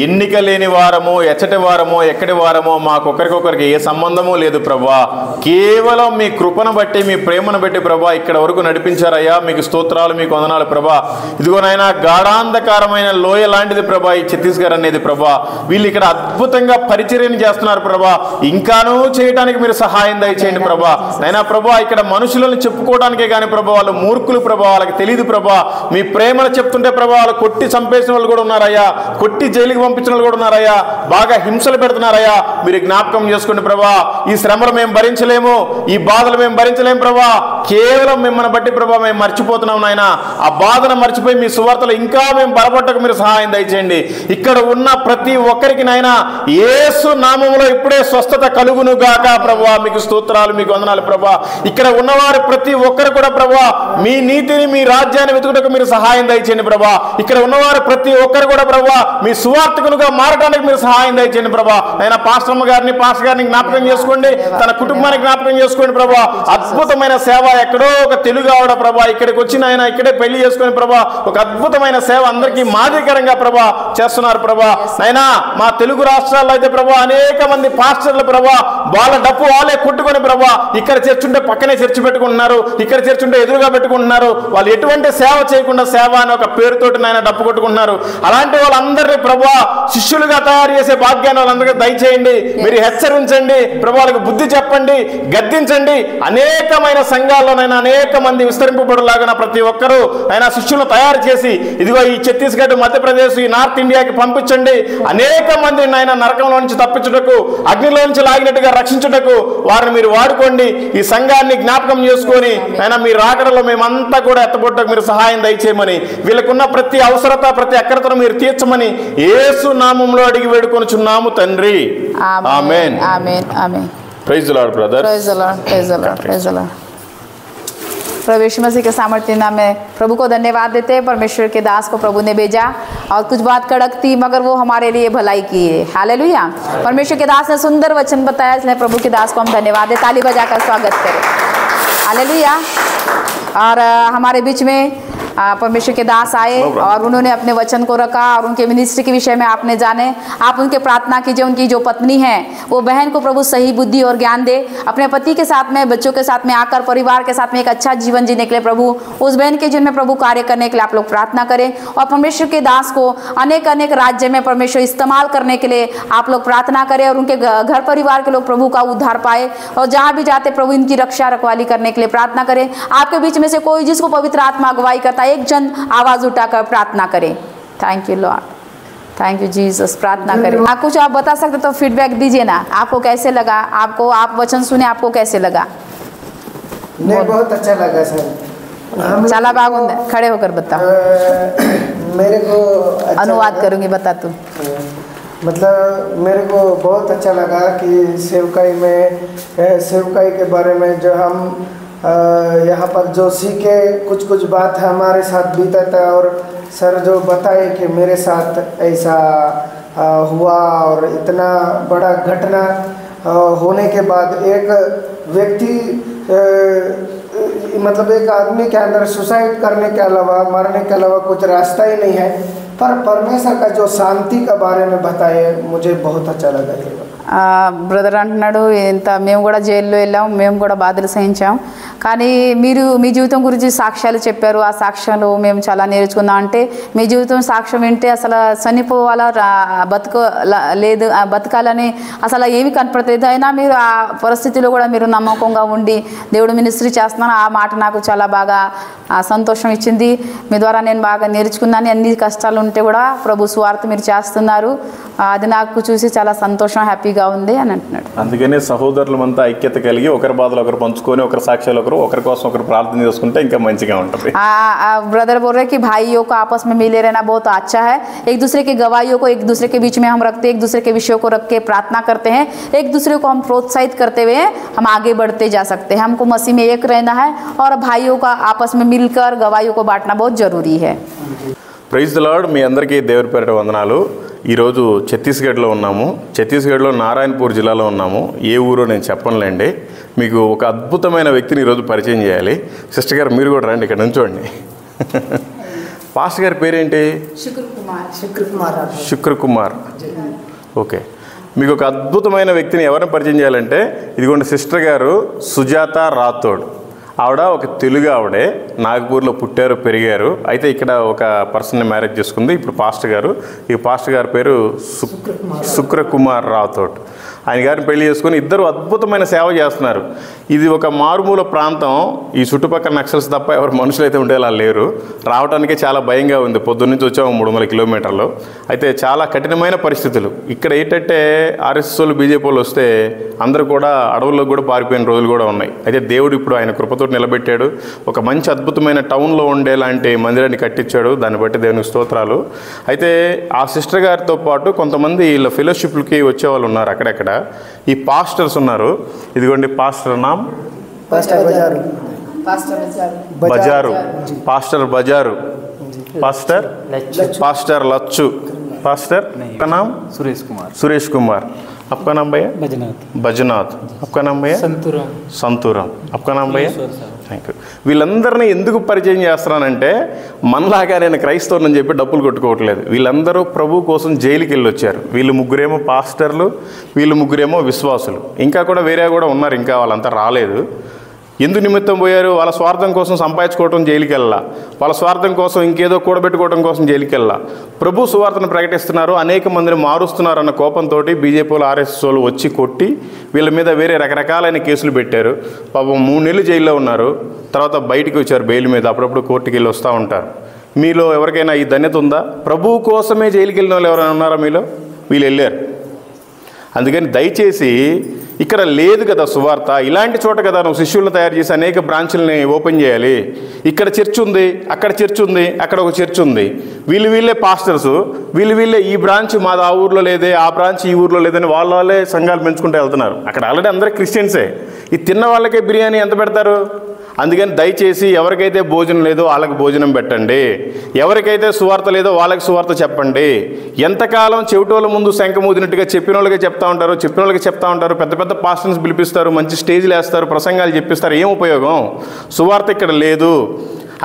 ఎన్నిక లేని వారము, ఎచ్చటి వారము, ఎక్కడి వారమో మాకొకరికొకరికి ఏ సంబంధము లేదు ప్రభా. కేవలం మీ కృపను బట్టి, మీ ప్రేమను బట్టి ప్రభా ఇక్కడ వరకు నడిపించారయ్యా. మీకు స్తోత్రాలు, మీకు వందనాలు ప్రభా. ఇదిగో నాయనా, గాఢాంధకారమైన లోయ లాంటిది ప్రభా ఈ ఛత్తీస్గఢ్ అనేది ప్రభా. వీళ్ళు ఇక్కడ అద్భుతంగా పరిచర్యను చేస్తున్నారు ప్రభా. ఇంకానూ చేయడానికి మీరు సహాయం దయచేయండి ప్రభా. నైనా ప్రభా, ఇక్కడ మనుషులను చెప్పుకోవడానికే కానీ ప్రభా వాళ్ళు మూర్ఖులు ప్రభా, వాళ్ళకి తెలియదు ప్రభా. మీ ప్రేమను చెప్తుంటే ప్రభా వాళ్ళు కొట్టి చంపేసిన వాళ్ళు కూడా ఉన్నారయ్యా, కొట్టి జైలుకి పంపించిన వాళ్ళు కూడా ఉన్నారయ్యా, బాగా హింసలు పెడుతున్నారయ్యా. మీరు జ్ఞాపకం చేసుకోండి ప్రభా. ఈ శ్రమలు మేము భరించలేము, ఈ బాధలు మేము భరించలేము ప్రభా. కేవలం మిమ్మల్ని బట్టి ప్రభా మేము మర్చిపోతున్నాం నాయన. ఆ బాధను మర్చిపోయి మీ సువార్తలు ఇంకా మేము బలపడటకు మీరు సహాయం దయచేయండి. ఇక్కడ ఉన్న ప్రతి ఒక్కరికి నాయన యేసు నామములో ఇప్పుడే స్వస్థత కలుగును గాక ప్రభా. మీకు స్తోత్రాలు, మీకు వందనాలు ప్రభా. ఇక్కడ ఉన్నవారు ప్రతి ఒక్కరు కూడా ప్రభా మీ నీతిని, మీ రాజ్యాన్ని వెతుకుటకు మీరు సహాయం దయచేయండి ప్రభా. ఇక్కడ ఉన్నవారు ప్రతి ఒక్కరు కూడా ప్రభా మీ సువార్తకులుగా మారడానికి మీరు సహాయం దయచేయండి ప్రభా. అయినా పాస్టర్ గారిని జ్ఞాపకం చేసుకోండి, తన కుటుంబాన్ని జ్ఞాపకం చేసుకోండి ప్రభా. అద్భుతమైన సేవ, ఎక్కడో ఒక తెలుగు ఆవిడ ప్రభా ఇక్కడికి వచ్చిన ఆయన ఇక్కడే పెళ్లి చేసుకుని ప్రభా ఒక అద్భుతమైన సేవ అందరికీ మాదిరికరంగా ప్రభా చేస్తున్నారు ప్రభా. అయినా మా తెలుగు రాష్ట్రాల్లో అయితే ప్రభా అనేక మంది పాస్టర్లు ప్రభా వాళ్ళ డప్పు వాళ్ళే కొట్టుకొని ప్రభా ఇక్కడ చర్చ్ ఉంటే పక్కనే చర్చ్ పెట్టుకుంటున్నారు, ఇక్కడ చర్చ్ ఉంటే ఎదురుగా పెట్టుకుంటున్నారు. వాళ్ళు ఎటువంటి సేవ చేయకుండా సేవ అని ఒక పేరుతోటి నాయన డప్పు కొట్టుకుంటున్నారు. అలాంటి వాళ్ళందరినీ ప్రభా శిష్యులుగా తయారు చేసే భాగ్యాన్ని వాళ్ళందరికీ దయచేయండి. మీరు హెచ్చరించండి ప్రభా, వాళ్ళకి బుద్ధి చెప్పండి, గద్దించండి. అనేకమైన సంఘాల్లోనైనా అనేక మంది విస్తరింపబడులాగా ప్రతి ఒక్కరూ అయినా శిష్యులను తయారు చేసి ఇదిగో ఈ ఛత్తీస్గఢ్, మధ్యప్రదేశ్, ఈ నార్త్ ఇండియాకి పంపించండి. అనేక మంది నాయన నరకంలో నుంచి తప్పించుటకు, అగ్నిలో నుంచి లాగినట్టుగా రక్షించుటకు వారిని మీరు వాడుకోండి. ఈ సంఘాన్ని జ్ఞాపకం చేసుకొని ఆయన మీ రాకడలో మేమంతా కూడా ఎత్తబొట్టకు మీరు సహాయం దయచేయమని, వీళ్ళకున్న ప్రతి అవసరత, ప్రతి అక్రతను మీరు తీర్చమని యేసు నామములో అడిగి వేడుకొనుచున్నాము తండ్రి. ఆమేన్. आमीन आमीन. Praise the lord brother. Praise the lord, praise the lord, praise the lord. प्रभु यीशु मसीह के सामर्थ्य नाम में प्रभु को धन्यवाद देते हैं. परमेश्वर के दास को प्रभु ने भेजा और कुछ बात कड़क थी मगर वो हमारे लिए भलाई की है. हालेलुया. परमेश्वर के दास ने सुंदर वचन बताया, इसलिए प्रभु के दास को हम धन्यवाद दें. ताली बजाकर स्वागत करें. हालेलुया. और हमारे बीच में परमेश्वर के दास आए और उन्होंने अपने वचन को रखा और उनके मिनिस्ट्री के विषय में आपने जाने. आप उनके प्रार्थना कीजिए, उनकी जो पत्नी है वो बहन को प्रभु सही बुद्धि और ज्ञान दे. अपने पति के साथ में, बच्चों के साथ में आकर परिवार के साथ में एक अच्छा जीवन जीने के लिए प्रभु उस बहन के जिनमें प्रभु कार्य करने के लिए आप लोग प्रार्थना करें. और परमेश्वर के दास को अनेक अनेक राज्य में परमेश्वर इस्तेमाल करने के लिए आप लोग प्रार्थना करें और उनके घर परिवार के लोग प्रभु का उद्धार पाए. और जहाँ भी जाते प्रभु इनकी रक्षा रखवाली करने के लिए प्रार्थना करें. आपके बीच में से कोई जिसको पवित्र आत्मा अगुवाई करता एक जन आवाज उठाकर प्रार्थना करें. Thank you Lord, thank you Jesus. प्रार्थना करें. आप कुछ आप बता सकते तो फीडबैक दीजिए ना, आपको कैसे लगा, आपको आप वचन सुने आपको कैसे लगा? नहीं, बहुत अच्छा लगा सर. चला बागुंद खड़े होकर बताओ. मेरे को अच्छा अनुवाद लगा. करूंगी, बता तू. मतलब मेरे को बहुत अच्छा लगा कि सेवकाई के बारे में जो हम यहाँ पर जो सीखे कुछ बात हमारे साथ बीता था और सर जो बताए कि मेरे साथ ऐसा हुआ और इतना बड़ा घटना होने के बाद एक व्यक्ति मतलब एक आदमी के अंदर सुसाइड करने के अलावा, मरने के अलावा कुछ रास्ता ही नहीं है. पर परमेश्वर का जो शांति के बारे में बताए मुझे बहुत अच्छा लगा. బ్రదర్ అంటున్నాడు, ఇంత మేము కూడా జైల్లో వెళ్ళాం, మేము కూడా బాధలు సహించాం, కానీ మీరు మీ జీవితం గురించి సాక్ష్యాలు చెప్పారు. ఆ సాక్ష్యాలు మేము చాలా నేర్చుకున్నాం. అంటే మీ జీవితం సాక్ష్యం వింటే అసలు చనిపోవాలా లేదు, బతకాలని అసలు ఏమి కనపడలేదు. అయినా మీరు ఆ పరిస్థితిలో కూడా మీరు నమ్మకంగా ఉండి దేవుడు మినిస్ట్రీ చేస్తున్నాను. ఆ మాట నాకు చాలా బాగా సంతోషం ఇచ్చింది. మీ ద్వారా నేను బాగా నేర్చుకున్నాను. అన్ని కష్టాలు ఉంటే కూడా ప్రభు సువార్త మీరు చేస్తున్నారు. అది నాకు చూసి చాలా సంతోషం, హ్యాపీగా ఉంది అని అంటున్నాడు. అందుకనే సహోదరులమంతా ఐక్యత కలిగి ఒకరి బాధలు ఒకరు పంచుకొని ఒకరి సాక్ష్యాలు ఒకరి కోసం ఒకరు ప్రార్థన చేసుకుంటే ఇంకా మంచిగా ఉంటుంది. ब्रदर बोल रहे कि भाइयों को आपस में मिले रहना बहुत अच्छा है. एक दूसरे की गवाहियों को एक दूसरे के बीच में हम रखते हैं, एक दूसरे के विषयों को रख के प्रार्थना करते हैं, एक दूसरे को हम प्रोत्साहित करते हुए हम आगे बढ़ते जा सकते हैं. हमको मसीह में एक रहना है और भाइयों का आपस में मिलकर गवाहियों को बांटना बहुत जरूरी है. Praise the lord. మీ అందరికీ దేవుడి పేరిట వందనాలు. ఈరోజు ఛత్తీస్గఢ్లో ఉన్నాము. ఛత్తీస్గఢ్లో నారాయణపూర్ జిల్లాలో ఉన్నాము. ఏ ఊరో నేను చెప్పనులేండి. మీకు ఒక అద్భుతమైన వ్యక్తిని ఈరోజు పరిచయం చేయాలి. సిస్టర్ గారు మీరు కూడా రండి, ఇక్కడ నుంచోండి. పాస్టర్ గారి పేరేంటి? శుక్ర కుమార్. ఓకే, మీకు ఒక అద్భుతమైన వ్యక్తిని ఎవరిని పరిచయం చేయాలంటే ఇదిగోండి సిస్టర్ గారు సుజాత రాథోడ్. ఆవిడ ఒక తెలుగు ఆవిడే, నాగపూర్లో పుట్టారు పెరిగారు. అయితే ఇక్కడ ఒక పర్సన్ని మ్యారేజ్ చేసుకుంది. ఇప్పుడు పాస్టర్ గారు, ఈ పాస్టర్ గారి పేరు శుక్ర కుమార్ రాథోడ్. ఆయన గారిని పెళ్లి చేసుకుని ఇద్దరు అద్భుతమైన సేవ చేస్తున్నారు. ఇది ఒక మారుమూల ప్రాంతం. ఈ చుట్టుపక్కల నక్సల్స్ తప్ప ఎవరు మనుషులు అయితే ఉండేలా లేరు. రావడానికే చాలా భయంగా ఉంది. పొద్దున్నుంచి వచ్చాము 300 కిలోమీటర్లు. అయితే చాలా కఠినమైన పరిస్థితులు. ఇక్కడ ఏంటంటే ఆర్ఎస్ఎస్ వాళ్ళు బీజేపీ వాళ్ళు వస్తే అందరూ కూడా అడవుల్లోకి కూడా పారిపోయిన రోజులు కూడా ఉన్నాయి. అయితే దేవుడు ఇప్పుడు ఆయన కృపతో నిలబెట్టాడు. ఒక మంచి అద్భుతమైన టౌన్లో ఉండేలాంటి మందిరాన్ని కట్టించాడు. దాన్ని బట్టి దేవునికి స్తోత్రాలు. అయితే ఆ సిస్టర్ గారితో పాటు కొంతమంది వీళ్ళ ఫెలోషిప్లకి వచ్చేవాళ్ళు ఉన్నారు అక్కడెక్కడ. ఈ పాస్టర్స్ ఉన్నారు. ఇదిగోండి పాస్టర్ నామ్ पास्टर बजारू, బజారు, పాస్టర్ బజారు, पास्टर लच्चू, पास्टर का नाम सुरेश कुमार. आपका नाम भैया? बजनाथ. आपका नाम भैया? संतूराम. आपका नाम भैया? Thank you. వీళ్ళందరినీ ఎందుకు పరిచయం చేస్తున్నానంటే మనలాగా నేను క్రైస్తవుని చెప్పి డబ్బులు కొట్టుకోవట్లేదు. వీళ్ళందరూ ప్రభు కోసం జైలుకి వెళ్ళి వచ్చారు. వీళ్ళు ముగ్గురేమో పాస్టర్లు, వీళ్ళు ముగ్గురేమో విశ్వాసులు. ఇంకా కూడా వేరే కూడా ఉన్నారు, ఇంకా వాళ్ళంతా రాలేదు. ఎందు నిమిత్తం పోయారు? వాళ్ళ స్వార్థం కోసం సంపాదించుకోవటం జైలుకి వెళ్ళా, వాళ్ళ స్వార్థం కోసం ఇంకేదో కూడబెట్టుకోవడం కోసం జైలుకి వెళ్ళా. ప్రభు సువార్తను ప్రకటిస్తున్నారు, అనేక మందిని మారుస్తున్నారు అన్న కోపంతో బీజేపీ వాళ్ళు ఆర్ఎస్ఎస్ వాళ్ళు వచ్చి కొట్టి వీళ్ళ మీద వేరే రకరకాలైన కేసులు పెట్టారు. పాపం 3 నెలలు జైల్లో ఉన్నారు. తర్వాత బయటికి వచ్చారు బెయిల్ మీద. అప్పుడప్పుడు కోర్టుకి వెళ్ళి వస్తూ ఉంటారు. మీలో ఎవరికైనా ఈ ధన్యత ఉందా? ప్రభు కోసమే జైలుకి వెళ్ళిన వాళ్ళు ఎవరైనా ఉన్నారా మీలో? వీళ్ళు వెళ్ళారు. అందుకని దయచేసి ఇక్కడ లేదు కదా సువార్త, ఇలాంటి చోట కదా నువ్వు శిష్యులను తయారు చేసి అనేక బ్రాంచుల్ని ఓపెన్ చేయాలి. ఇక్కడ చర్చ్ ఉంది, అక్కడ చర్చ్ ఉంది, అక్కడ ఒక చర్చ్ ఉంది. వీళ్ళే పాస్టర్స్, వీళ్ళే ఈ బ్రాంచ్ మాది ఆ ఊర్లో లేదే, ఆ బ్రాంచ్ ఈ ఊర్లో లేదని వాళ్ళే సంఘాలు పెంచుకుంటూ వెళ్తున్నారు. అక్కడ ఆల్రెడీ అందరూ క్రిస్టియన్సే. ఈ తిన్న వాళ్ళకే బిర్యానీ ఎంత పెడతారు? అందుకని దయచేసి ఎవరికైతే భోజనం లేదో వాళ్ళకి భోజనం పెట్టండి, ఎవరికైతే సువార్త లేదో వాళ్ళకి సువార్త చెప్పండి. ఎంతకాలం చెవిటోళ్ళ ముందు శంఖ మూదినట్టుగా చెప్పిన వాళ్ళకి చెప్తా ఉంటారు, పెద్ద పెద్ద పాస్టర్స్ పిలిపిస్తారు, మంచి స్టేజ్లు వేస్తారు, ప్రసంగాలు చెప్పిస్తారు. ఏం ఉపయోగం? సువార్త ఇక్కడ లేదు.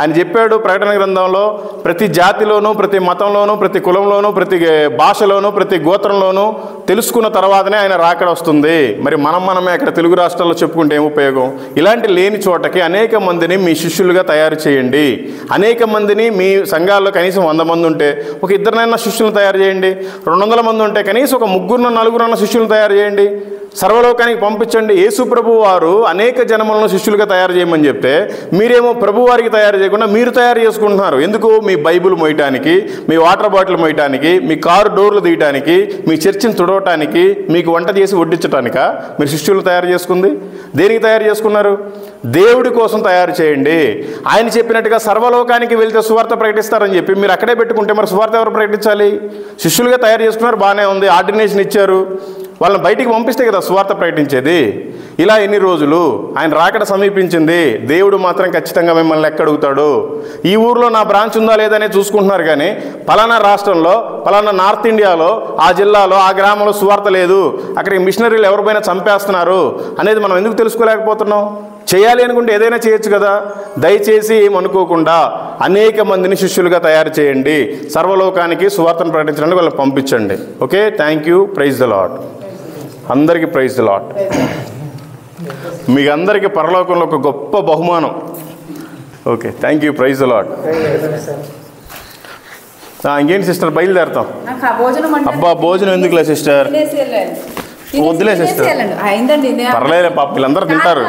ఆయన చెప్పాడు ప్రకటన గ్రంథంలో, ప్రతి జాతిలోనూ, ప్రతి మతంలోనూ, ప్రతి కులంలోనూ, ప్రతి భాషలోనూ, ప్రతి గోత్రంలోనూ తెలుసుకున్న తర్వాతనే ఆయన రాకడ వస్తుంది. మరి మనమే అక్కడ తెలుగు రాష్ట్రాల్లో చెప్పుకుంటే ఏం ఉపయోగం? ఇలాంటి లేని చోటకి అనేక మందిని మీ శిష్యులుగా తయారు చేయండి. అనేక మందిని మీ సంఘాల్లో కనీసం 100 మంది ఉంటే ఒక 2 శిష్యులను తయారు చేయండి. 200 మంది ఉంటే కనీసం ఒక 3-4 శిష్యులను తయారు చేయండి. సర్వలోకానికి పంపించండి. యేసు ప్రభు వారు అనేక జనములను శిష్యులుగా తయారు చేయమని చెప్తే మీరేమో ప్రభు వారికి తయారు చేయకుండా మీరు తయారు చేసుకుంటున్నారు. ఎందుకు? మీ బైబిల్ మోయటానికి, మీ వాటర్ బాటిల్ మోయటానికి, మీ కారు డోర్లు తీయటానికి, మీ చర్చిని తుడవటానికి, మీకు వంట చేసి వడ్డించటానికా మీరు శిష్యులు తయారు చేసుకుంది? దేనికి తయారు చేసుకున్నారు? దేవుడి కోసం తయారు చేయండి. ఆయన చెప్పినట్టుగా సర్వలోకానికి వెళ్తే సువార్త ప్రకటిస్తారని చెప్పి మీరు అక్కడే పెట్టుకుంటే మరి సువార్త ఎవరు ప్రకటించాలి? శిష్యులుగా తయారు చేసుకున్నారు, బాగానే ఉంది, ఆర్డినేషన్ ఇచ్చారు, వాళ్ళని బయటికి పంపిస్తే కదా సువార్త ప్రకటించేది. ఇలా ఎన్ని రోజులు? ఆయన రాకడ సమీపించింది. దేవుడు మాత్రం ఖచ్చితంగా మిమ్మల్ని ఎక్కడుగుతాడు? ఈ ఊర్లో నా బ్రాంచ్ ఉందా లేదనే చూసుకుంటున్నారు, కానీ పలానా రాష్ట్రంలో, పలానా నార్త్ ఇండియాలో, ఆ జిల్లాలో, ఆ గ్రామంలో సువార్త లేదు, అక్కడికి మిషనరీలు ఎవరిపైనా చంపేస్తున్నారు అనేది మనం ఎందుకు తెలుసుకోలేకపోతున్నాం? చేయాలి అనుకుంటే ఏదైనా చేయొచ్చు కదా. దయచేసి ఏమనుకోకుండా అనేక మందిని శిష్యులుగా తయారు చేయండి. సర్వలోకానికి సువార్తను ప్రకటించడానికి వాళ్ళని పంపించండి. Okay, thank you. Praise the lord. అందరికీ ప్రైజ్ ద లార్డ్. మీకు అందరికీ పరలోకంలో ఒక గొప్ప బహుమానం. Okay, thank you. Praise the lord. ఇంకేంటి సిస్టర్, బయలుదేరుతాం. అబ్బా, భోజనం ఎందుకులే సిస్టర్, వద్దులే సిస్టర్, పర్లేదు పాప, వీళ్ళందరూ తింటారు.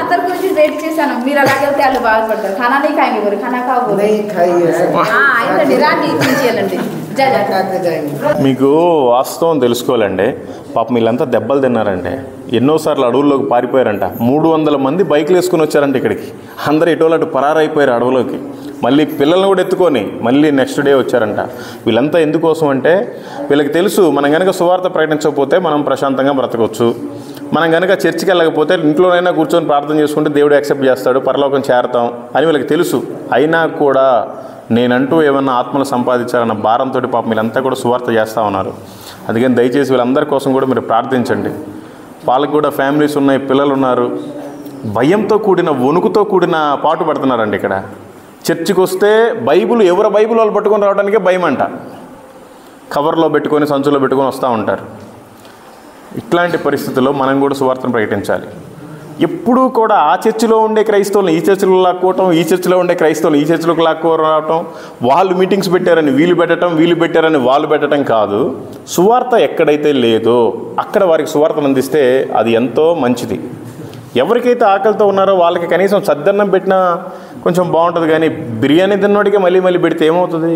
लौटा के जाएंगे। మీకు వాస్తవం తెలుసుకోవాలండి. పాపం వీళ్ళంతా దెబ్బలు తిన్నారంటే ఎన్నోసార్లు అడవుల్లోకి పారిపోయారంట. 300 మంది బైక్లు వేసుకుని వచ్చారంట ఇక్కడికి. అందరూ ఇటోలటు పరారైపోయారు అడవులోకి. మళ్ళీ పిల్లల్ని కూడా ఎత్తుకొని మళ్ళీ నెక్స్ట్ డే వచ్చారంట. వీళ్ళంతా ఎందుకోసం అంటే వీళ్ళకి తెలుసు మనం కనుక సువార్త ప్రకటించకపోతే మనం ప్రశాంతంగా బ్రతకొచ్చు, మనం కనుక చర్చికి వెళ్ళకపోతే ఇంట్లోనైనా కూర్చొని ప్రార్థన చేసుకుంటే దేవుడు యాక్సెప్ట్ చేస్తాడు, పరలోకం చేరతాం అని వీళ్ళకి తెలుసు. అయినా కూడా నేనంటూ ఏమన్నా ఆత్మలు సంపాదించాలన్న భారంతో పాపం వీళ్ళంతా కూడా సువార్త చేస్తూ ఉన్నారు. అందుకని దయచేసి వీళ్ళందరి కోసం కూడా మీరు ప్రార్థించండి. వాళ్ళకు కూడా ఫ్యామిలీస్ ఉన్నాయి, పిల్లలు ఉన్నారు. భయంతో కూడిన వణుకుతో కూడిన పాటు పడుతున్నారండి. ఇక్కడ చర్చికి వస్తే ఎవరి బైబిల్ వాళ్ళు పట్టుకొని రావడానికే భయం అంట. కవర్లో పెట్టుకొని సంచులో పెట్టుకొని వస్తూ ఉంటారు. ఇట్లాంటి పరిస్థితుల్లో మనం కూడా సువార్తను ప్రకటించాలి. ఎప్పుడూ కూడా ఆ చర్చిలో ఉండే క్రైస్తవులను ఈ చర్చిలో లాక్కోవటం, ఈ చర్చిలో ఉండే క్రైస్తవులను ఈ చర్చిలోకి లాక్కోవటం, వాళ్ళు మీటింగ్స్ పెట్టారని వీళ్ళు పెట్టడం, వీళ్ళు పెట్టారని వాళ్ళు పెట్టడం కాదు. సువార్త ఎక్కడైతే లేదో అక్కడ వారికి సువార్తను అందిస్తే అది ఎంతో మంచిది. ఎవరికైతే ఆకలితో ఉన్నారో వాళ్ళకి కనీసం సద్దన్నం పెట్టినా కొంచెం బాగుంటుంది. కానీ బిర్యానీ తిన్నోడికే మళ్ళీ మళ్ళీ పెడితే ఏమవుతుంది?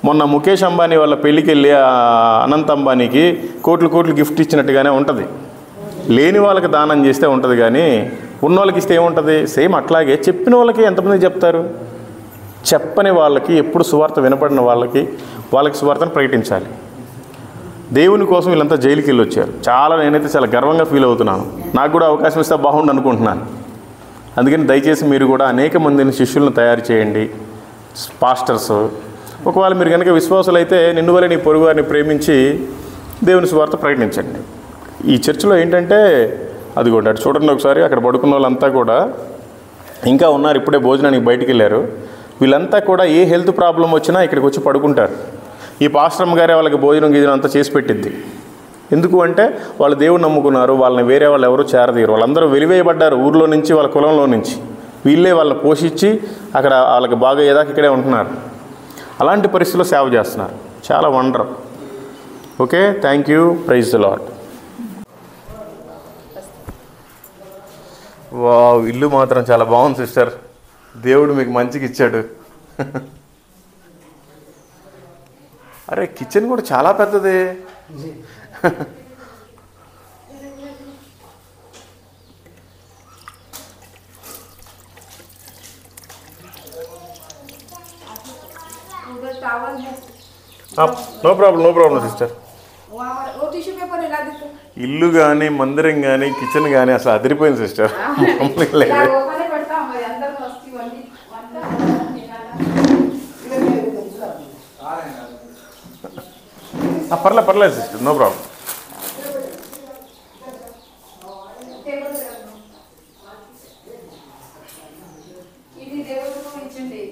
మొన్న ముఖేష్ అంబానీ వాళ్ళ పెళ్ళికి వెళ్ళి అనంత్ అంబానీకి కోట్లు గిఫ్ట్ ఇచ్చినట్టుగానే ఉంటుంది. లేని వాళ్ళకి దానం చేస్తే ఉంటుంది, కానీ ఉన్న వాళ్ళకి ఇస్తే ఏముంటుంది? సేమ్ అట్లాగే చెప్పిన వాళ్ళకి ఎంతమంది చెప్తారు? చెప్పని వాళ్ళకి, ఎప్పుడు సువార్త వినపడిన వాళ్ళకి సువార్తను ప్రకటించాలి. దేవుని కోసం వీళ్ళంతా జైలుకి వెళ్ళి వచ్చారు. నేనైతే చాలా గర్వంగా ఫీల్ అవుతున్నాను. నాకు కూడా అవకాశం ఇస్తే బాగుండు అనుకుంటున్నాను. అందుకని దయచేసి మీరు కూడా అనేక మందిని శిష్యులను తయారు చేయండి, పాస్టర్స్. ఒకవేళ మీరు కనుక విశ్వాసులు అయితే నిన్ను వలె నీ పొరుగు వారిని ప్రేమించి దేవుని సువార్త ప్రకటించండి. ఈ చర్చిలో ఏంటంటే అది కూడా అటు చూడండి ఒకసారి, అక్కడ పడుకున్న వాళ్ళంతా కూడా ఇంకా ఉన్నారు. ఇప్పుడే భోజనానికి బయటికి వెళ్ళారు. వీళ్ళంతా కూడా ఏ హెల్త్ ప్రాబ్లం వచ్చినా ఇక్కడికి వచ్చి పడుకుంటారు. ఈ పాస్టరమ్మ గారే వాళ్ళకి భోజనం గీజనం అంతా చేసి పెట్టిద్ది. ఎందుకు అంటే వాళ్ళు దేవుని నమ్ముకున్నారు, వాళ్ళని వేరే వాళ్ళు ఎవరు చేరదీయరు. వాళ్ళందరూ వెలివేయబడ్డారు ఊర్లో నుంచి, వాళ్ళ కులంలో నుంచి. వీళ్ళే వాళ్ళని పోషించి అక్కడ వాళ్ళకి బాగా ఏదాకా ఇక్కడే ఉంటున్నారు. అలాంటి పరిస్థితుల్లో సేవ చేస్తున్నారు. చాలా wonder. Okay, thank you. Praise the lord. Wow, ఇల్లు మాత్రం చాలా బాగుంది సిస్టర్. దేవుడు మీకు మంచిగా ఇచ్చాడు. అరే కిచెన్ కూడా చాలా పెద్దది. No problem sister. ఇల్లు కానీ మందిరం కానీ కిచెన్ కానీ అసలు అదిరిపోయింది సిస్టర్. పర్లేదు సిస్టర్, నో ప్రాబ్లం.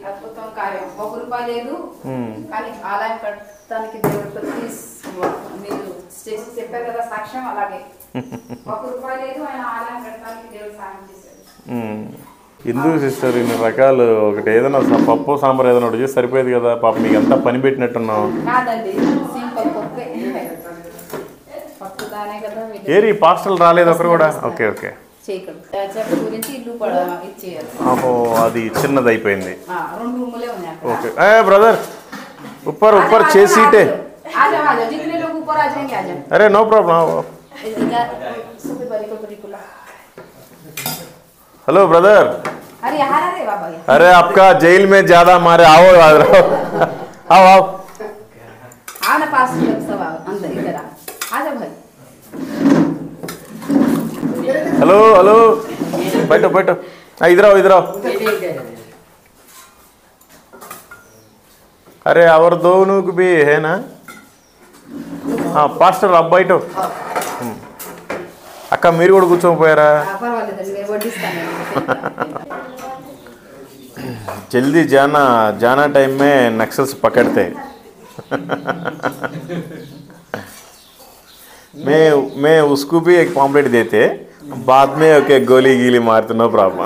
అద్భుతం కార్యం. 1 రూపాయి లేదు కానీ ఆలయం కట్టడానికి దేవుడితో మీరు చెప్పారు కదా సాక్ష్యం, అలాగే 1 రూపాయి లేదు ఆయన ఆలయం కట్టడానికి దేవుడు సాయం చేశాడు. ఎందుకు సిస్టర్ ఇన్ని రకాలు? ఒకటి ఏదైనా పప్పు సాంబార్ ఏదైనా ఒకటి చేసి సరిపోయేది కదా. పాప మీకు అంతా పని పెట్టినట్టున్నావు. కాదండి, సింపుల్ పప్పే. పప్పుదానే కదా. ఏరి పాస్టల్ రాలేదు ఒకరు కూడా? Okay okay. గురించి ఇల్లు ఇచ్చేయాలి. అది చిన్నది అయిపోయింది. 2 రూములే ఉన్నాయి. ఓకే. బ్రదర్ ऊपर छह सीटें. आ जाओ जितने लोग ऊपर आ जाएंगे आ जाओ. अरे नो प्रॉब्लम. Hello brother. अरे यहाँ रे बाबा. अरे आपका जेल में ज्यादा मारे. आओ आओ आओ ना पास सब अंदर इधर आ जाओ भाई. हेलो हेलो बैठो इधर आओ. अरे और दोनों को भी है ना? हाँ पास्टर आप बैठो. అక్క మీరు కూడా కూర్చోకపోయారా? जल्दी जाना टाइम में नक्सल्स पकड़ते. मैं उसको भी एक पॉम्पलेट देते, बाद में ओके गोली गीली मारते. No problem.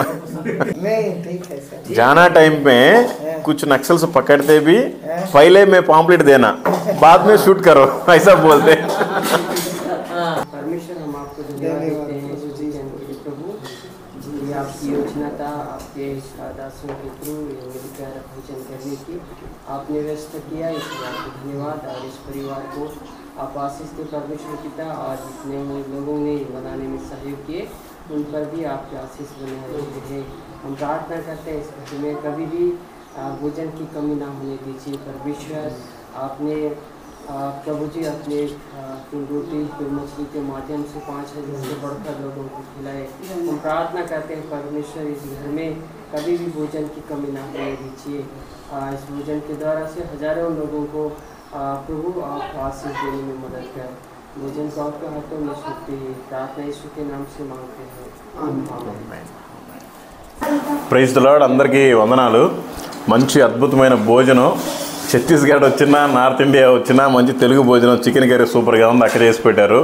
जाना टाइम में कुछ नक्सल्स पकड़ते भी, पहले में पॉम्पलेट देना, बाद में शूट करो, ऐसा बोलते. परमेश्वर हम आपको धन्यवाद देते हैं प्रभु, ये आपकी योजना था आपके दासों के थ्रू ये मिलकर भोजन करने की आपने व्यवस्था किया, इसलिए आपको धन्यवाद। और इस परिवार को आप आशीष के परमेश्वर पिता, और जितने लोगों ने बनाने में सहयोग किए उन पर भी आपके आशीष बने रहे। हम प्रार्थना करते हैं इस घर में कभी भी भोजन की कमी ना होने दीजिए परमेश्वर। आपने प्रभु जी अपने 3 रोटी 2 मछली के माध्यम से 5,000 से बढ़कर लोगों को खिलाए। हम प्रार्थना करते हैं परमेश्वर इस घर में कभी भी भोजन की कमी ना होने दीजिए। इस भोजन के द्वारा से हजारों लोगों को प्रभु आप आशीष देने में मदद कर। भोजन को आपके हाथों में सौंपते हैं, प्रार्थना यीशु के नाम से मांगते हैं, आमीन। ప్రైజ్ ది లార్డ్, అందరికీ వందనాలు। మంచి అద్భుతమైన భోజనం, ఛత్తీస్గఢ్ వచ్చినా నార్త్ ఇండియా వచ్చినా మంచి తెలుగు భోజనం, చికెన్ కర్రీ సూపర్గా ఉంది, అక్కడ చేసి పెట్టారు।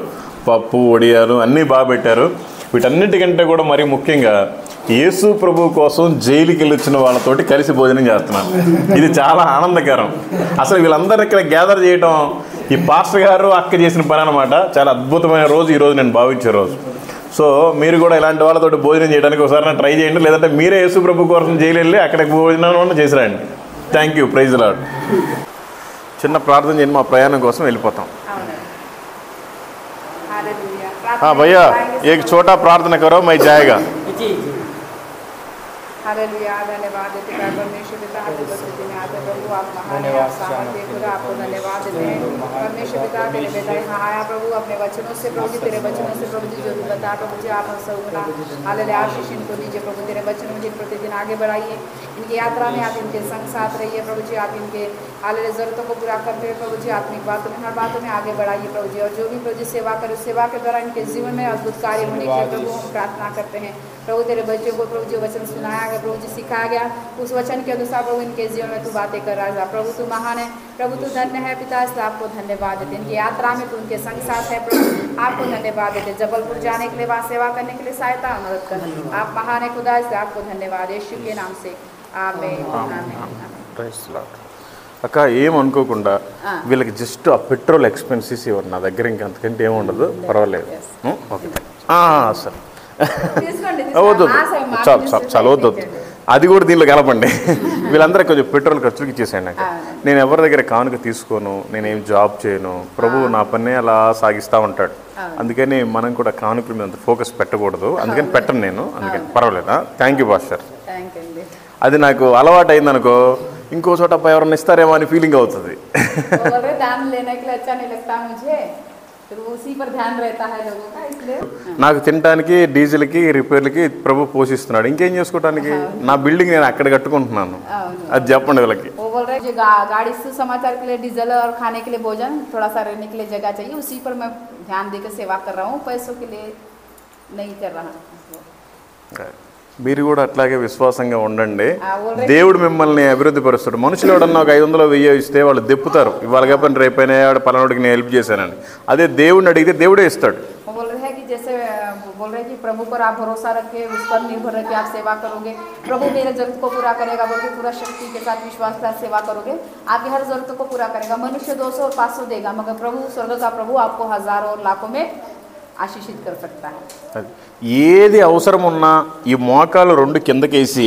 పప్పు వడియాలు అన్నీ బాగా పెట్టారు। వీటన్నిటికంటే కూడా మరీ ముఖ్యంగా యేసు ప్రభు కోసం జైలుకి వెళ్ళి వచ్చిన వాళ్ళతోటి కలిసి భోజనం చేస్తున్నాను। ఇది చాలా ఆనందకరం। అసలు వీళ్ళందరూ ఇక్కడ గ్యాదర్ చేయడం ఈ పాస్టర్ గారు అక్క చేసిన పని అనమాట। చాలా అద్భుతమైన రోజు ఈరోజు నేను భావించే రోజు। సో మీరు కూడా ఇలాంటి వాళ్ళతో భోజనం చేయడానికి ఒకసారి ట్రై చేయండి, లేదంటే మీరే యేసు ప్రభు కోసం జైలు వెళ్ళి అక్కడ భోజనం చేసిరండి। Thank you, praise the lord. చిన్న ప్రార్థన చేయండి, మా ప్రయాణం కోసం వెళ్ళిపోతాం। भैया एक छोटा प्रार्थना करो, मैं जाएगा। हालेलुया, धन्यवाद देते हैं परमेश्वर पिता, उपस्थिति में आते प्रभु आप महान हैं, आप सामर्थ्य खुदा, आपको धन्यवाद देते हैं परमेश्वर पिता। तेरे बेटा यहाँ आया प्रभु अपने वचनों से प्रभु जी, तेरे वचनों से प्रभु जी जो भी बता प्रभु जी आप हम सब गुना हालेलुया आशीष इनको दीजिए प्रभु। तेरे वचनों में दिन प्रतिदिन आगे बढ़ाइए, इनकी यात्रा में आप इनके संग साथ रहिए प्रभु जी। आप इनके हालेलुया जरूरतों को पूरा करते हुए प्रभु जी आत्मिक बातों में हर बातों में आगे बढ़ाइए प्रभु जी। और जो भी प्रभु जी सेवा करे उस सेवा के द्वारा इनके जीवन में अद्भुत कार्य होने के लिए प्रभु हम प्रार्थना करते हैं प्रभु। तेरे बच्चों को प्रभु जो वचन सुनाया गया प्रभु जी, सिखाया गया, उस वचन के अनुसार प्रभु इनके जीवन में तू बातें कर रहा है प्रभु। तू महान है प्रभु, तू धन्य है पिता, इसलिए आपको धन्यवाद देते हैं। इनकी यात्रा में तू उनके संग साथ है प्रभु, आपको धन्यवाद देते। जबलपुर जाने के लिए, वहाँ सेवा करने के लिए सहायता मदद कर, आप महान है खुदा, इसलिए आपको धन्यवाद यीशु के नाम से, आमीन आमीन। అక్క ఏమనుకోకుండా వీళ్ళకి జస్ట్ ఆ పెట్రోల్ ఎక్స్పెన్సెస్ ఇవ్వండి, నా దగ్గర ఇంకా అంతకంటే ఏముండదు, పర్వాలేదు। ఓకే సార్, వద్దు చాలా వద్దు, అది కూడా దీనిలో కలపండి। వీళ్ళందరూ కొంచెం పెట్రోల్ ఖర్చులకి ఇచ్చేసేయండి నాకు। నేను ఎవరి దగ్గర కానుక తీసుకోను, నేనేం జాబ్ చేయను, ప్రభువు నా పని అలా సాగిస్తూ ఉంటాడు। అందుకని మనం కూడా కానుకల మీద అంత ఫోకస్ పెట్టకూడదు, అందుకని పెట్టను నేను, అందుకని పర్వాలేదా? Thank you pastor. అది నాకు అలవాటు అయిందనుకో, ఇంకో చోట ఎవరన్నా ఇస్తారేమో అని ఫీలింగ్ అవుతుంది। నాకు తినడానికి, డీజిల్కి, రిపేర్లకి ప్రభు పోషిస్తున్నాడు, ఇంకేం చేసుకోవడానికి? నా బిల్డింగ్ నేను అక్కడ కట్టుకుంటున్నాను, అది చెప్పండి వీళ్ళకి। गाड़ी से समाचार के लिए डीजल और खाने के लिए भोजन, थोड़ा सा रहने के लिए जगह चाहिए, उसी पर मैं ध्यान देकर सेवा कर रहा हूँ, पैसों के लिए नहीं कर रहा। మీరు కూడా అట్లాగే విశ్వాసంగా ఉండండి, దేవుడు మిమ్మల్ని అభివృద్ధి పరుస్తాడు। మనుషులు ఎవడన్నా ఒక 500 1000 ఇస్తే వాళ్ళు దెప్పుతారు, ఇవాళ కాకపోయినా రేపైనా వాడు పలానాడికి నేను హెల్ప్ చేశానని। అదే దేవుడిని అడిగితే దేవుడే ఇస్తాడు। जैसे बोल रहे हैं कि प्रभु पर आप भरोसा रखें, उस पर निर्भर रख के आप सेवा करोगे, प्रभु मेरे जरूरत को पूरा करेगा बोल के पूरा शक्ति के साथ विश्वास के साथ सेवा करोगे, आपकी हर जरूरत को पूरा करेगा। मनुष्य 200 और 500 देगा, मगर प्रभु स्वर्ग का प्रभु आपको हजारों और लाखों में आशीषित कर सकता है। ఏది అవసరం ఉన్నా ఈ మోకాలు 2 కిందకేసి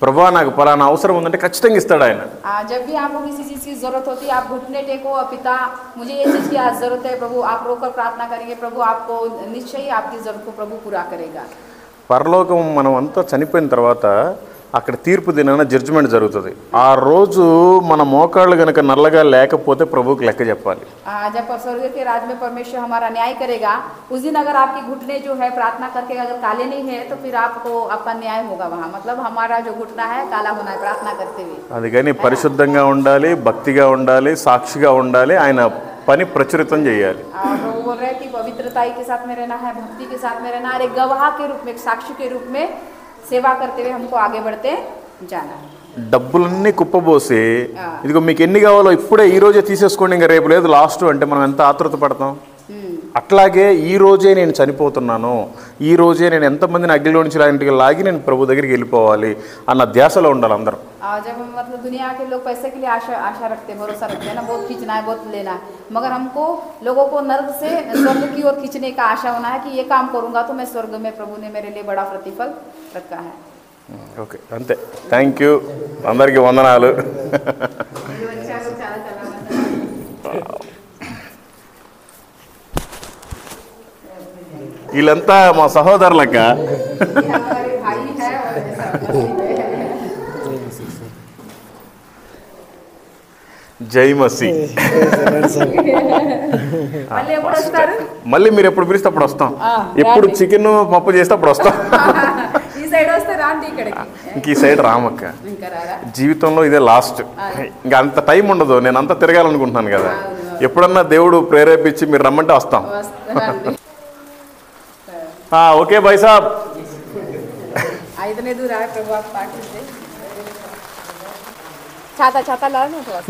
ప్రభా నాకు పలానా అవసరం ఉందంటే ఖచ్చితంగా ఇస్తాడు ఆయన। जब भी आपको किसी चीज की जरूरत होती है, आप घुटने टेको, पिता मुझे ये चीज की आज जरूरत है प्रभु, आप रोकर प्रार्थना करेंगे, प्रभु आपको निश्चय आपकी जरूरत को प्रभु पूरा करेगा। పరలోకం మనం అంతా చనిపోయిన తర్వాత అక్కడ తీర్పు దినాన జడ్జిమెంట్ జరుగుతుంది। ఆ రోజు మన మోకాళ్ళు గనక నల్లగా లేకపోతే ప్రభువుకి లెక్క చెప్పాలి। जब स्वर्ग के राज में परमेश्वर हमारा न्याय करेगा, उस दिन अगर आपकी घुटने जो है प्रार्थना करके अगर काले नहीं है तो फिर आपको आपका न्याय होगा वहाँ, मतलब हमारा जो घुटना है काला होना है प्रार्थना करते हुए। అందుకని పరిశుద్ధంగా ఉండాలి, భక్తిగా ఉండాలి, సాక్షిగా ఉండాలి, ఆయన పని ప్రచురితం చేయాలి। वो बोल रहे हैं कि पवित्रता के साथ में रहना है, भक्ति के साथ में रहना है, एक गवाह के रूप में, एक साक्षी के रूप में सेवा करते हुए हमको आगे बढ़ते जाना है। డబ్బులన్నీ కుప్పబోసి ఇదిగో మీకు ఎన్ని కావాలో ఇప్పుడే ఈ రోజే తీసేసుకోండి, ఇంకా రేపు లేదు లాస్ట్ అంటే మనం ఎంత ఆతృత పడతాం। అట్లాగే ఈ రోజే నేను చనిపోతున్నాను, ఈ రోజే నేను ఎంతమందిని అగ్నిలో నుంచి ఇంటికి లాగి నేను ప్రభు దగ్గరికి వెళ్ళిపోవాలి అన్న ధ్యాసలో ఉండాలి అందరం. जब मतलब दुनिया के लोग पैसे के लिए आशा रखते हैं, भरोसा रखते हैं ना, बहुत खींचना है, बहुत लेना है, मगर हमको लोगों को नर्क से स्वर्ग की ओर खींचने का आशा होना है कि ये काम करूंगा तो मैं स्वर्ग में प्रभु ने मेरे लिए बड़ा प्रतिफल रखा है. ఓకే, అంతే. థ్యాంక్ యూ, అందరికీ వందనాలు. వీళ్ళంతా మా సహోదరులక్క. జై మసీ. మళ్ళీ మీరు ఎప్పుడు పిలిస్తే అప్పుడు వస్తాం. ఎప్పుడు చికెన్ పప్పు చేస్తే అప్పుడు వస్తాం. ఇంక ఈ సైడ్ రామక్క. జీవితంలో ఇదే లాస్ట్, ఇంకా అంత టైం ఉండదు. నేను అంతా తిరగాలనుకుంటున్నాను కదా. ఎప్పుడన్నా దేవుడు ప్రేరేపించి మీరు రమ్మంటే వస్తాం. ఓకే భాయ్ సాబ్.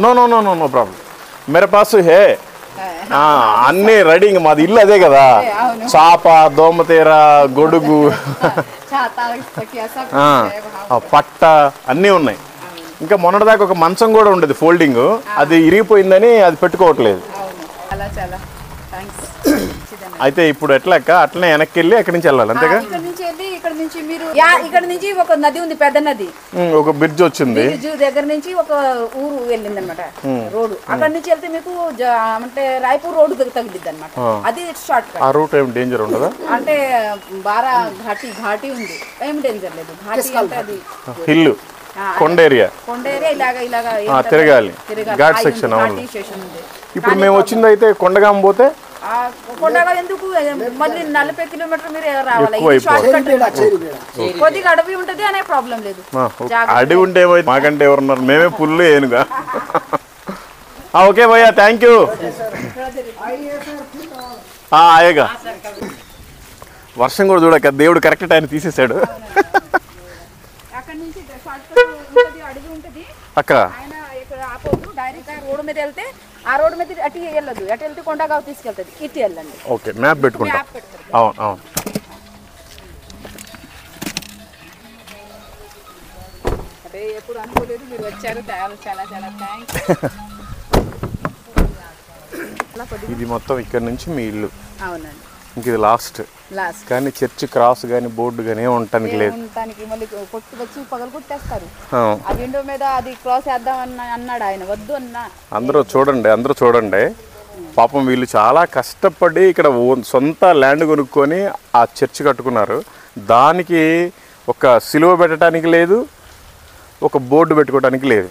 No no no no no problem, मेरे पास है. అన్నీ రెడీ. మాది ఇల్లు అదే కదా, చాప, దోమతేర, గొడుగు, పట్ట అన్నీ ఉన్నాయి. ఇంకా మొన్నటిదాకా ఒక మంచం కూడా ఉండేది ఫోల్డింగ్, అది ఇరిగిపోయిందని అది పెట్టుకోవట్లేదు. అయితే ఇప్పుడు ఎట్లా అట్లనే వెనక్కి వెళ్ళి అక్కడి నుంచి వెళ్ళాలి అంతేగా. ఇక్కడ నుంచి ఒక నది ఉంది, పెద్ద నది, ఒక బ్రిడ్జ్ వచ్చింది. దగ్గర నుంచి ఒక ఊరు వెళ్ళింది అనమాట రోడ్డు. అక్కడ నుంచి వెళ్తే మీకు అంటే రాయపూర్ రోడ్డు తగిలిద్ది అనమాట. అది షార్ట్ కట్. ఆ రూట్ ఏం డేంజర్ ఉండదా? అంటే బారా ఘాటి ఉంది, ఏం డేంజర్ లేదు. ఘాటి అంటే అది హిల్, కొండ ఏరియా ఇలాగా తిరగాలి. ఘాట్ సెక్షన్. అవును. ఇప్పుడు మేము వచ్చింది అయితే కొండగాం పోతే కొండగా ఎందుకు మళ్ళీ 40 కిలోమీటర్ మీరు రావాలి. కొద్దిగా అడవి ఉంటది అనే ప్రాబ్లం లేదు. అడవి ఉంటే మాకంటే ఎవరున్నారు, మేమే పుల్లు ఏనుగా. ఓకే భయ్యా, థ్యాంక్ యూ. అయ్యగా వర్షం కూడా చూడక దేవుడు కరెక్ట్ టైం తీసేసాడు. అక్క రోడ్డు మీద వెళ్తే ఆ రోడ్డు మీద అటు వెళ్ళదు, అటు వెళ్తే కొండగావ్ తీసుకెళ్తుంది, ఇటు వెళ్ళండి. ఓకే, మ్యాప్ పెట్టుకుంటా. అవును అవును. అదే ఎప్పుడు అనుకోలేదు, మీరు వచ్చారు. చాలా చాలా థ్యాంక్స్. ఇది మొత్తం ఇక్కడ నుంచి మీ ఇల్లు? అవునండి. ఇంక ఇది లాస్ట్. కానీ చర్చి క్రాస్ కానీ బోర్డు కానీ ఉండటానికి లేదు. మళ్ళీ కొట్టి వచ్చి పగలు కొట్టేస్తారు. ఆ విండో మీద అది క్రాస్ వేద్దాం అన్నాడు ఆయన, వద్దు అన్నా. అందరూ చూడండి పాపం వీళ్ళు చాలా కష్టపడి ఇక్కడ సొంత ల్యాండ్ కొనుక్కొని ఆ చర్చి కట్టుకున్నారు. దానికి ఒక సిలువ పెట్టడానికి లేదు, ఒక బోర్డు పెట్టుకోవడానికి లేదు.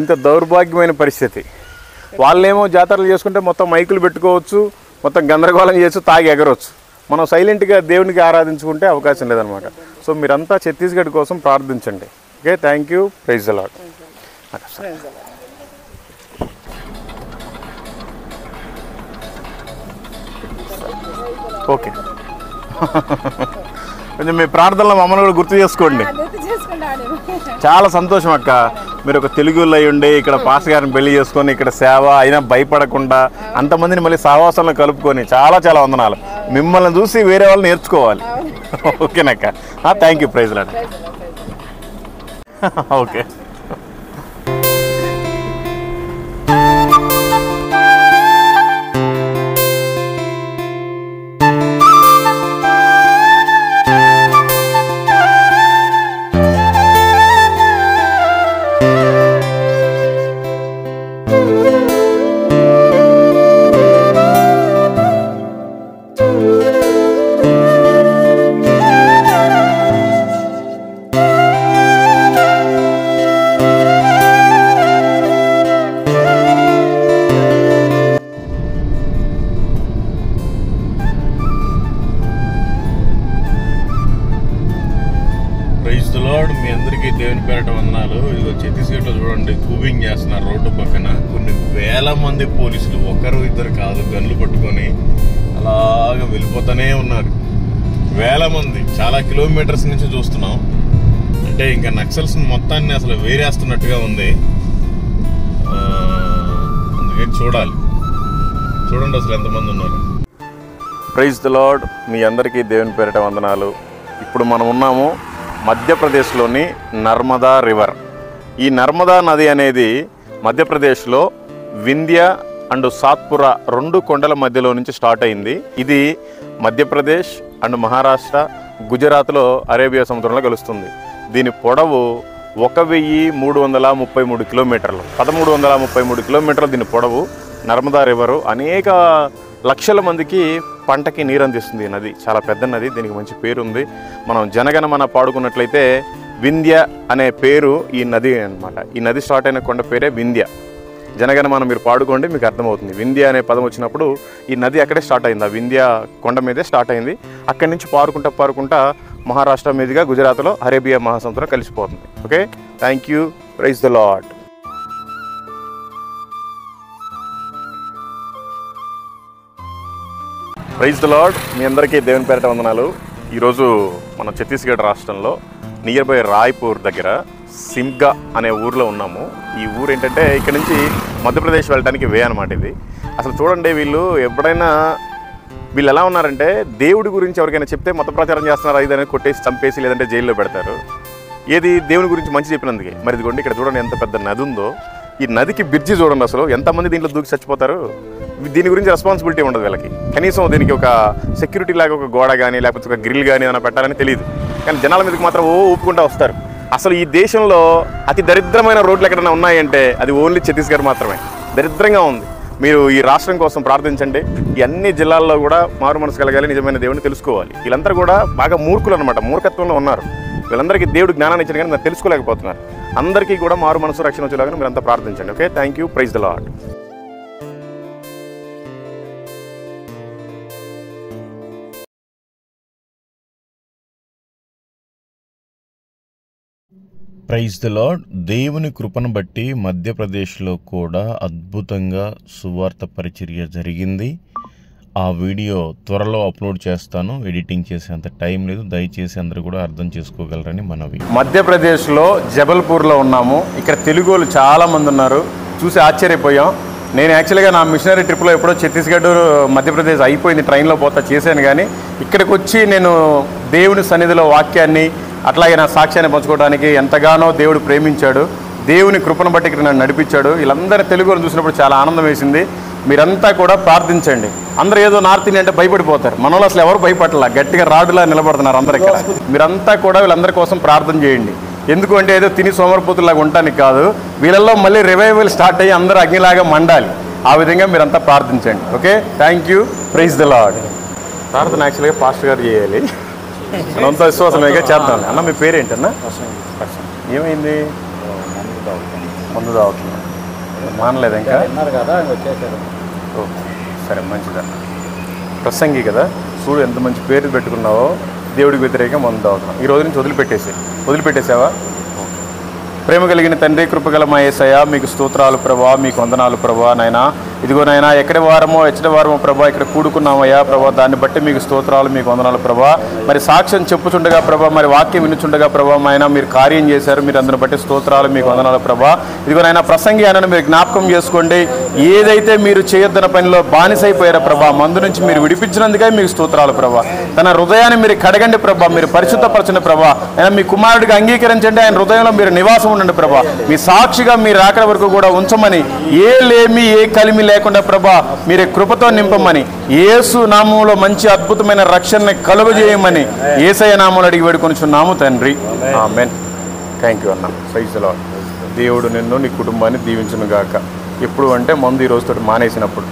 ఇంత దౌర్భాగ్యమైన పరిస్థితి. వాళ్ళేమో జాతరలు చేసుకుంటే మొత్తం మైకులు పెట్టుకోవచ్చు, మొత్తం గందరగోళం చేసి తాగి ఎగరవచ్చు. మనం సైలెంట్గా దేవునికి ఆరాధించుకుంటే అవకాశం లేదనమాట. సో మీరంతా ఛత్తీస్గఢ్ కోసం ప్రార్థించండి. Okay, thank you. Praise the lord. Okay, కొంచెం మీ ప్రార్థనలో మమ్మల్ని కూడా గుర్తు చేసుకోండి. చాలా సంతోషం అక్క, మీరు ఒక తెలుగులో అయి ఉండి ఇక్కడ పాస్ గారిని పెళ్లి చేసుకొని ఇక్కడ సేవ అయినా భయపడకుండా అంతమందిని మళ్ళీ సహవాసంలో కలుపుకొని చాలా చాలా వందనాలు. మిమ్మల్ని చూసి వేరే వాళ్ళు నేర్చుకోవాలి. ఓకేనక్క, thank you. Praise lord. Okay. మీ అందరికీ దేవుని పేరట వందనాలు. ఇదిగో ఛత్తీస్గఢ్లో చూడండి, కూబింగ్ చేస్తున్నారు రోడ్డు పక్కన. కొన్ని వేల మంది పోలీసులు, ఒకరు ఇద్దరు కాదు, గన్లు పట్టుకొని అలాగా వెళ్ళిపోతూనే ఉన్నారు. వేల మంది, చాలా కిలోమీటర్స్ నుంచి చూస్తున్నాం. అంటే ఇంకా నక్సల్స్ మొత్తాన్ని అసలు వేరేస్తున్నట్టుగా ఉంది. అందుకని చూడాలి. చూడండి అసలు ఎంతమంది ఉన్నారు. Praise the lord. మీ అందరికీ దేవుని పేరిట వందనాలు. ఇప్పుడు మనం ఉన్నాము మధ్యప్రదేశ్లోని నర్మదా రివర్. ఈ నర్మదా నది అనేది మధ్యప్రదేశ్లో వింధ్య అండ్ సాత్పురా 2 కొండల మధ్యలో నుంచి స్టార్ట్ అయింది. ఇది మధ్యప్రదేశ్ అండ్ మహారాష్ట్ర, గుజరాత్లో అరేబియా సముద్రంలో కలుస్తుంది. దీని పొడవు 1333 కిలోమీటర్లు, 1333 కిలోమీటర్లు దీని పొడవు. నర్మదా రివరు అనేక లక్షల మందికి పంటకి నీరు అందిస్తుంది. నది చాలా పెద్ద నది, దీనికి మంచి పేరు ఉంది. మనం జనగణమన పాడుకున్నట్లయితే వింధ్య అనే పేరు ఈ నది అన్నమాట. ఈ నది స్టార్ట్ అయిన కొండ పేరే వింధ్య. జనగణమన మీరు పాడుకోండి, మీకు అర్థమవుతుంది. వింధ్య అనే పదం వచ్చినప్పుడు ఈ నది అక్కడే స్టార్ట్ అయింది, ఆ వింధ్య కొండ మీదే స్టార్ట్ అయింది. అక్కడి నుంచి పారుకుంటా మహారాష్ట్ర మీదుగా గుజరాత్లో అరేబియా మహాసముద్రం కలిసిపోతుంది. Okay, thank you. Praise the lord. Praise the lord. మీ అందరికీ దేవుని పేరిట వందనాలు. ఈరోజు మన ఛత్తీస్గఢ్ రాష్ట్రంలో నియర్ బై రాయ్పూర్ దగ్గర సిమ్గా అనే ఊరిలో ఉన్నాము. ఈ ఊరు ఏంటంటే ఇక్కడ నుంచి మధ్యప్రదేశ్ వెళ్ళడానికి వే అనమాట ఇది. అసలు చూడండి, వీళ్ళు ఎలా ఉన్నారంటే దేవుడి గురించి ఎవరికైనా చెప్తే మత ప్రచారం చేస్తున్నారు, ఇదని కొట్టేసి చంపేసి లేదంటే జైల్లో పెడతారు. ఏది దేవుని గురించి మంచి చెప్పినందుకే. మరి ఇదిగోండి, ఇక్కడ చూడండి ఎంత పెద్ద నది ఉందో. ఈ నదికి బ్రిడ్జి చూడండి, అసలు ఎంతమంది దీంట్లో దూకి చచ్చిపోతారు. దీని గురించి రెస్పాన్సిబిలిటీ ఉండదు వీళ్ళకి. కనీసం దీనికి ఒక సెక్యూరిటీ లాగా ఒక గోడ కానీ లేకపోతే ఒక గ్రిల్ కానీ ఏమైనా పెట్టాలని తెలియదు. కానీ జనాల మీదకి మాత్రం ఊపుకుంటూ వస్తారు. అసలు ఈ దేశంలో అతి దరిద్రమైన రోడ్లు ఎక్కడైనా ఉన్నాయంటే అది ఓన్లీ ఛత్తీస్గఢ్ మాత్రమే. దరిద్రంగా ఉంది. మీరు ఈ రాష్ట్రం కోసం ప్రార్థించండి. ఈ అన్ని జిల్లాల్లో కూడా మారు మనసు కలగాలి, నిజమైన దేవుని తెలుసుకోవాలి. వీళ్ళందరూ కూడా బాగా మూర్ఖులు అనమాట, మూర్ఖత్వంలో ఉన్నారు. వీళ్ళందరికీ దేవుడు జ్ఞానాన్ని ఇచ్చిన కానీ మీరు తెలుసుకోలేకపోతున్నారు. అందరికీ కూడా మారు మనసు రక్షణ వచ్చేలాగా మీరు అంతా ప్రార్థించండి. Okay, thank you. Praise the lord. Praise the lord. దేవుని కృపను బట్టి మధ్యప్రదేశ్లో కూడా అద్భుతంగా సువార్త పరిచర్య జరిగింది. ఆ వీడియో త్వరలో అప్లోడ్ చేస్తాను. ఎడిటింగ్ చేసేంత టైం లేదు, దయచేసి అందరూ కూడా అర్థం చేసుకోగలరని మనవి. మధ్యప్రదేశ్లో జబల్పూర్లో ఉన్నాము. ఇక్కడ తెలుగులు చాలామంది ఉన్నారు, చూసి ఆశ్చర్యపోయాం. నేను యాక్చువల్గా నా మిషనరీ ట్రిప్లో ఎప్పుడో ఛత్తీస్గఢ్ మధ్యప్రదేశ్ అయిపోయింది, ట్రైన్లో పోతా చేశాను. కానీ ఇక్కడికి వచ్చి నేను దేవుని సన్నిధిలో వాక్యాన్ని అట్లాగే నా సాక్ష్యాన్ని పంచుకోవడానికి ఎంతగానో దేవుడు ప్రేమించాడు. దేవుని కృపను బట్టి ఇక్కడ నన్ను నడిపించాడు. వీళ్ళందరూ తెలుగుని చూసినప్పుడు చాలా ఆనందం వేసింది. మీరంతా కూడా ప్రార్థించండి. అందరూ ఏదో నార్త్ ఇండియా అంటే భయపడిపోతారు. మన వాళ్ళు అసలు ఎవరు భయపడలా, గట్టిగా రాడులా నిలబడుతున్నారు అందరు ఇక్కడ. మీరంతా కూడా వీళ్ళందరి కోసం ప్రార్థన చేయండి. ఎందుకు అంటే ఏదో తిని సోమరపోతులాగా ఉండటానికి కాదు, వీళ్ళల్లో మళ్ళీ రివైవల్ స్టార్ట్ అయ్యి అందరూ అగ్నిలాగా మండాలి. ఆ విధంగా మీరంతా ప్రార్థించండి. Okay, thank you. Praise the lord. ప్రార్థన యాక్చువల్గా పాస్టర్ గారు చేయాలి, అంత విశ్వాసంగా చేద్దాం. అన్న మీ పేరేంటన్నా? ఏమైంది? మందు తాగుతున్నా, మానలేదు ఇంకా? ఓకే, సరే, మంచిదన్న. ప్రసంగి కదా, చూడు ఎంత మంచి పేరు పెట్టుకున్నావో. దేవుడికి వ్యతిరేకంగా మందు తాగుతున్నావు. ఈ రోజు నుంచి వదిలిపెట్టేసావా? ప్రేమ కలిగిన తండ్రి, కృపగల మా యేసయ్య, మీకు స్తోత్రాలు ప్రభా, మీకు వందనాలు ప్రభా. నాయనా, ఇదిగో నాయనా, ఎచ్చటి వారమో ప్రభా ఇక్కడ కూడుకున్నామయ్యా ప్రభా. దాన్ని బట్టి మీకు స్తోత్రాలు, మీకు వందనాలు ప్రభా. మరి సాక్ష్యం చెప్పుచుండగా ప్రభా, మరి వాక్యం వినుచుండగా ప్రభా, ఆయన మీరు కార్యం చేశారు. మీరు అందరిని బట్టి స్తోత్రాలు, మీకు వందనాలు ప్రభా. ఇదిగో నాయనా, ప్రసంగి ఆయనను మీరు జ్ఞాపకం చేసుకోండి. ఏదైతే మీరు చేయొద్దన్న పనిలో బానిసైపోయారో ప్రభా, మందు నుంచి మీరు విడిపించినందుకే మీకు స్తోత్రాలు ప్రభా. తన హృదయాన్ని మీరు కడగండి ప్రభా, మీరు పరిశుద్ధపరచండి ప్రభా. ఆయన మీ కుమారుడిగా అంగీకరించండి, ఆయన హృదయంలో మీరు నివాసం ఉండండి ప్రభా. మీ సాక్షిగా మీరు రాకడ వరకు కూడా ఉంచమని, ఏ లేమి ఏ కలిమి లేకుండా ప్రభా మీరే కృపతో నింపమని, యేసు నామంలో మంచి అద్భుతమైన రక్షణని కలుగజేయమని యేసయ్య నామంలో అడిగి వేడుకొనిచున్నాము తండ్రి, ఆమేన్. థ్యాంక్ యూ అన్న. Praise the lord. దేవుడు నిన్ను నీ కుటుంబాన్ని దీవించును గాక. ఎప్పుడు అంటే మందు ఈ రోజుతో మానేసినప్పుడు.